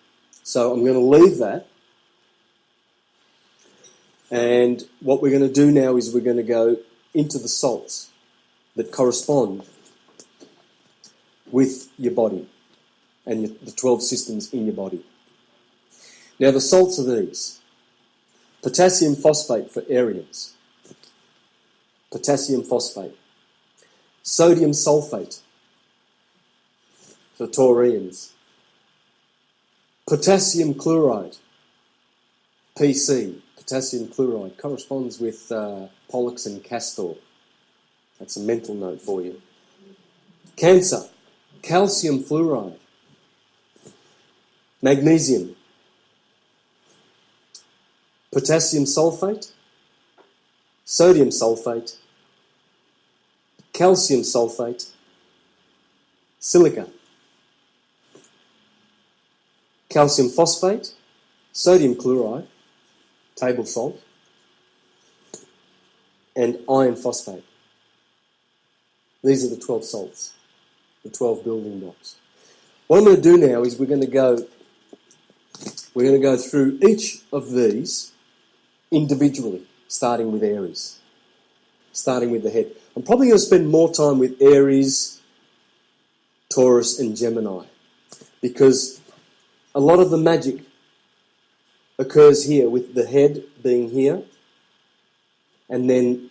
So I'm going to leave that. And what we're going to do now is we're going to go into the salts that correspond with your body and the 12 systems in your body. Now the salts are these. Potassium phosphate for Aryans. Potassium phosphate. Sodium sulfate for Taurians. Potassium chloride, PC, potassium chloride, corresponds with Pollux and Castor. That's a mental note for you. Cancer, calcium fluoride. Magnesium, potassium sulfate, sodium sulfate, calcium sulfate, silica, calcium phosphate, sodium chloride, table salt, and iron phosphate. These are the 12 salts, the 12 building blocks. What I'm going to do now is we're going to go through each of these individually, starting with Aries, starting with the head. I'm probably going to spend more time with Aries, Taurus, and Gemini, because a lot of the magic occurs here, with the head being here, and then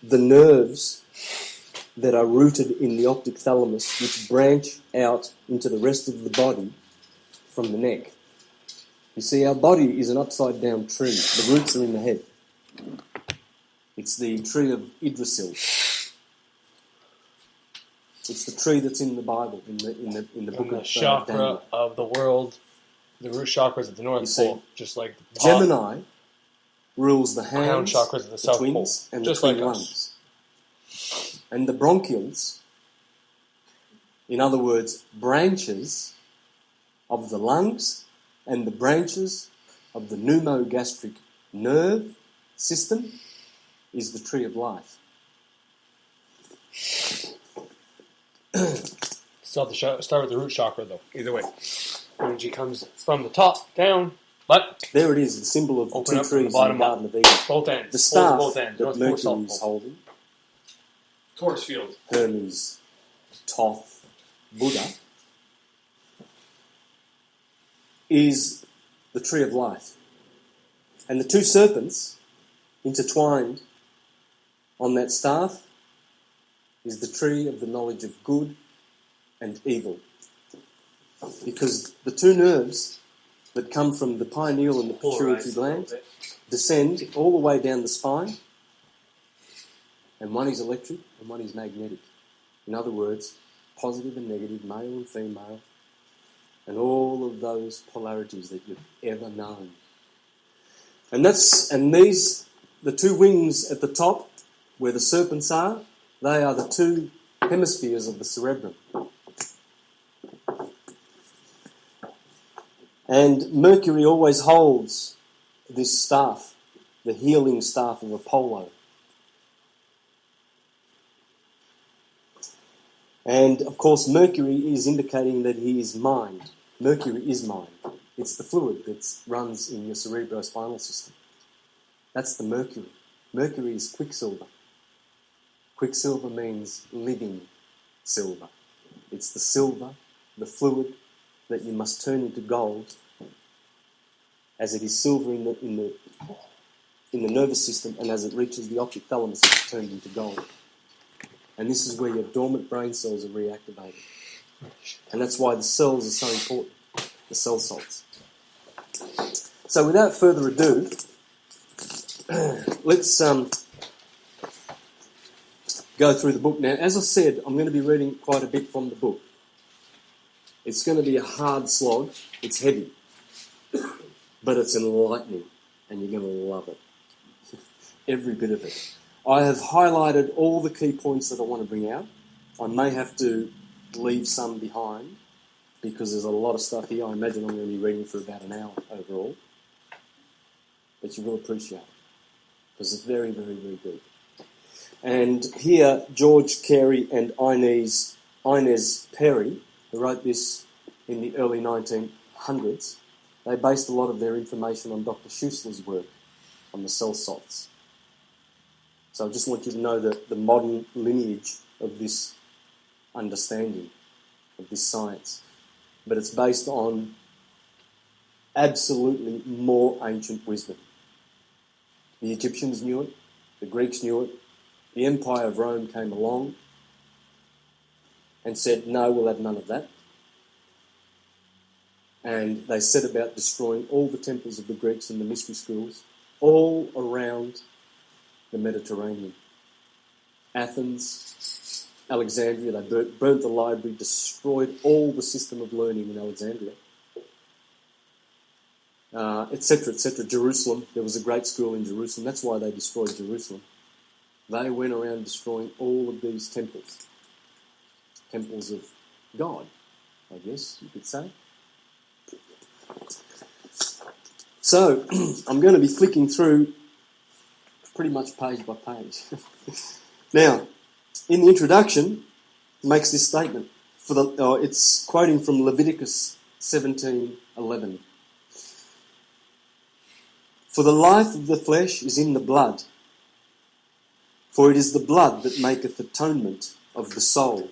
the nerves that are rooted in the optic thalamus, which branch out into the rest of the body from the neck. You see, our body is an upside-down tree. The roots are in the head. It's the tree of Yggdrasil. It's the tree that's in the Bible, in the book of the chakra Daniel. of the world. The root chakras at the North Pole, just like the Gemini rules the crown hands, chakras at the South Pole, twins, and just the twin like lungs. And the bronchioles, in other words, branches of the lungs and the branches of the pneumogastric nerve system, is the tree of life. Still have to start with the root chakra, though. Either way, energy comes from the top down, but there it is, the symbol of the two trees in the Garden of Eden. Both ends. The staff both ends. that Mercury is holding, Taurus field. Hermes, Thoth, Buddha, is the tree of life. And the two serpents intertwined on that staff is the tree of the knowledge of good and evil. Because the two nerves that come from the pineal and the pituitary gland descend all the way down the spine, and one is electric and one is magnetic. In other words, positive and negative, male and female, and all of those polarities that you've ever known. And these, the two wings at the top, where the serpents are, they are the two hemispheres of the cerebrum. And Mercury always holds this staff, the healing staff of Apollo. And, of course, Mercury is indicating that he is mind. Mercury is mind. It's the fluid that runs in your cerebrospinal system. That's the Mercury. Mercury is quicksilver. Quicksilver means living silver. It's the silver, the fluid, that you must turn into gold, as it is silver in the nervous system, and as it reaches the optic thalamus, it's turned into gold. And this is where your dormant brain cells are reactivated. And that's why the cells are so important, the cell salts. So without further ado, let's go through the book. Now, as I said, I'm going to be reading quite a bit from the book. It's going to be a hard slog. It's heavy. But it's enlightening, and you're going to love it. Every bit of it. I have highlighted all the key points that I want to bring out. I may have to leave some behind, because there's a lot of stuff here. I imagine I'm going to be reading for about an hour overall. But you will appreciate it, because it's very, very, very good. And here, George Carey and Inez Perry, who wrote this in the early 1900s, they based a lot of their information on Dr. Schussler's work on the cell salts. So I just want you to know the modern lineage of this understanding, of this science. But it's based on absolutely more ancient wisdom. The Egyptians knew it, the Greeks knew it, the Empire of Rome came along and said, no, we'll have none of that. And they set about destroying all the temples of the Greeks and the mystery schools all around the Mediterranean. Athens, Alexandria, they burnt the library, destroyed all the system of learning in Alexandria, etc., etc. Jerusalem, there was a great school in Jerusalem. That's why they destroyed Jerusalem. They went around destroying all of these temples. Temples of God, I guess you could say. So, I'm going to be flicking through pretty much page by page. Now, in the introduction, it makes this statement. It's quoting from Leviticus 17:11. For the life of the flesh is in the blood, for it is the blood that maketh atonement of the soul.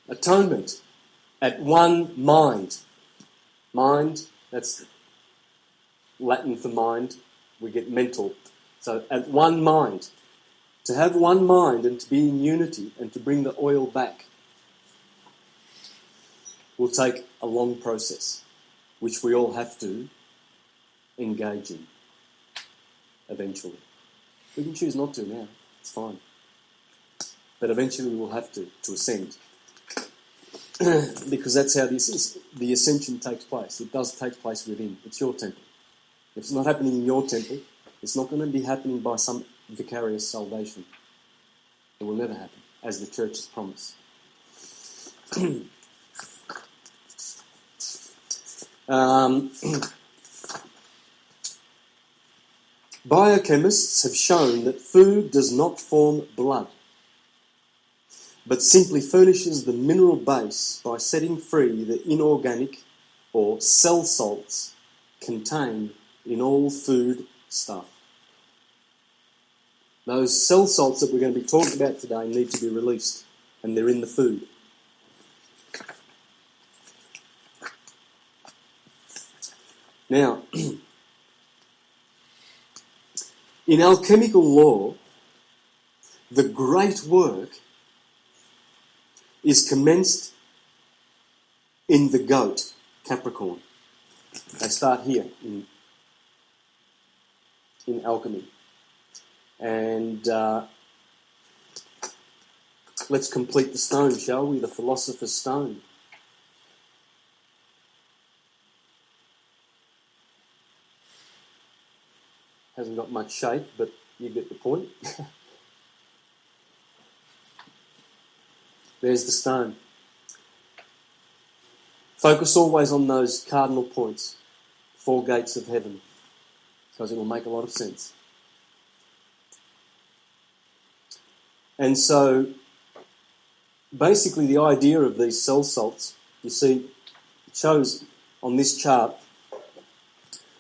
Atonement at one mind. Mind, that's Latin for mind. We get mental. So at one mind. To have one mind and to be in unity and to bring the oil back will take a long process, which we all have to engage in eventually. We can choose not to now. It's fine. But eventually we will have to ascend. Because that's how the ascension takes place. It does take place within. It's your temple. If it's not happening in your temple, it's not going to be happening by some vicarious salvation. It will never happen, as the church has promised. Biochemists have shown that food does not form blood, but simply furnishes the mineral base by setting free the inorganic or cell salts contained in all food stuff. Those cell salts that we're going to be talking about today need to be released, and they're in the food. Now, in alchemical law, the great work is commenced in the goat, Capricorn. They start here in alchemy. And let's complete the stone, shall we? The philosopher's stone. Hasn't got much shape, but you get the point. There's the stone. Focus always on those cardinal points, 4 gates of heaven, because it will make a lot of sense. And so, basically the idea of these cell salts, you see, it shows on this chart,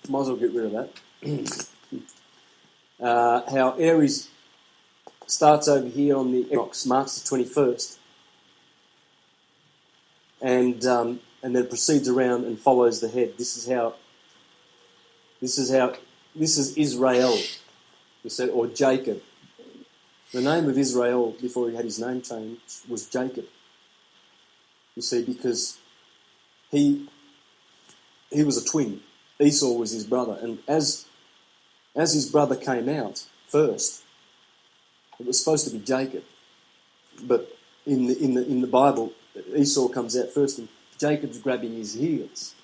might as well get rid of that, how Aries starts over here on the equinox, March the 21st, and then proceeds around and follows the head. This is Israel, you see, or Jacob. The name of Israel, before he had his name changed, was Jacob. You see, because he was a twin. Esau was his brother, and as his brother came out first, it was supposed to be Jacob, but in the Bible, Esau comes out first, and Jacob's grabbing his heels,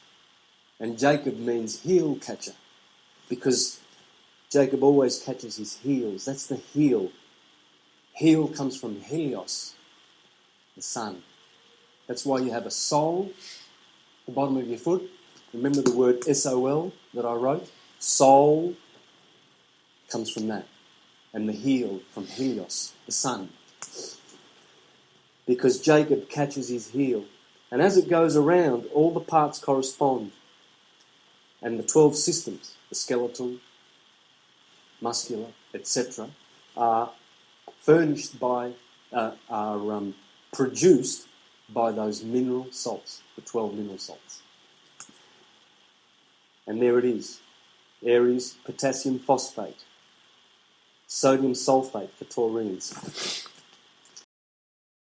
and Jacob means heel catcher, because Jacob always catches his heels. That's the heel. Heel comes from Helios, the sun. That's why you have a sole at the bottom of your foot. Remember the word S-O-L that I wrote? Soul comes from that. And the heel from Helios, the sun. Because Jacob catches his heel. And as it goes around, all the parts correspond. And the 12 systems, the skeletal, muscular, etc., are furnished by, produced by those mineral salts, the 12 mineral salts. And there it is. Aries, potassium phosphate, sodium sulfate for taurines.